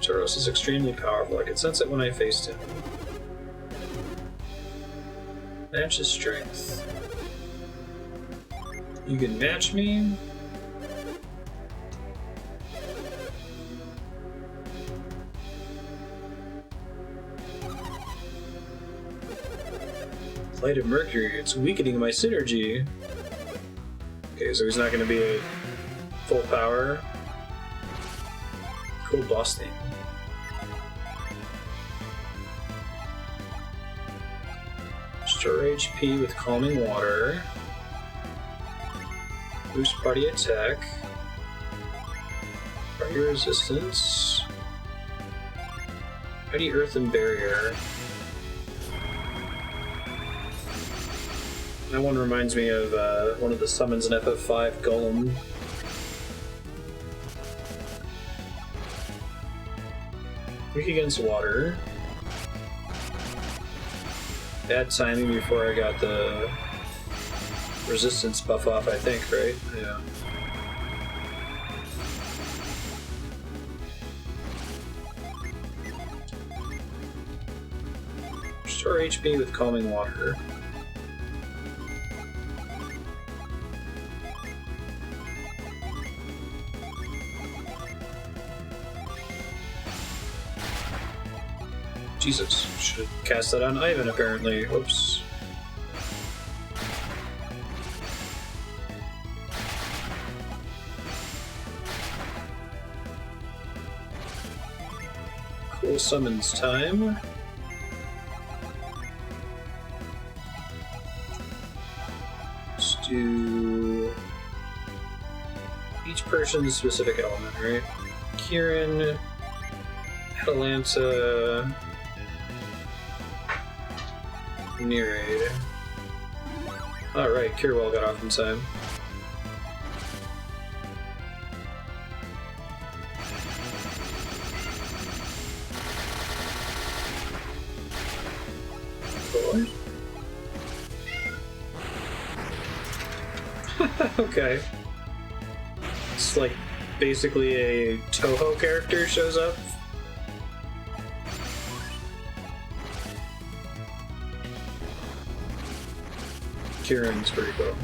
S1: Taros is extremely powerful. I could sense it when I faced him. Match his strength. You can match me? Light of Mercury, it's weakening my synergy. Okay, so he's not going to be at full power. Cool boss thing. Restore HP with Calming Water. Boost party attack. Party resistance. Mighty Earthen Barrier. That one reminds me of one of the summons in FF5, Golem. Weak against water. Bad timing before I got the resistance buff off, I think, right? Yeah. Restore HP with calming water. Jesus, should have cast that on Ivan apparently. Whoops. Cool summons time. Let's do each person's specific element, right? Kieran, Atalanta, Nereid. Alright, Kirwell got off in time. Cool. Okay. It's like basically a Toho character shows up. Kieran's pretty cool.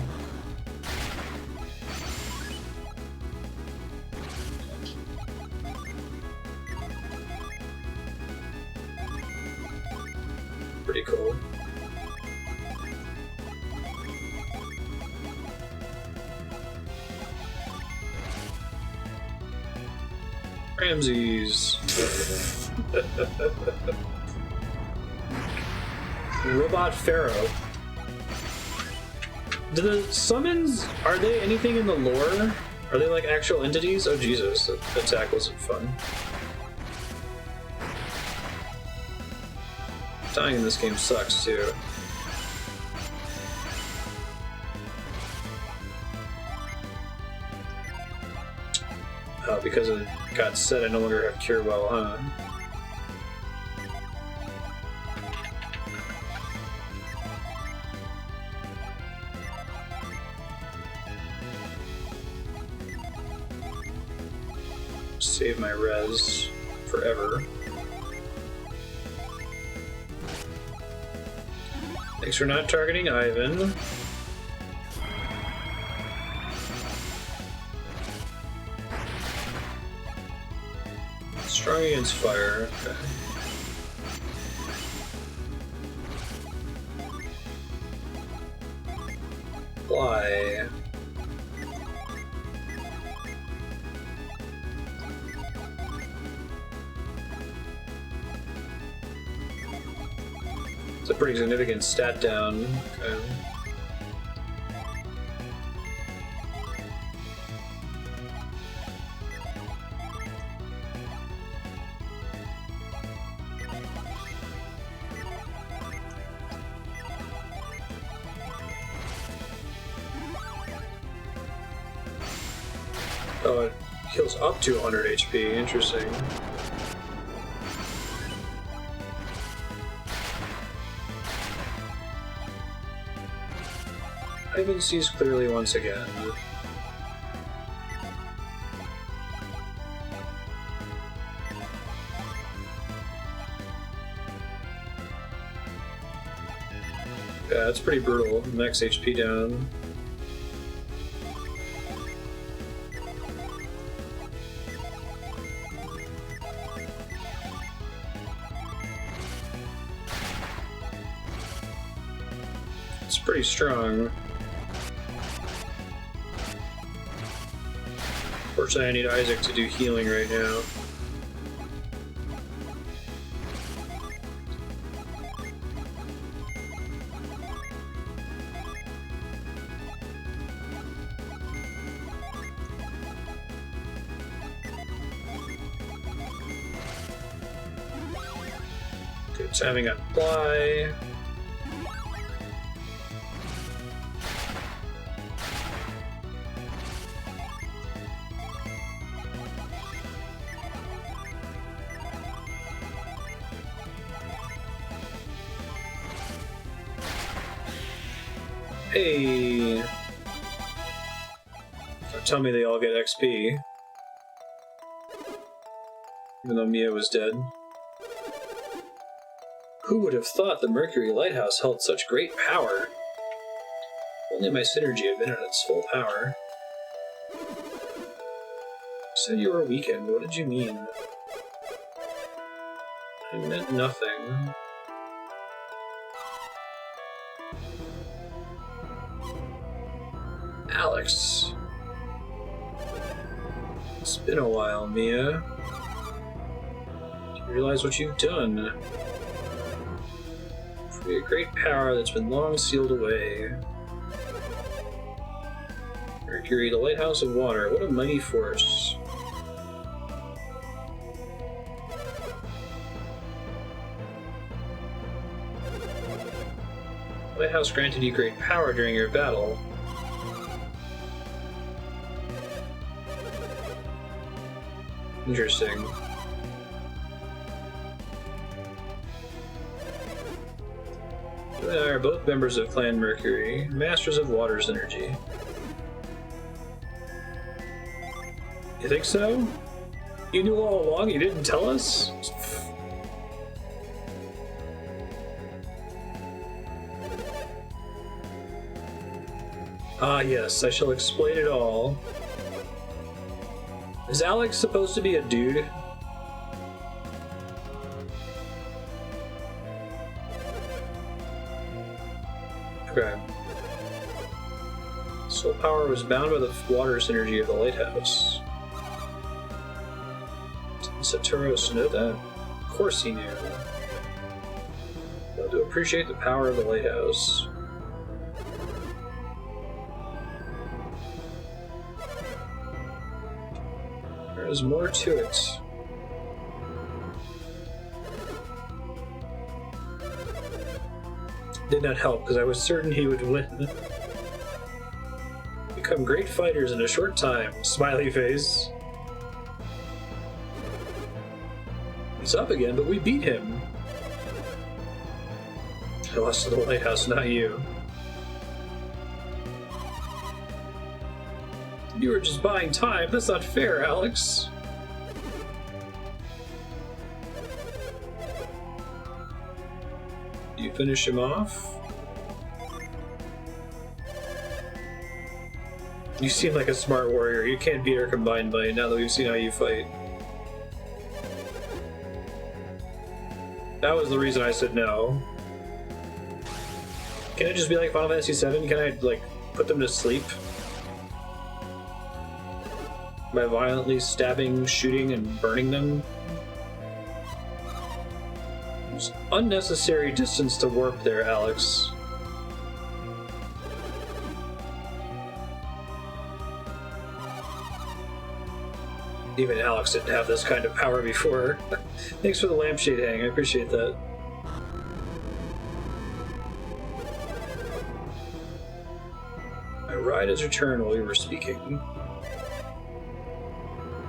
S1: Pretty cool. Ramses. Robot Pharaoh. Do the summons, are they anything in the lore? Are they like actual entities? Oh Jesus, that attack wasn't fun. Dying in this game sucks too. Oh, because it got said I no longer have Cure Well, huh? Save my res forever. Thanks for not targeting Ivan. Strong against fire. Okay. Fly. It's a pretty significant stat down. Okay. Oh, it heals up to 100 HP. Interesting. Ivan sees clearly once again. Yeah, that's pretty brutal. Max HP down. It's pretty strong. Unfortunately, I need Isaac to do healing right now. Good timing on fly. Hey! Don't tell me they all get XP. Even though Mia was dead. Who would have thought the Mercury Lighthouse held such great power? Only my synergy had been at its full power. You said you were weakened. What did you mean? I meant nothing. Alex. It's been a while, Mia. Do you realize what you've done? For a great power that's been long sealed away. Mercury, the Lighthouse of Water. What a mighty force. The Lighthouse granted you great power during your battle. Interesting. You and I are both members of Clan Mercury, masters of water's energy. You think so? You knew all along, you didn't tell us? Ah yes, I shall explain it all. Is Alex supposed to be a dude? Okay. Soul power was bound by the water synergy of the lighthouse. Didn't Satoros know that? Of course he knew. But to appreciate the power of the lighthouse. There's more to it. Did not help, because I was certain he would win. Become great fighters in a short time. Smiley face. He's up again, but we beat him. I lost to the lighthouse, not you. You were just buying time. That's not fair, Alex. You finish him off? You seem like a smart warrior. You can't beat our combined might now that we've seen how you fight. That was the reason I said no. Can it just be like Final Fantasy VII? Can I, like, put them to sleep? By violently stabbing, shooting, and burning them? There's unnecessary distance to warp there, Alex. Even Alex didn't have this kind of power before. Thanks for the lampshade hang, I appreciate that. My ride has returned while we were speaking.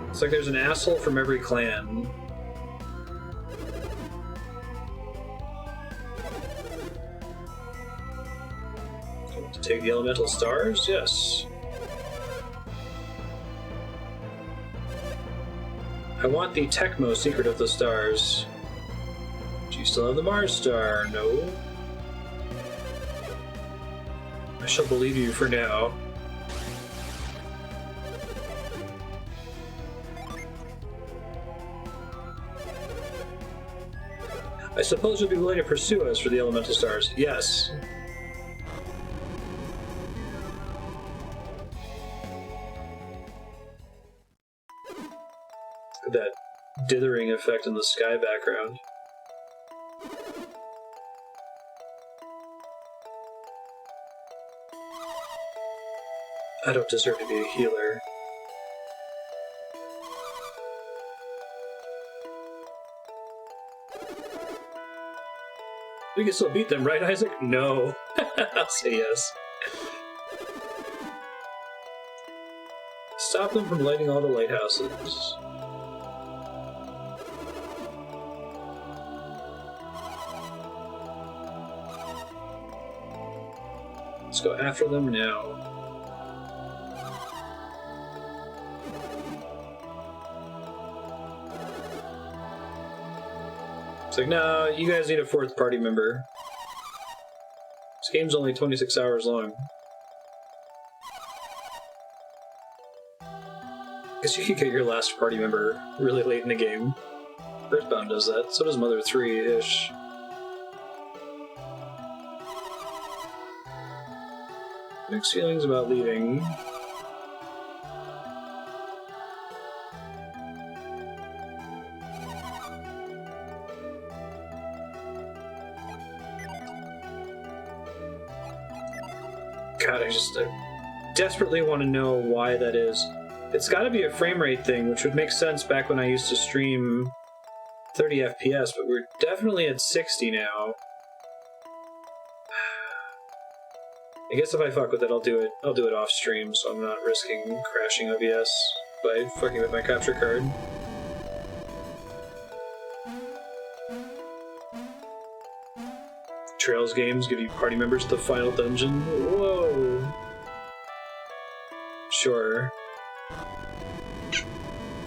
S1: It's like there's an asshole from every clan. To take the elemental stars? Yes. I want the Tecmo secret of the stars. Do you still have the Mars star? No. I shall believe you for now. I suppose you'll be willing to pursue us for the elemental stars. Yes. That dithering effect in the sky background. I don't deserve to be a healer. We can still beat them, right, Isaac? No. I'll say yes. Stop them from lighting all the lighthouses. go after them now. It's like, nah, you guys need a fourth party member. This game's only 26 hours long. Guess you could get your last party member really late in the game. Earthbound does that, so does Mother 3-ish. Mixed feelings about leaving. God, I desperately want to know why that is. It's got to be a frame rate thing, which would make sense back when I used to stream 30 FPS, but we're definitely at 60 now. I guess if I fuck with it, I'll do it off stream, so I'm not risking crashing OBS by fucking with my capture card. Trails games give you party members to the final dungeon. Whoa. Sure.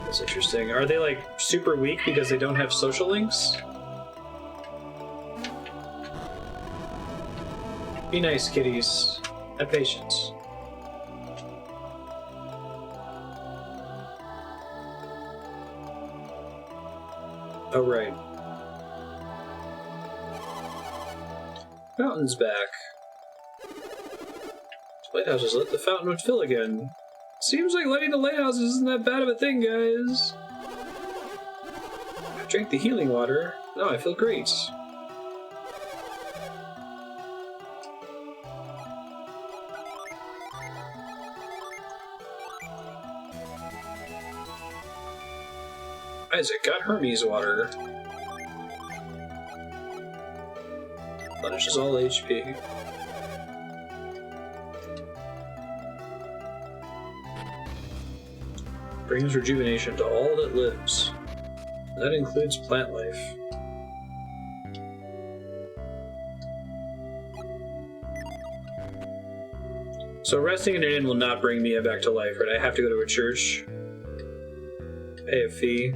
S1: That's interesting. Are they like super weak because they don't have social links? Be nice, kitties. Have patience. Oh, right. Fountain's back. Lighthouse has let the fountain would fill again. Seems like lighting the lighthouse isn't that bad of a thing, guys. I drank the healing water. Now I feel great. Isaac got Hermes water. Punishes all HP. Brings rejuvenation to all that lives. That includes plant life. So resting in an inn will not bring me back to life, right? I have to go to a church, pay a fee.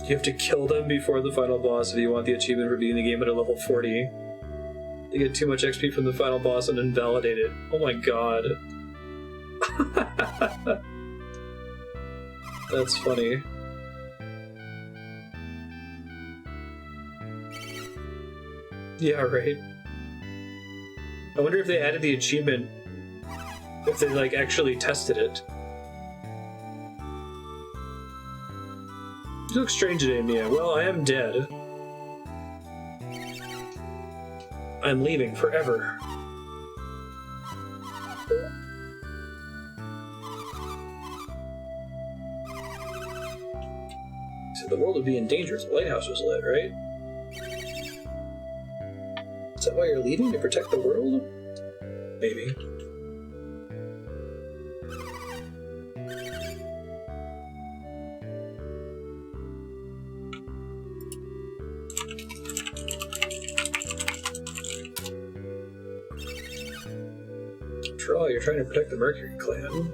S1: You have to kill them before the final boss if you want the achievement for beating the game at a level 40. They get too much XP from the final boss and invalidate it. Oh my god. That's funny. Yeah, right. I wonder if they added the achievement, if they like actually tested it. You look strange today, Mia. Well, I am dead. I'm leaving forever. So the world would be in danger if the lighthouse was lit, right? Is that why you're leaving? To protect the world? Maybe. After all, you're trying to protect the Mercury clan.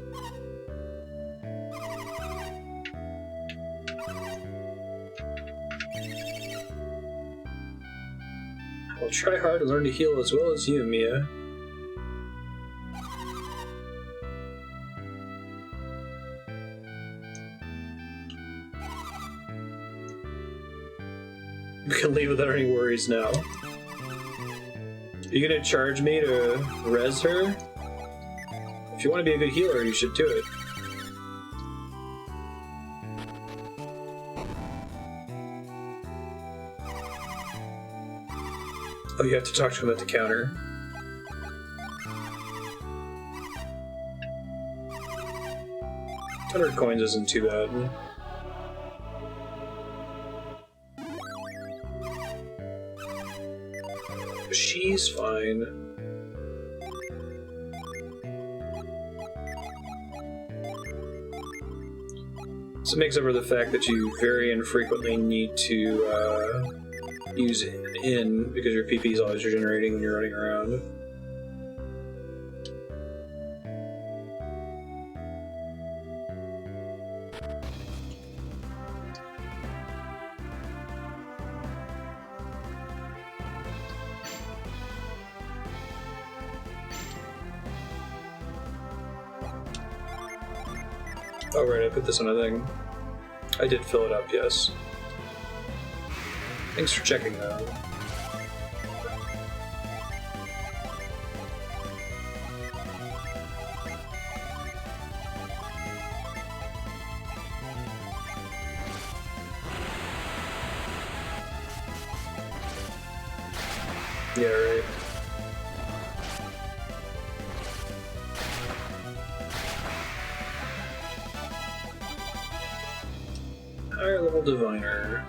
S1: I'll try hard to learn to heal as well as you, Mia. You can leave without any worries now. Are you gonna charge me to res her? If you want to be a good healer, you should do it. Oh, you have to talk to him at the counter. $100 isn't too bad. She's fine. So it makes up for the fact that you very infrequently need to use in because your PP is always regenerating when you're running around. Oh right, I put this on a thing. I did fill it up, yes. Thanks for checking though. Yeah, right. Higher level diviner.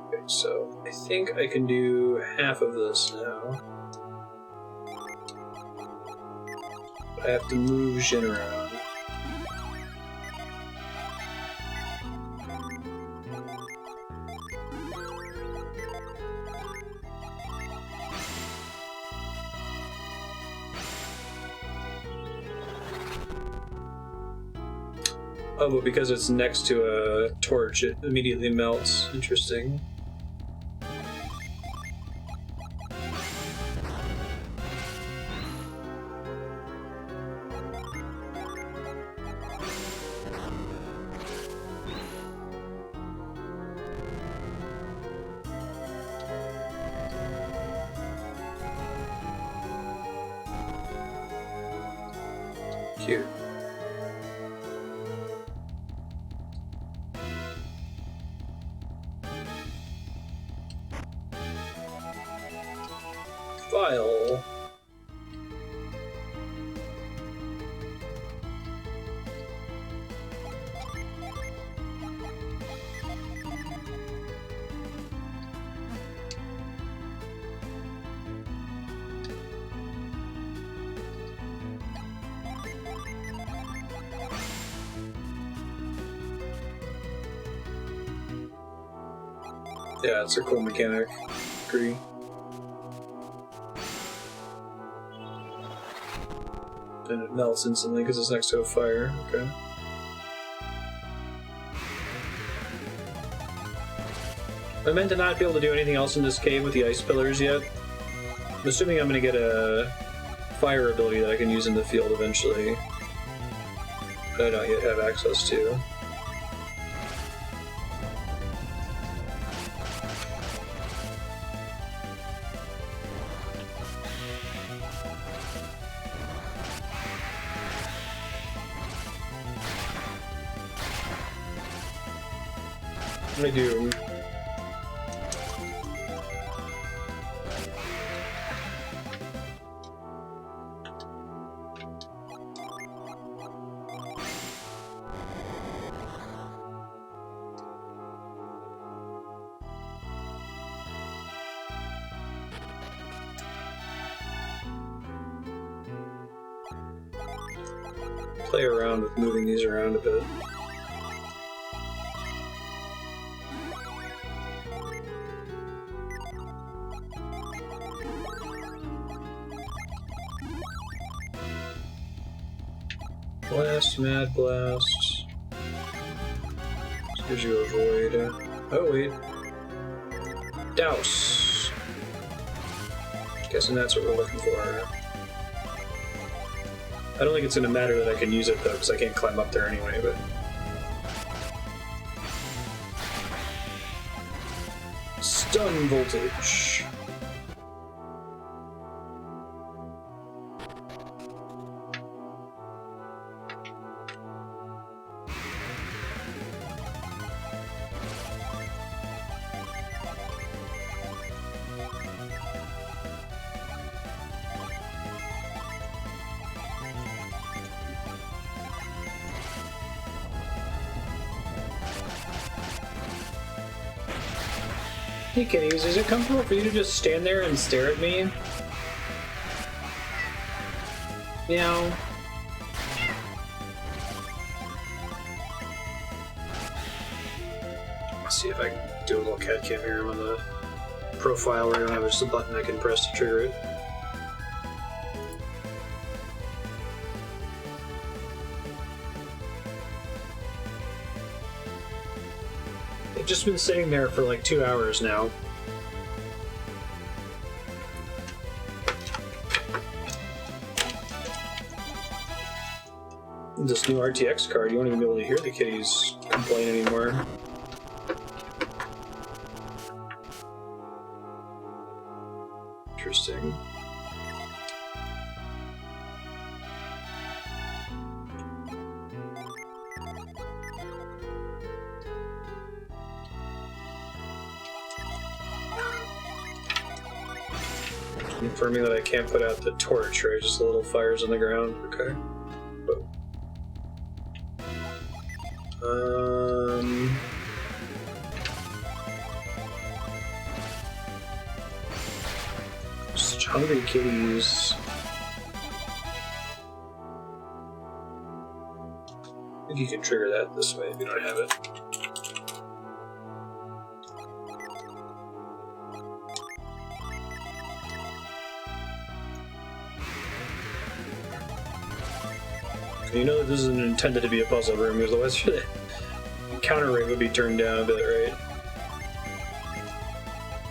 S1: Okay, so I think I can do half of this now. I have to move Jin around. Oh, but because it's next to a torch, it immediately melts. Interesting. Cute. File. Yeah, it's a cool mechanic. Agree. And it melts instantly because it's next to a fire. Okay. I meant to not be able to do anything else in this cave with the ice pillars yet. I'm assuming I'm going to get a fire ability that I can use in the field eventually. But I don't yet have access to. I do. Play around with moving these around a bit. Blast, Mad Blast. This gives you a void. Oh, wait. Douse. Guessing that's what we're looking for. I don't think it's going to matter that I can use it, though, because I can't climb up there anyway, but... Stun Voltage. Hey kitties, is it comfortable for you to just stand there and stare at me? Meow. Let's see if I can do a little cat cam here on the profile where I don't have just a button I can press to trigger it. They've just been sitting there for like 2 hours now. This new RTX card, you won't even be able to hear the kitties complain anymore. Interesting. Confirming that I can't put out the torch, right? Just little fires on the ground. Okay. Such hungry kitties. I think you can trigger that this way if you don't have it. You know that this isn't intended to be a puzzle room, because otherwise the counter rate would be turned down a bit, right?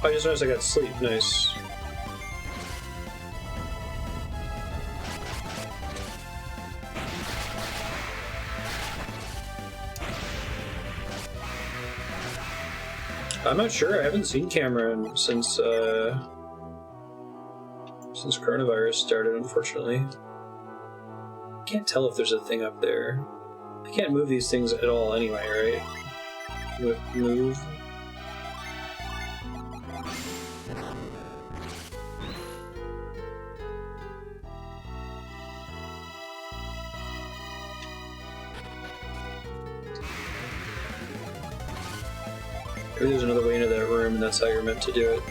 S1: Oh, I just noticed I got sleep. Nice. I'm not sure. I haven't seen Cameron since coronavirus started, unfortunately. I can't tell if there's a thing up there. I can't move these things at all anyway, right? Move. Maybe there's another way into that room and that's how you're meant to do it.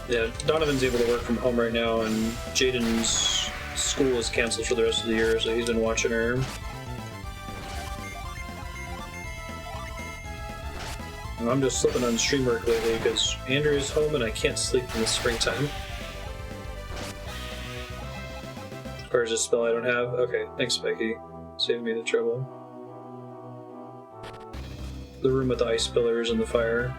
S1: Yeah, Donovan's able to work from home right now, and Jaden's school is canceled for the rest of the year, so he's been watching her. And I'm just slipping on stream work lately because Andrew's home and I can't sleep in the springtime. Or is this a spell I don't have? Okay, thanks, Becky. Saving me the trouble. The room with the ice pillars and the fire.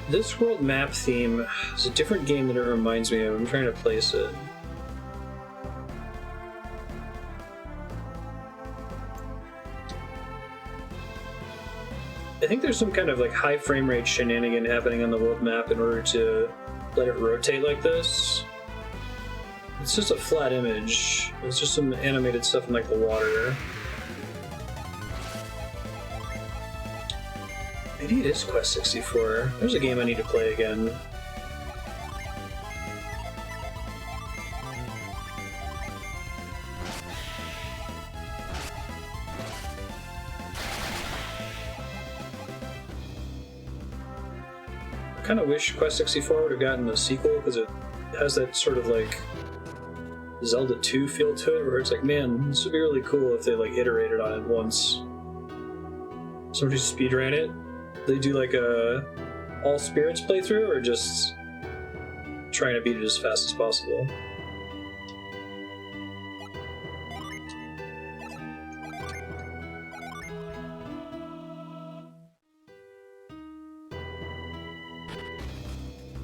S1: This world map theme is a different game that it reminds me of. I'm trying to place it. I think there's some kind of like high frame rate shenanigan happening on the world map in order to let it rotate like this. It's just a flat image. It's just some animated stuff in like the water. Maybe it is Quest 64. There's a game I need to play again. I kind of wish Quest 64 would have gotten a sequel, because it has that sort of like Zelda 2 feel to it, where it's like, man, this would be really cool if they like iterated on it once. Somebody speedran it. They do like a all spirits playthrough, or just trying to beat it as fast as possible.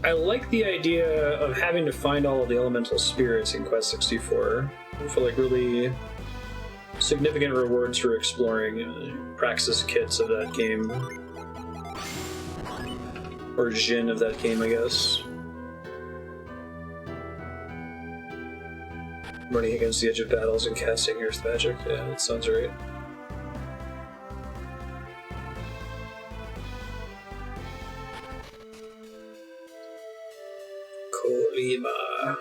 S1: I like the idea of having to find all of the elemental spirits in Quest 64. I feel like really significant rewards for exploring Praxis kits of that game. Or Jin of that game, I guess. Running against the edge of battles and casting Earth magic. Yeah, that sounds right. Kolima.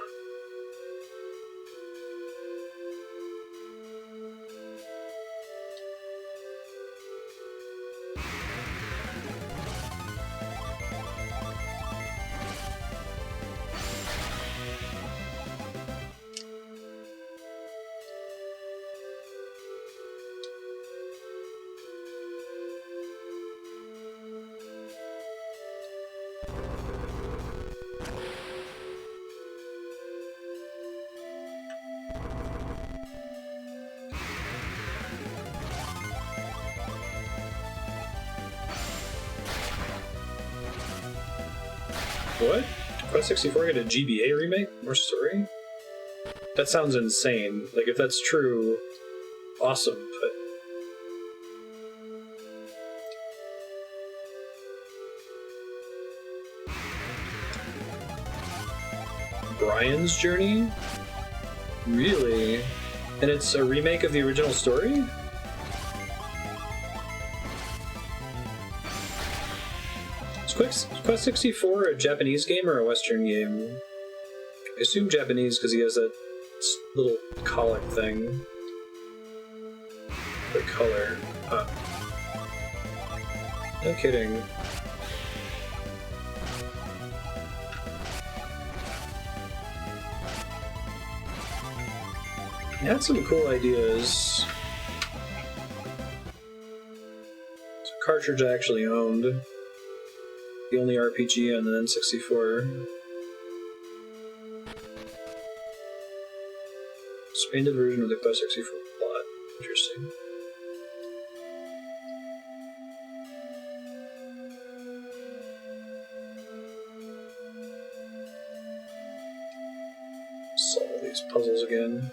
S1: What? Quest 64 get a GBA remake? More story? That sounds insane. Like, if that's true, awesome, but... Brian's Journey? Really? And it's a remake of the original story? Is Quest 64 a Japanese game or a Western game? I assume Japanese because he has that little colic thing. The color. Huh. No kidding. He had some cool ideas. It's a cartridge I actually owned. The only RPG on the N64. Expanded version of the Quest 64 plot. Interesting. Solve these puzzles again.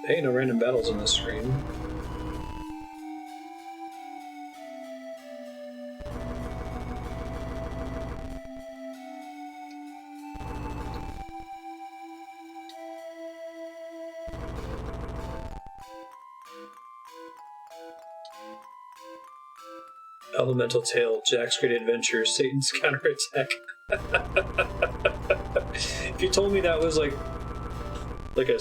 S1: Hey, no random battles on this screen. Elemental Tale, Jack's Great Adventure, Satan's Counterattack. If you told me that was like a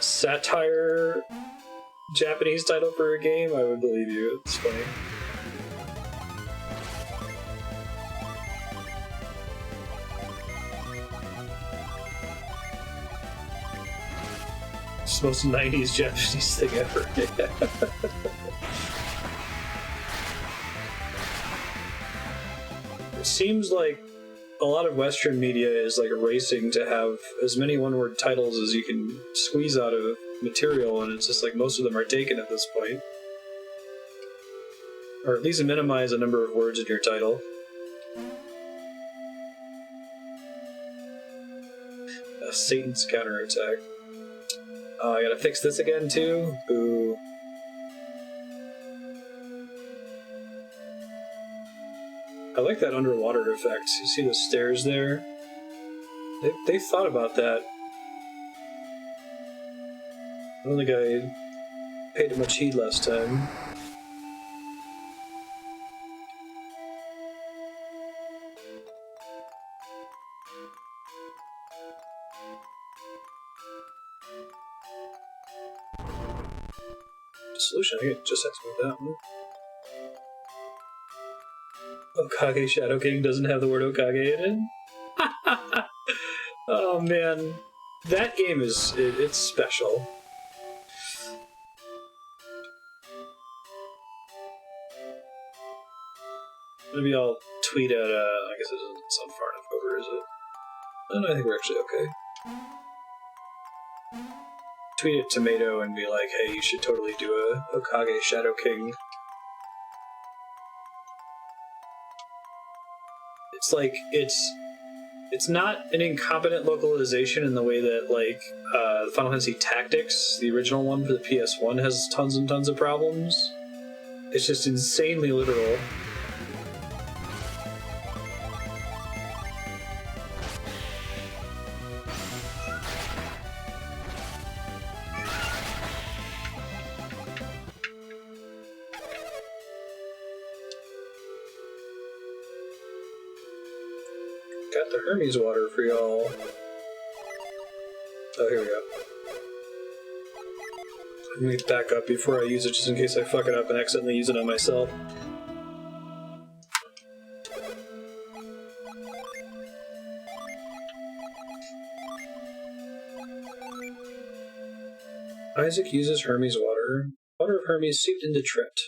S1: satire Japanese title for a game, I would believe you. It's funny. It's the most 90s Japanese thing ever. It seems like a lot of Western media is like racing to have as many one-word titles as you can squeeze out of material, and it's just like most of them are taken at this point. Or at least minimize the number of words in your title. Satan's Counterattack. I gotta fix this again too? Boo. I like that underwater effect. You see the stairs there? They thought about that. I don't think I paid it much heed last time. Solution, I could just have to move that one. Okage Shadow King doesn't have the word Okage in it? Oh man. That game is, it's special. Maybe I'll tweet at, I guess it doesn't sound far enough over, is it? No, I think we're actually okay. Tweet at Tomato and be like, hey, you should totally do a Okage Shadow King. it's like it's not an incompetent localization in the way that like Final Fantasy Tactics, the original one for the PS1, has tons and tons of problems. It's just insanely literal. Got the Hermes water for y'all. Oh, here we go. Let me back up before I use it, just in case I fuck it up and accidentally use it on myself. Isaac uses Hermes water. Water of Hermes seeped into Tret.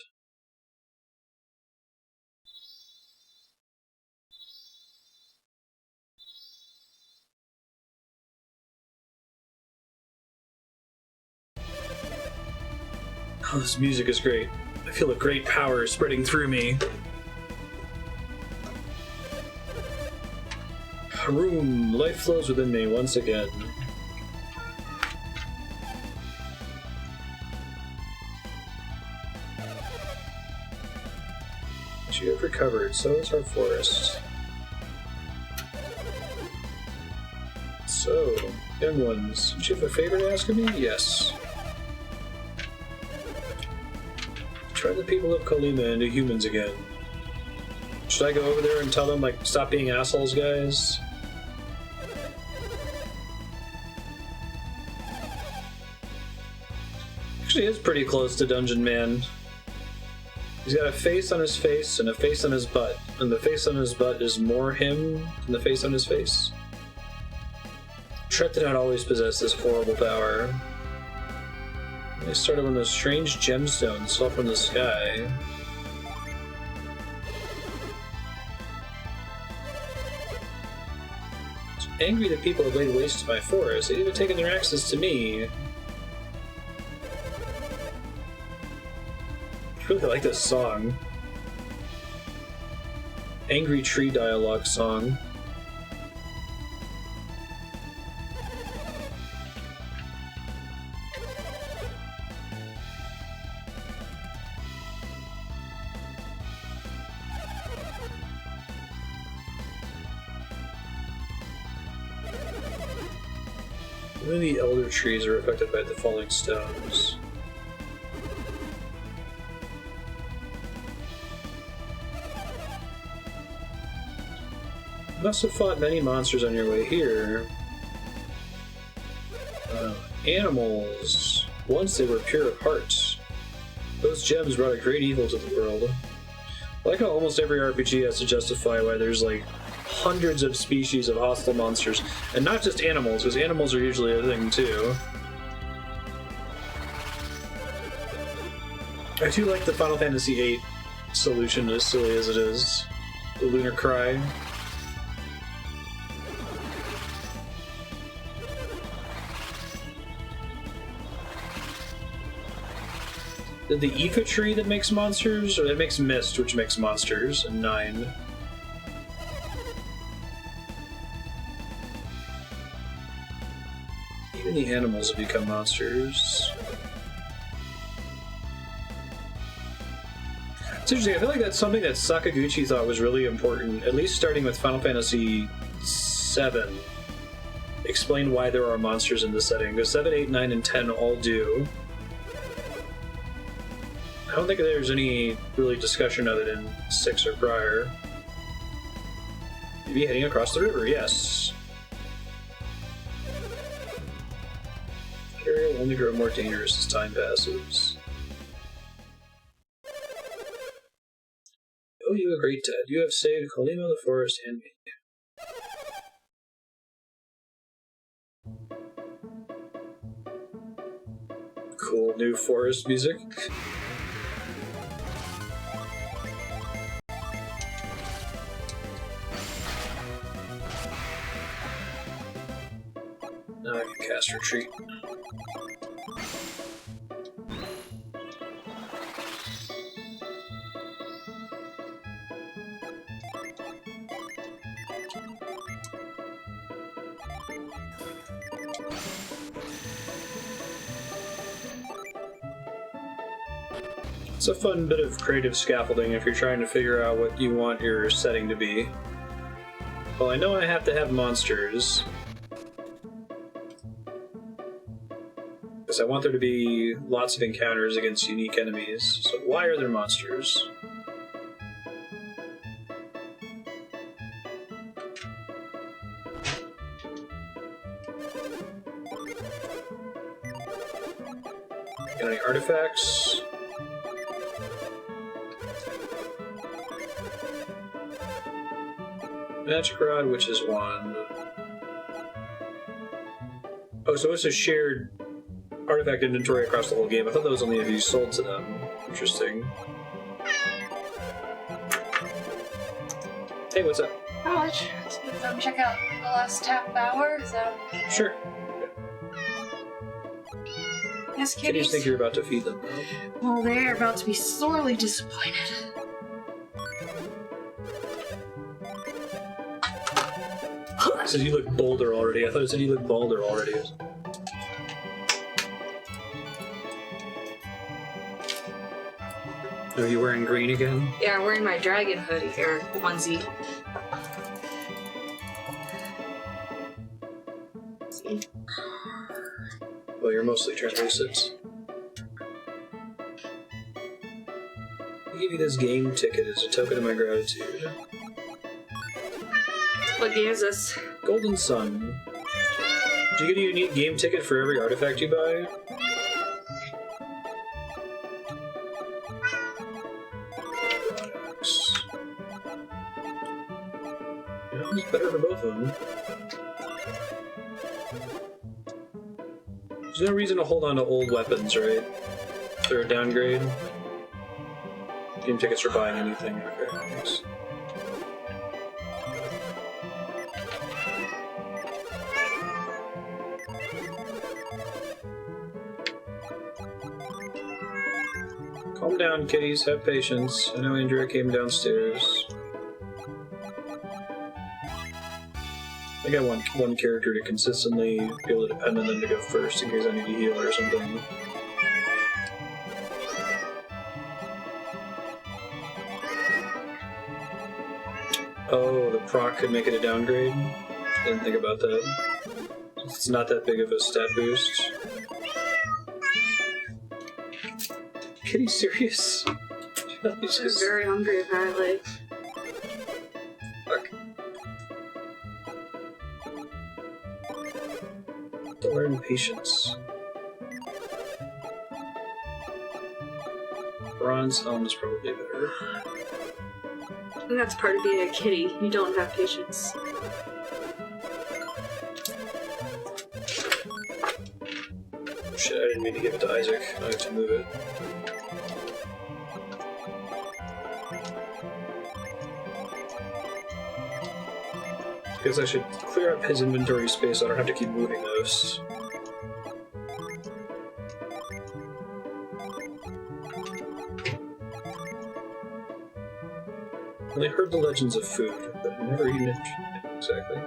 S1: Oh, this music is great. I feel a great power spreading through me. Haroom, life flows within me once again. You have recovered, so is our forest. So, young ones, do you have a favor to ask of me? Yes. Turn the people of Colima into humans again. Should I go over there and tell them, like, stop being assholes, guys? Actually, it's pretty close to Dungeon Man. He's got a face on his face and a face on his butt, and the face on his butt is more him than the face on his face. Tret did not always possess this horrible power. They started when those strange gemstones fell from the sky. So angry that people have laid waste to my forest. They've even taken their access to me. I really like this song. Angry tree dialogue song. Only the elder trees are affected by the falling stones. You must have fought many monsters on your way here. Animals. Once they were pure of heart. Those gems brought a great evil to the world. I like how almost every RPG has to justify why there's like hundreds of species of hostile monsters. And not just animals, because animals are usually a thing too. I do like the Final Fantasy VIII solution, as silly as it is. The Lunar Cry. The Aoife tree that makes monsters, or that makes mist, which makes monsters, and 9. Even the animals have become monsters. It's interesting, I feel like that's something that Sakaguchi thought was really important, at least starting with Final Fantasy VII. Explain why there are monsters in this setting, because 7, 8, 9, and 10 all do. I don't think there's any really discussion of it in 6 or prior. Maybe heading across the river, yes. The area will only grow more dangerous as time passes. Oh, you a great dad. You have saved Colima, the forest, and me. Cool new forest music. Now I can cast Retreat. It's a fun bit of creative scaffolding if you're trying to figure out what you want your setting to be. Well, I know I have to have monsters. Because I want there to be lots of encounters against unique enemies. So why are there monsters? Got any artifacts? Magic Rod, Witch's Wand. Oh, so it's a shared artifact inventory across the whole game. I thought that was only if you sold to them. Interesting. Hey, what's up?
S3: Not much. Check out the last half hour. Is that
S1: Sure.
S3: yes,
S1: Kitties
S3: kitties?
S1: think you're about to feed them, though.
S3: Well, they're about to be sorely disappointed.
S1: It says you look bolder already. I thought it said you look balder already. Are you wearing green again?
S3: Yeah, I'm wearing my dragon hoodie or onesie. See?
S1: Well, you're mostly translucent. I'll give you this game ticket as a token of my gratitude.
S3: What game is this?
S1: Golden Sun. Do you get a unique game ticket for every artifact you buy? Yeah, it's better for both of them. There's no reason to hold on to old weapons, right? If they're a downgrade. Game tickets for buying anything. Okay, thanks. Calm down, kitties. Have patience. I know Andrea came downstairs. I think I want one character to consistently be able to depend on them to go first in case I need to heal or something. Oh, the proc could make it a downgrade? Didn't think about that. It's not that big of a stat boost. Kitty serious?
S3: I'm very hungry, apparently.
S1: Fuck. To learn patience. Bronze helm is probably better.
S3: I think that's part of being a kitty. You don't have patience.
S1: Shit, I didn't mean to give it to Isaac. I have to move it. Guess I should clear up his inventory space so I don't have to keep moving those. I heard the legends of food, but I've never eaten it exactly.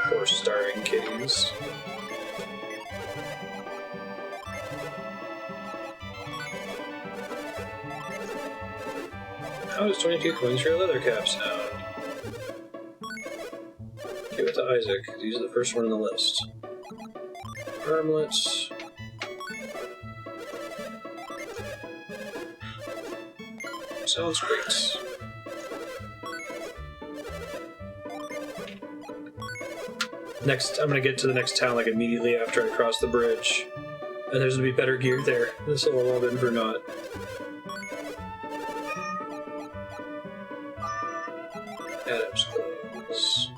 S1: Poor starving kitties. How does 22 coins for your leather cap sound? Give it to Isaac. He's the first one on the list. Armlets. Sounds great. Next, I'm gonna get to the next town like immediately after I cross the bridge. And there's gonna be better gear there. This will have all been for naught. Adam's clothes.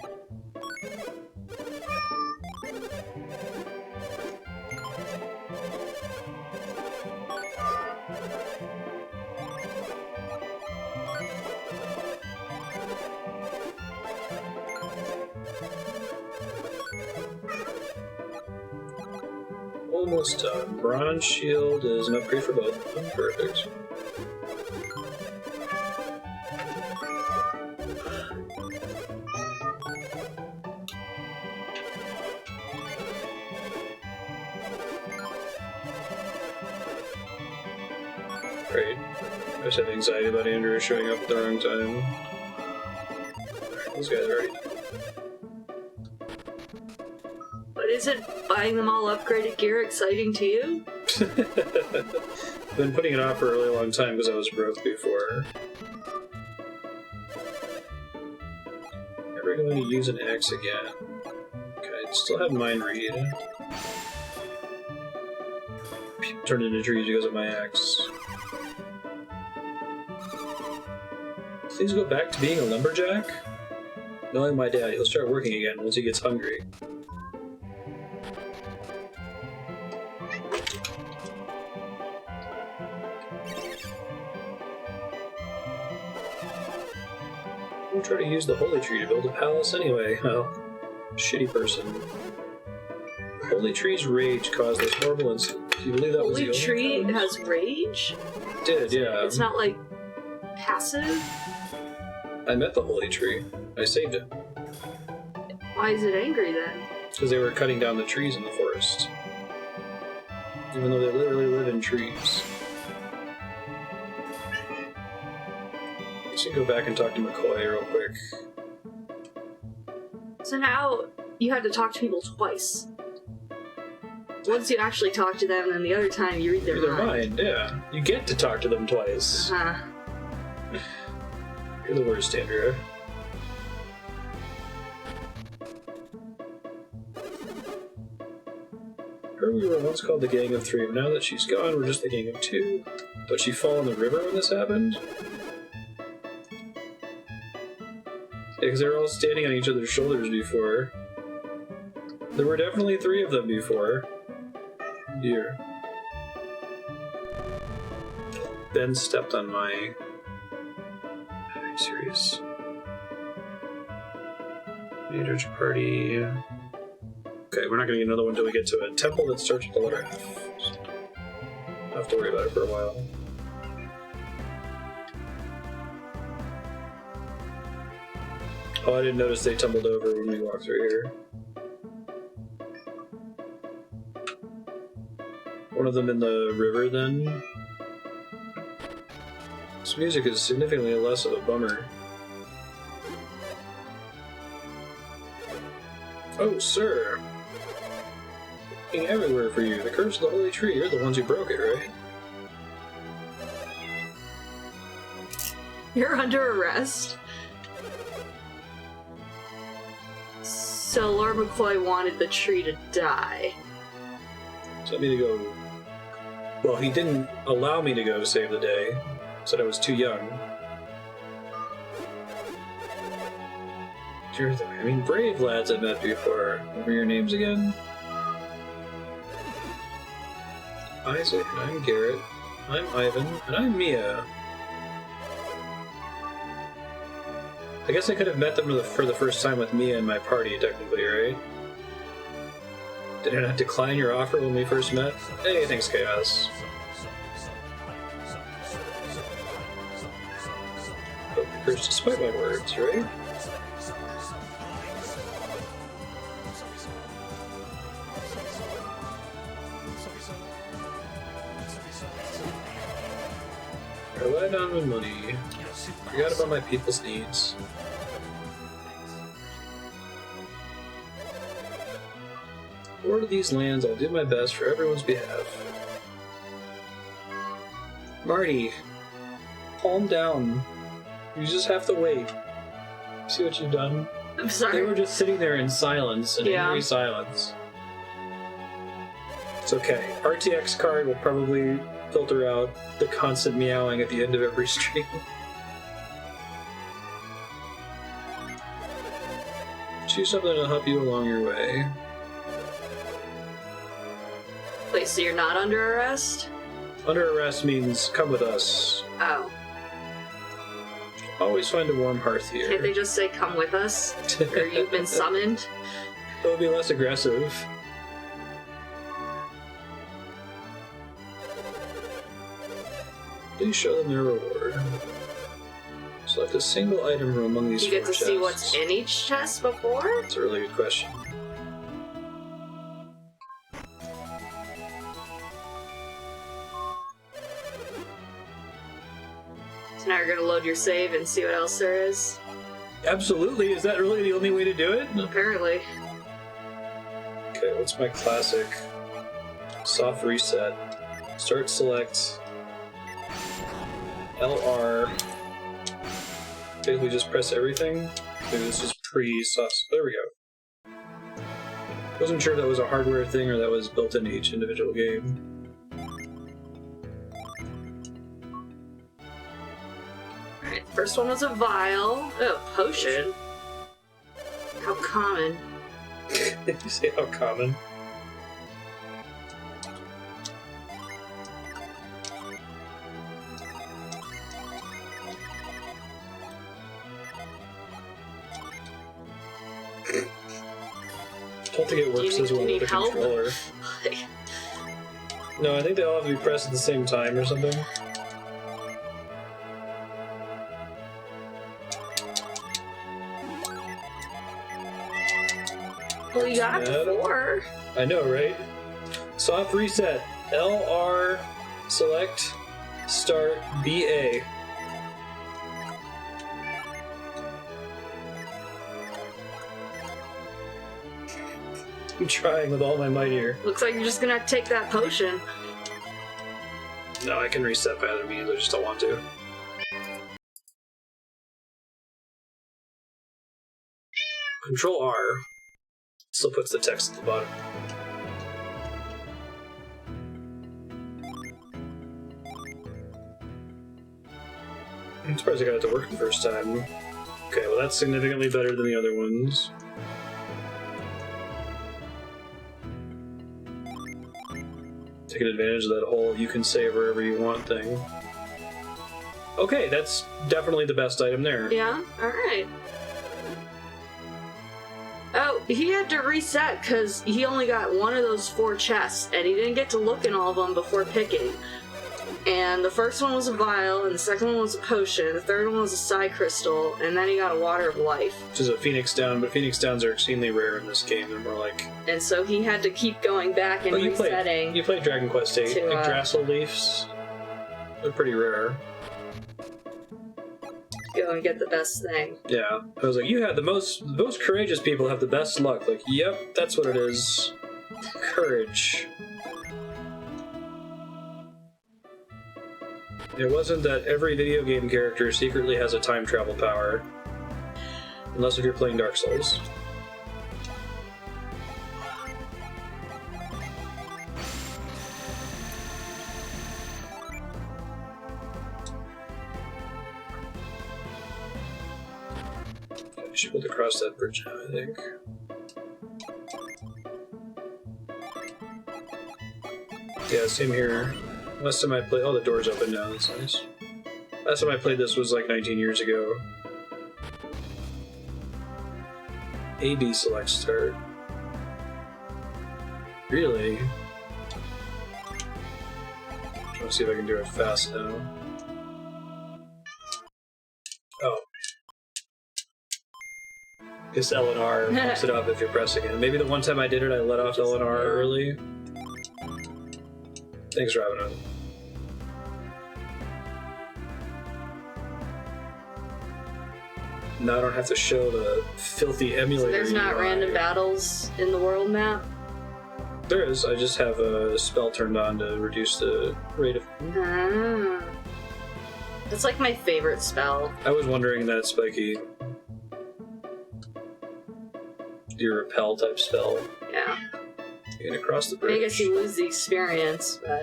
S1: Almost done. Bronze shield is an upgrade for both of them. Perfect. I just have anxiety about Andrew showing up at the wrong time. Alright, these guys are already done.
S3: But isn't buying them all upgraded gear exciting to you?
S1: I've been putting it off for a really long time because I was broke before. Never going to use an axe again. Okay, I still have mind read. People turn into trees because of my axe. Things go back to being a lumberjack? Knowing my dad, he'll start working again once he gets hungry. We'll try to use the holy tree to build a palace anyway. Oh, shitty person. The holy tree's rage caused this horrible incident. Do you believe that was the
S3: Holy
S1: only
S3: tree
S1: cause?
S3: has rage?
S1: It did, yeah.
S3: It's not like passive?
S1: I met the holy tree. I saved it.
S3: Why is it angry then?
S1: Because they were cutting down the trees in the forest. Even though they literally live in trees. I should go back and talk to McCoy real quick.
S3: So now you had to talk to people twice. Once you actually talk to them, and the other time you read their mind.
S1: Yeah. You get to talk to them twice.
S3: Uh-huh.
S1: You're the worst, Andrea. Her we were once called the Gang of Three, but now that she's gone, we're just the Gang of Two. But she fell in the river when this happened? Yeah, because they were all standing on each other's shoulders before. There were definitely 3 of them before. Dear. Ben stepped on my... Are you serious? Major party... Okay, we're not going to get another one until we get to a temple that starts with the letter F. So I'll have to worry about it for a while. Oh, I didn't notice they tumbled over when we walked through here. One of them in the river, then? This music is significantly less of a bummer. Oh, sir! Looking everywhere for you. The curse of the holy tree. You're the ones who broke it, right?
S3: You're under arrest. So Lord McCoy wanted the tree to die.
S1: So me to go... Well, he didn't allow me to go save the day. Said I was too young. I mean, brave lads I've met before. What were your names again? Isaac, and I'm Garrett. I'm Ivan, and I'm Mia. I guess I could have met them for the first time with Mia in my party, technically, right? Did I not decline your offer when we first met? Hey, thanks, Chaos. But first, despite my words, right? I relied on my money. Forgot about my people's needs. Lord of these lands, I'll do my best for everyone's behalf. Marty, calm down. You just have to wait. See what you've done?
S3: I'm sorry.
S1: They were just sitting there in silence, in angry silence. It's okay. RTX card will probably filter out the constant meowing at the end of every stream. Choose something to help you along your way.
S3: Wait, so you're not under arrest?
S1: Under arrest means come with us.
S3: Oh.
S1: Always find a warm hearth here.
S3: Can't they just say come with us? Or you've been summoned?
S1: It would be less aggressive. Please show them their reward. Select a single item from among these
S3: You get
S1: four
S3: to see
S1: chests.
S3: what's in each chest before?
S1: That's a really good question.
S3: So now you're gonna load your save and see what else there is?
S1: Absolutely. Is that really the only way to do it?
S3: Apparently.
S1: Okay, what's my classic? Soft reset. Start select. LR. Basically just press everything. Maybe this is pre-soft. There we go. Wasn't sure if that was a hardware thing or that was built into each individual game.
S3: Alright, first one was a vial. Oh, potion. How common.
S1: Did you say how common? I don't think it works as well with a controller. No, I think they all have to be pressed at the same time or something.
S3: Well, you got
S1: Yeah.
S3: 4.
S1: I know, right? Soft reset. LR select start BA. I'm trying with all my might here.
S3: Looks like you're just gonna have to take that potion.
S1: No, I can reset by other means, I just don't want to. Control R still puts the text at the bottom. I'm surprised I got it to work the first time. Okay, well that's significantly better than the other ones. Taking advantage of that whole you can save wherever you want thing. Okay, that's definitely the best item there.
S3: Yeah? Alright. Oh, he had to reset because he only got one of those 4 chests, and he didn't get to look in all of them before picking. And the first one was a vial, and the second one was a potion, the third one was a psi crystal, and then he got a water of life.
S1: Which is a Phoenix Down, but Phoenix Downs are extremely rare in this game. They're more like...
S3: And so he had to keep going back and resetting.
S1: You played Dragon Quest VIII.
S3: To,
S1: Yggdrasil leaves. They're pretty rare.
S3: Go and get the best thing.
S1: Yeah. I was like, you had the most courageous people have the best luck. Like, yep, that's what it is. Courage. It wasn't that every video game character secretly has a time travel power. Unless if you're playing Dark Souls. I should be able to cross that bridge now, I think. Yeah, same here. Last time I played... Oh, the door's open now, that's nice. Last time I played this was like 19 years ago. AB select start. Really? I'm trying to see if I can do it fast now. Oh. Guess L and R bumps it up if you're pressing it. Maybe the one time I did it, I let off L and R early. Thanks, Robin. Now I don't have to show the filthy emulator.
S3: So there's not random battles in the world map?
S1: There is. I just have a spell turned on to reduce the rate of...
S3: Ah. That's like my favorite spell.
S1: I was wondering that, Spiky. Your repel type spell.
S3: Yeah.
S1: You're gonna cross the
S3: I
S1: bridge.
S3: guess you lose the experience, but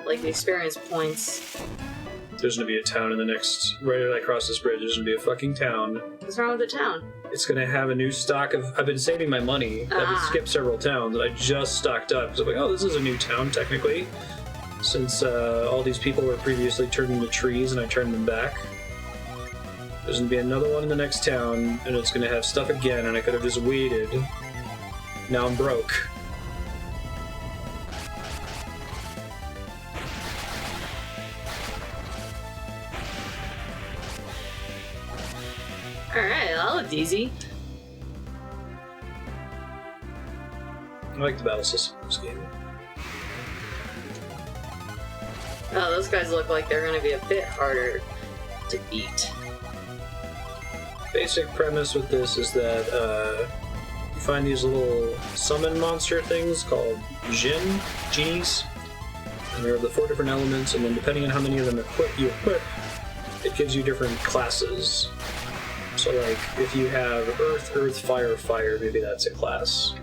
S3: like the experience points.
S1: There's gonna be a town in the next... Right as I cross this bridge, there's gonna be a fucking town.
S3: What's wrong with the town?
S1: It's gonna have a new stock of... I've been saving my money. I've skipped several towns, and I just stocked up. So I'm like, oh, this is a new town, technically. Since all these people were previously turned into trees, and I turned them back. There's gonna be another one in the next town, and it's gonna have stuff again, and I could have just waited. Now I'm broke.
S3: Alright, that looked easy.
S1: I like the battle system in this game.
S3: Oh, those guys look like they're gonna be a bit harder. to eat.
S1: Basic premise with this is that you find these little summon monster things called genies, and they're of the 4 different elements, and then depending on how many of them you equip, it gives you different classes. So like, if you have earth, fire, maybe that's a class.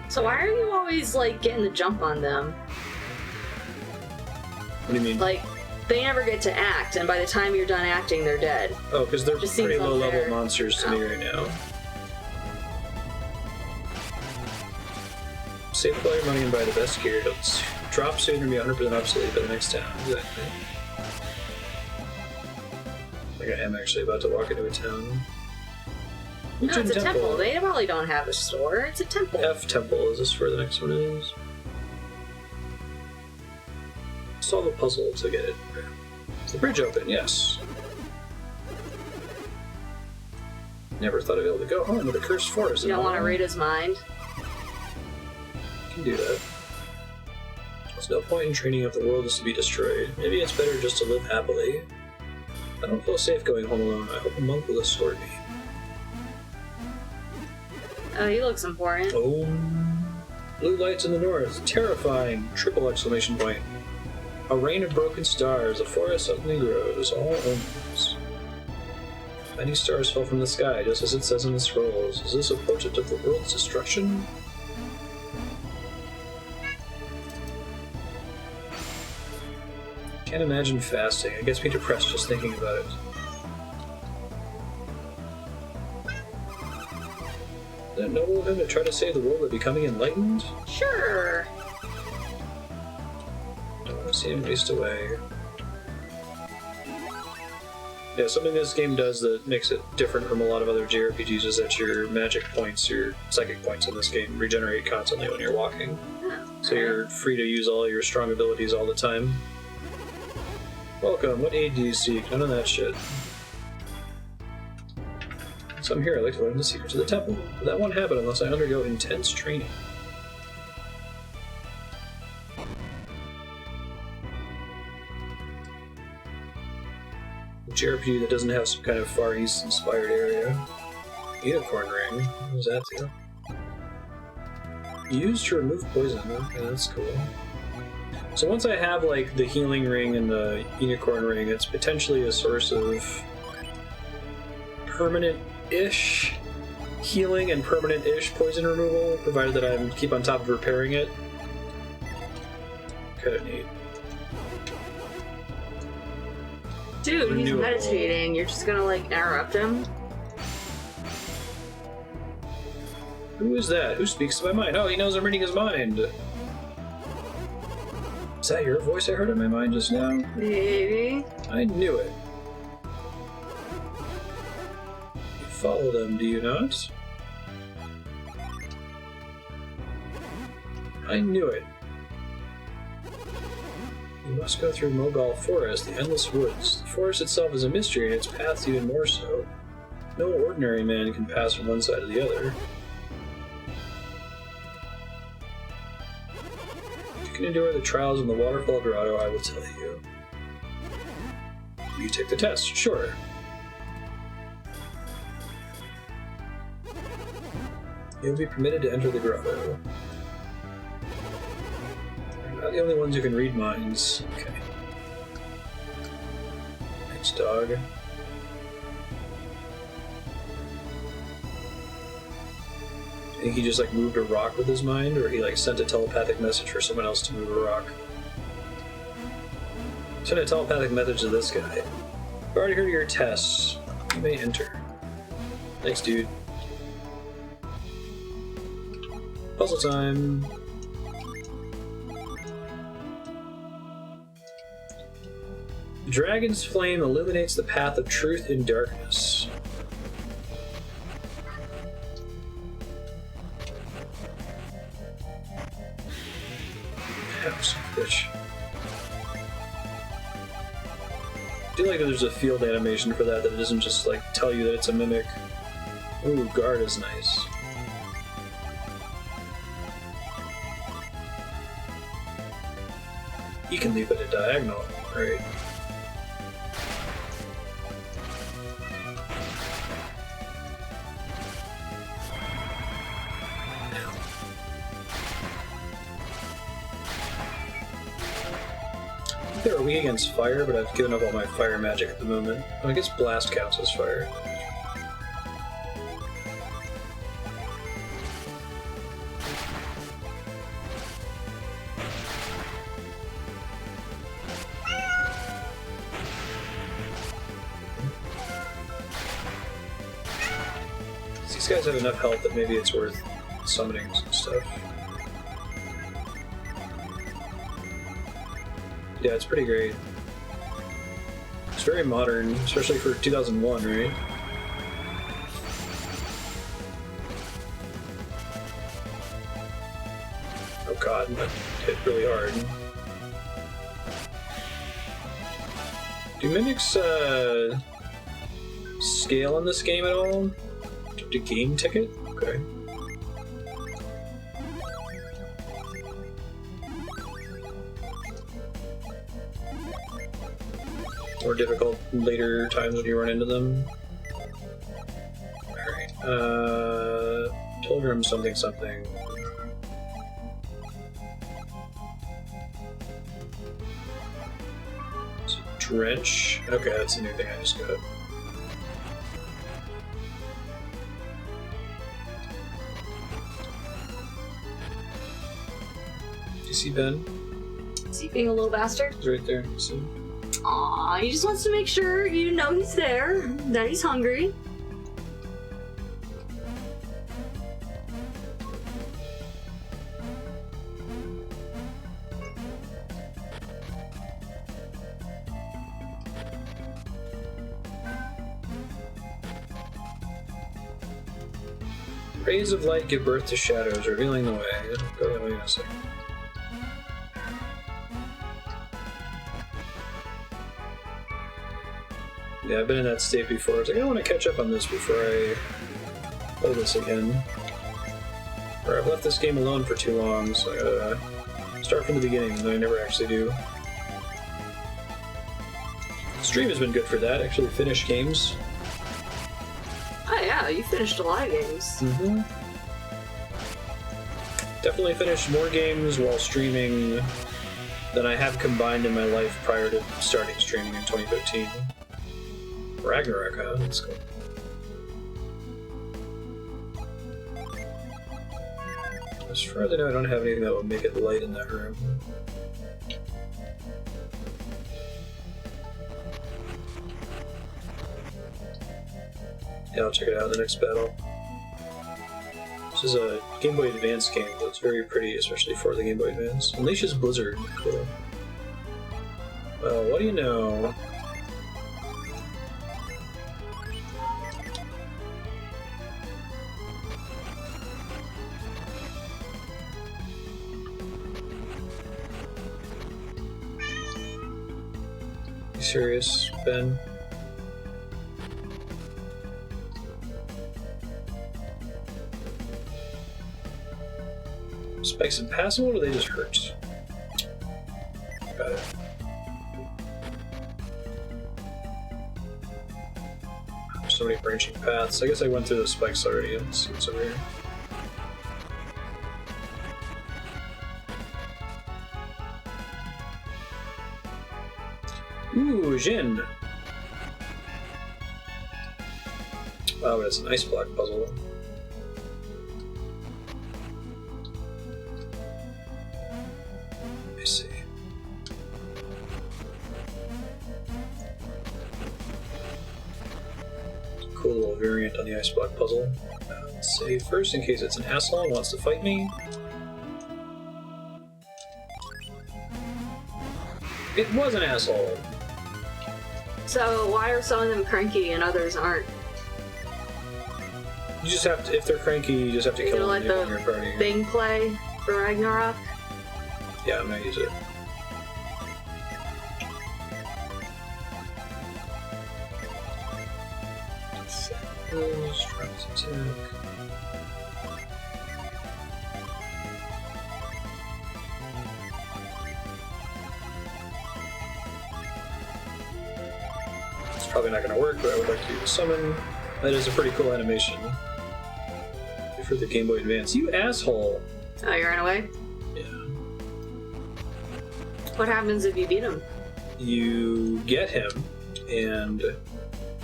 S3: So why are you always, like, getting the jump on them?
S1: What do you mean?
S3: Like, they never get to act, and by the time you're done acting, they're dead.
S1: Oh, because they're
S3: Just
S1: pretty
S3: seems
S1: low-level
S3: unfair.
S1: monsters to me right now. Save all your money and buy the best gear. Don't drop soon and be 100% obsolete by the next town. Exactly. Like I am actually about to walk into a town.
S3: No, it's a temple. They probably don't have a store. It's a temple.
S1: F temple. Is this where the next one is? Solve a puzzle to get it. Is the bridge open? Yes. Never thought I'd be able to go home with a cursed forest.
S3: You don't want to read his mind?
S1: You can do that. There's no point in training if the world is to be destroyed. Maybe it's better just to live happily. I don't feel safe going home alone. I hope a monk will escort me.
S3: Oh, he looks important.
S1: Oh. Blue lights in the north. Terrifying! Triple exclamation point. A rain of broken stars. A forest suddenly grows. All omens. Many stars fell from the sky, just as it says in the scrolls. Is this a portent of the world's destruction? Can't imagine fasting. It gets me depressed just thinking about it. Is that noble of him to try to save the world by becoming enlightened?
S3: Sure.
S1: Don't want to see him waste away. Yeah, something this game does that makes it different from a lot of other JRPGs is that your magic points, your psychic points in this game, regenerate constantly when you're walking. So you're free to use all your strong abilities all the time. Welcome, what aid do you seek? None of that shit. So I'm here, I'd like to learn the secrets of the temple. But that won't happen unless I undergo intense training. A JRPG that doesn't have some kind of Far East inspired area. Unicorn ring. What was that do? Used to remove poison. Okay, that's cool. So once I have like the healing ring and the unicorn ring, it's potentially a source of permanent-ish healing and permanent-ish poison removal, provided that I keep on top of repairing it. Kind of neat.
S3: Dude, he's
S1: Renewable.
S3: meditating. You're just gonna, like, interrupt him?
S1: Who is that? Who speaks to my mind? Oh, he knows I'm reading his mind. Is that your voice I heard in my mind just now?
S3: Maybe.
S1: I knew it. You follow them, do you not? I knew it. You must go through Mogal Forest, the endless woods. The forest itself is a mystery, and its paths even more so. No ordinary man can pass from one side to the other. If you can endure the trials in the Waterfall Grotto, I will tell you. You take the test, sure. You'll be permitted to enter the grotto. You're not the only ones who can read minds. Okay. Thanks, dog. I think he just like moved a rock with his mind, or he like sent a telepathic message for someone else to move a rock. Send a telepathic message to this guy. I've already heard of your tests. You may enter. Thanks, dude. Puzzle time. The dragon's flame illuminates the path of truth in darkness. House, bitch. I feel like there's a field animation for that it doesn't just like tell you that it's a mimic. Ooh, guard is nice. You can leave it a diagonal, right? they were weak against fire, but I've given up all my fire magic at the moment. Oh, I guess blast counts as fire. These guys have enough health that maybe it's worth summoning some stuff. Yeah, it's pretty great. It's very modern, especially for 2001, right? Oh god, that hit really hard. Do mimics scale in this game at all? Do game ticket? Okay. More difficult later times when you run into them. Alright. Pilgrim something something. It's a drench. Okay, that's the new thing I just got. Do you see Ben?
S3: Is he being a little bastard?
S1: He's right there. See?
S3: Aw, he just wants to make sure you know he's there, that he's hungry.
S1: Rays of light give birth to shadows, revealing the way. Go that way in a second. Yeah, I've been in that state before. I was like, I want to catch up on this before I play this again. Or I've left this game alone for too long, so I gotta start from the beginning, and I never actually do. Stream has been good for that, actually finish games.
S3: Oh yeah, you finished a lot of games.
S1: Mm-hmm. Definitely finished more games while streaming than I have combined in my life prior to starting streaming in 2015. Ragnarok, huh? That's cool. As far as I know, I don't have anything that would make it light in that room. Yeah, I'll check it out in the next battle. This is a Game Boy Advance game, but it's very pretty, especially for the Game Boy Advance. Unleashes Blizzard. Cool. Well, what do you know? You serious, Ben? Spikes impassable, or do they just hurt? Got it. There's so many branching paths. I guess I went through the spikes already. Let's see what's over here. Ooh, Jin! Wow, that's an ice block puzzle. Let me see. Cool little variant on the ice block puzzle. Let's save first in case it's an asshole and wants to fight me. It was an asshole!
S3: So why are some of them cranky and others aren't?
S1: You just have to, if they're cranky, you just have to kill them
S3: let
S1: in your party.
S3: the Bing play for Ragnarok?
S1: Yeah, I'm gonna use it. Strength attack. It's probably not gonna work, but I would like to use a summon. That is a pretty cool animation. For the Game Boy Advance. You asshole!
S3: Oh, you ran away?
S1: Yeah.
S3: What happens if you beat him?
S1: you get him, and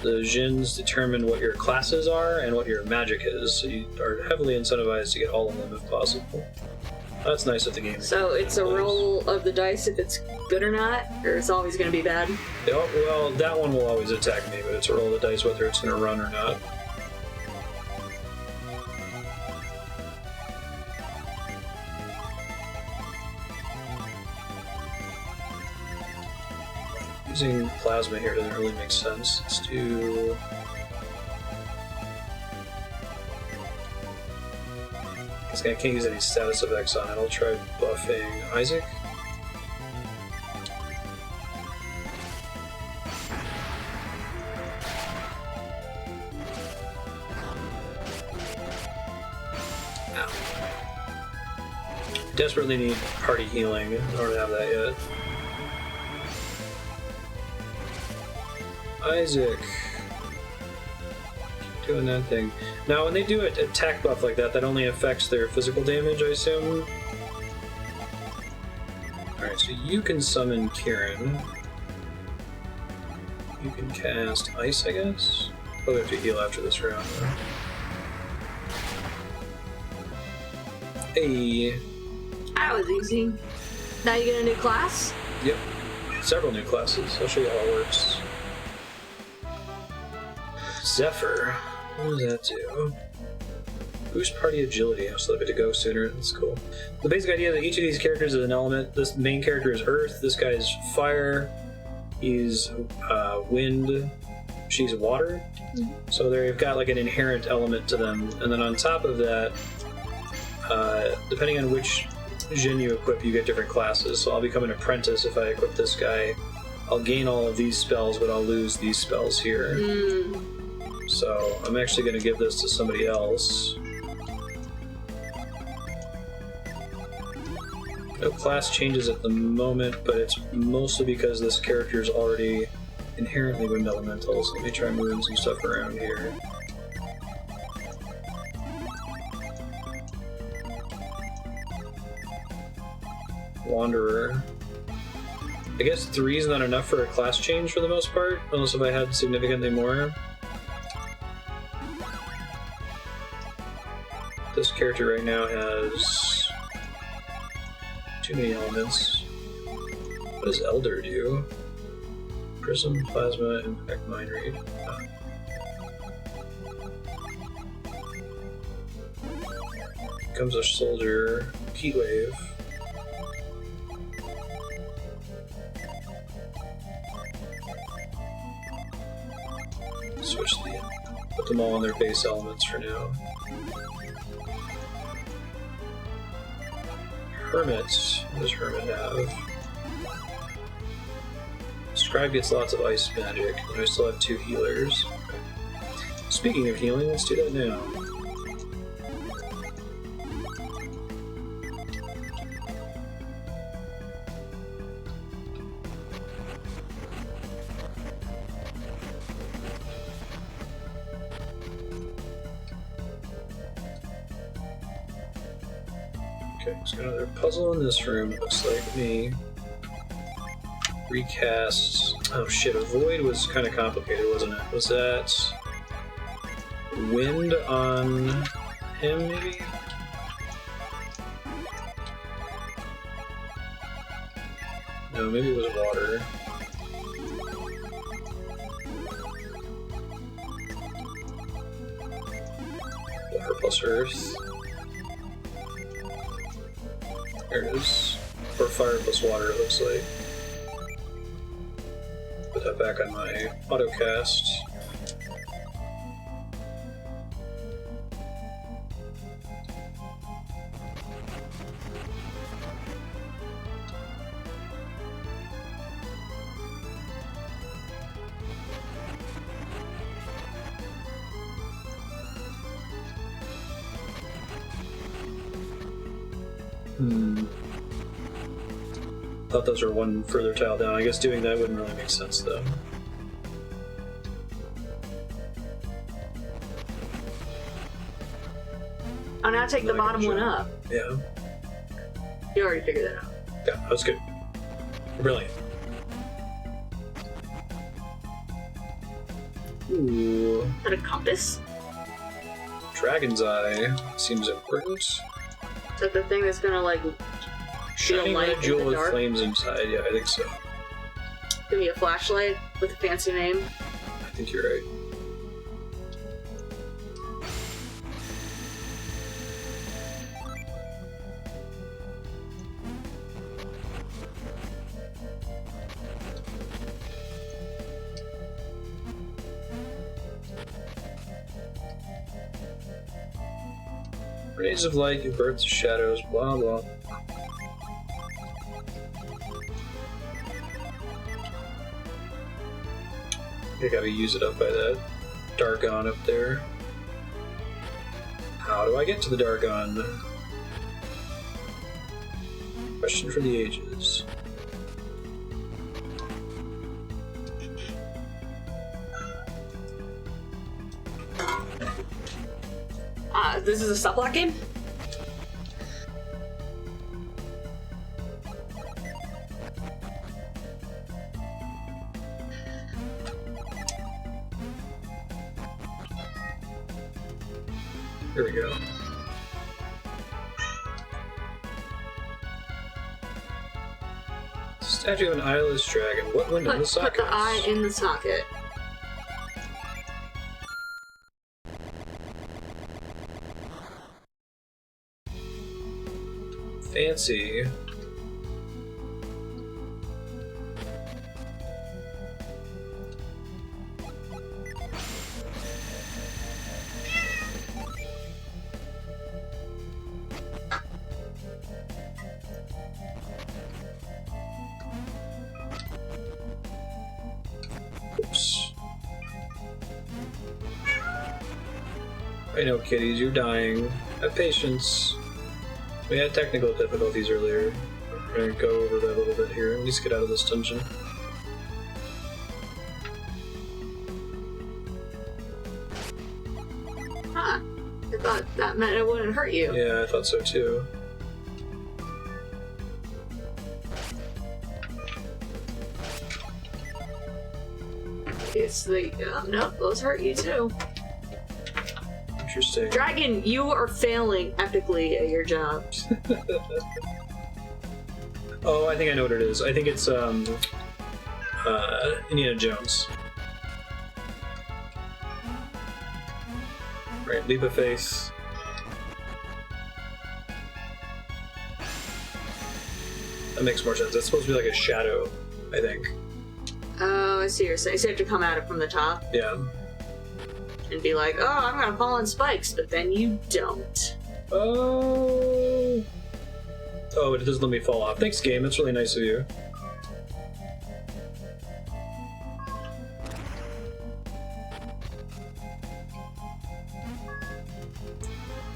S1: the Djinns determine what your classes are and what your magic is, so you are heavily incentivized to get all of them if possible. That's nice of the game.
S3: So it's a roll of the dice if it's good or not, or it's always going to be bad?
S1: Well, that one will always attack me, but it's a roll of the dice whether it's going to run or not. Using plasma here doesn't really make sense. Let's do... I can't use any status effects on it. I'll try buffing Isaac. Ow. Desperately need party healing. I don't have that yet. Isaac. Doing that thing. Now, when they do an attack buff like that, that only affects their physical damage, I assume? Alright, so you can summon Kieran. You can cast Ice, I guess? Probably have to heal after this round, though. Hey!
S3: That was easy. Now you get a new class?
S1: Yep. Several new classes. I'll show you how it works. Zephyr. What does that do? Boost party agility. I was looking to go sooner. That's cool. The basic idea is that each of these characters is an element. This main character is Earth. This guy is Fire. He's Wind. She's Water. So they've got like an inherent element to them. And then on top of that, depending on which Djinn you equip, you get different classes. So I'll become an apprentice if I equip this guy. I'll gain all of these spells, but I'll lose these spells here. So I'm actually going to give this to somebody else. No class changes at the moment, but it's mostly because this character is already inherently wind elemental. So let me try moving some stuff around here. Wanderer. I guess 3 is not enough for a class change for the most part, unless if I had significantly more. This character right now has too many elements. What does Elder do? Prism, Plasma, Impact, Mind Read. Oh. Becomes a soldier. Heatwave. Switch the... Put them all on their base elements for now. Hermit. What does Hermit have? Scribe gets lots of ice magic, and I still have 2 healers. Speaking of healing, let's do that now. Okay, so another puzzle in this room, it looks like. Me recast. Oh shit, a void was kind of complicated, wasn't it? Was that wind on him, maybe? No, maybe it was water. Water plus earth. There it is. Or fire plus water, it looks like. Put that back on my autocast. Thought those were one further tile down. I guess doing that wouldn't really make sense, though.
S3: I'll now take the bottom one up.
S1: Yeah.
S3: You already figured that out.
S1: Yeah, that's good. Brilliant. Ooh.
S3: Is that a compass?
S1: Dragon's Eye seems important.
S3: Is that the thing that's gonna like
S1: Shining
S3: light
S1: red
S3: in
S1: jewel
S3: the
S1: with
S3: dark?
S1: flames inside. Yeah, I think so.
S3: Give me a flashlight with a fancy name?
S1: I think you're right. Rays of light give birth to shadows, blah blah. I gotta use it up by that Dargon up there. How do I get to the Dargon? Question for the ages.
S3: This is a stop-lock game?
S1: Here we go. Statue of an eyeless dragon. What went in the socket?
S3: Put the eye in the socket.
S1: Fancy. Oops. I know, kitties, you're dying. Have patience. We had technical difficulties earlier. We're gonna go over that a little bit here. At least get out of this dungeon.
S3: Huh. I thought that meant it wouldn't hurt you.
S1: Yeah, I thought so too.
S3: It's the... nope, those hurt you too.
S1: Interesting.
S3: Dragon, you are failing epically at your job.
S1: Oh, I think I know what it is. I think it's Indiana Jones. Right, leap of faith. That makes more sense. That's supposed to be like a shadow, I think.
S3: Oh, I see what you're saying. So you have to come at it from the top
S1: Yeah.
S3: and be like, oh, I'm gonna fall on spikes, but then you don't.
S1: Oh. Oh, it doesn't let me fall off. Thanks, game. That's really nice of you.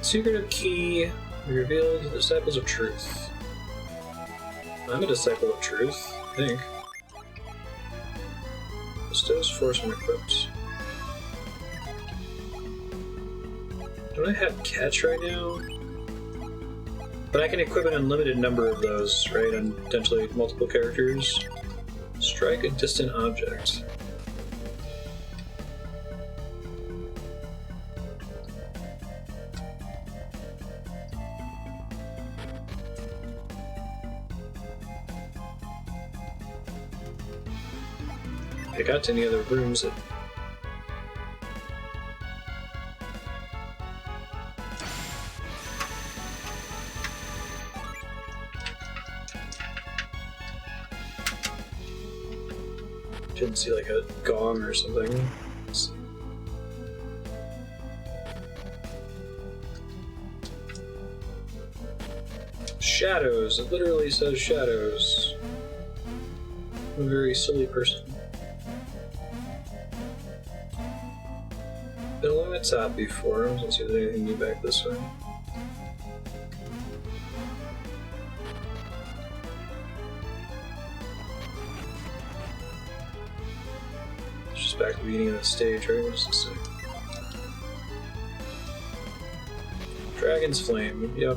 S1: Secret of key revealed to the disciples of truth. I'm a disciple of truth, I think. Bestows force when equipped. Don't I have catch right now? But I can equip an unlimited number of those, right, on potentially multiple characters. Strike a distant object. If I got to any other rooms that... Didn't see like a gong or something. Let's see. Shadows. It literally says shadows. I'm a very silly person. Been along the top before. Let's see if there's anything new back this way. It's just back to the beginning of the stage, right? What does it say? Dragon's Flame. Yep.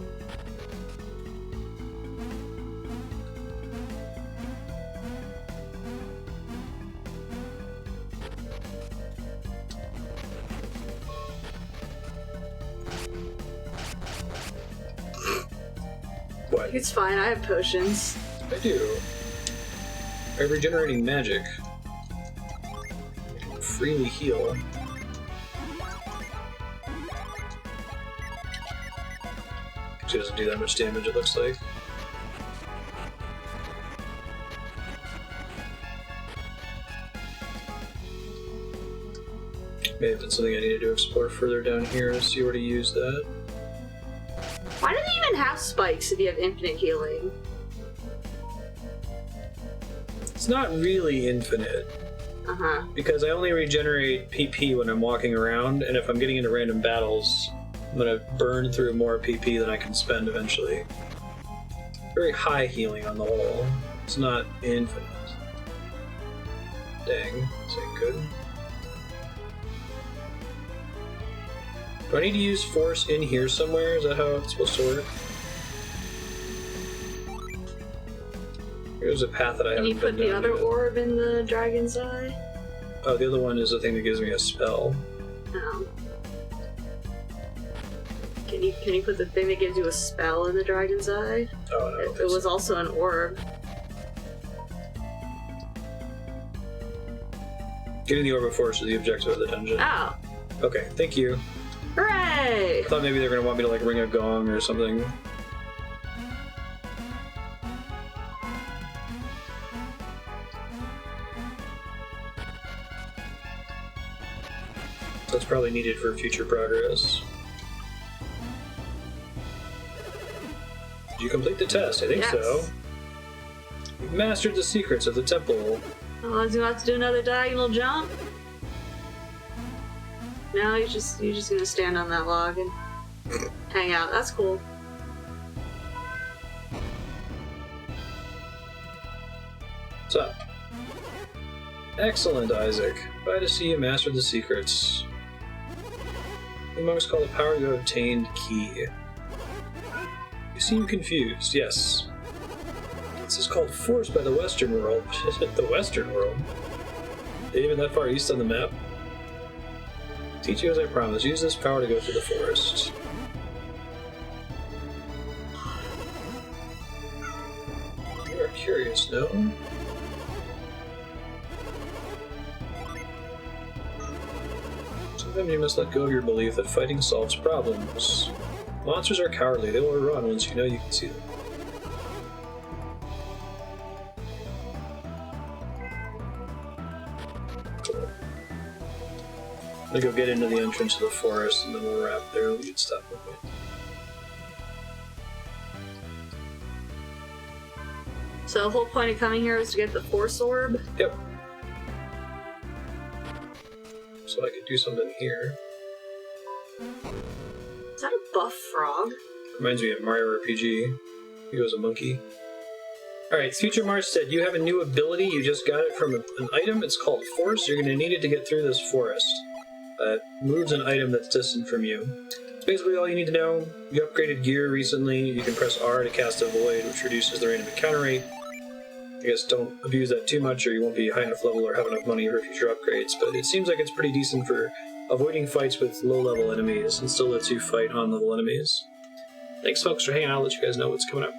S1: fine.
S3: It's fine, I have potions.
S1: I do. I have regenerating magic. I can freely heal. Actually doesn't do that much damage, it looks like. Maybe that's something I need to explore further down here to see where to use that.
S3: Why do they even have spikes if you have infinite healing?
S1: It's not really infinite,
S3: Uh-huh.
S1: because I only regenerate PP when I'm walking around, and if I'm getting into random battles, I'm gonna burn through more PP than I can spend eventually. Very high healing on the whole. It's not infinite. Dang, this ain't good. Do I need to use force in here somewhere? Is that how it's supposed to work? Here's a path that I
S3: Can
S1: haven't
S3: you put
S1: been
S3: the
S1: down
S3: other
S1: yet.
S3: orb in the dragon's eye?
S1: Oh, the other one is the thing that gives me a spell.
S3: No. Can you put the thing that gives you a spell in the dragon's eye?
S1: Oh, no.
S3: It was also an orb.
S1: Getting the orb of force is the objective of the dungeon.
S3: Oh.
S1: Okay, thank you.
S3: Hooray!
S1: I thought maybe they were going to want me to, like, ring a gong or something. That's probably needed for future progress. Did you complete the test? I think
S3: Yes.
S1: so. You've mastered the secrets of the temple.
S3: Oh, is he about to do another diagonal jump? No, you're just gonna stand on that log and hang out. That's cool.
S1: What's up? Excellent, Isaac. Glad to see you mastered the secrets. The monks call the power you have obtained key. You seem confused, yes. This is called force by the Western world. The Western world? Ain't even that far east on the map? Teach you as I promised. Use this power to go through the forest. You are curious, no? Sometimes you must let go of your belief that fighting solves problems. Monsters are cowardly. They will run once you know you can see them. Cool. I'm gonna go get into the entrance of the forest, and then we'll wrap there. We can stop moving.
S3: So the whole point of coming here is to get the force orb?
S1: Yep. So I could do something here.
S3: Is that a buff frog?
S1: Reminds me of Mario RPG. He was a monkey. Alright, future Marstead, you have a new ability. You just got it from an item. It's called Force. You're going to need it to get through this forest. It moves an item that's distant from you. It's basically all you need to know. You upgraded gear recently. You can press R to cast a void, which reduces the random encounter rate. I guess don't abuse that too much or you won't be high enough level or have enough money for future upgrades, but it seems like it's pretty decent for avoiding fights with low-level enemies and still lets you fight on-level enemies. Thanks, folks, for hanging out. I'll let you guys know what's coming up.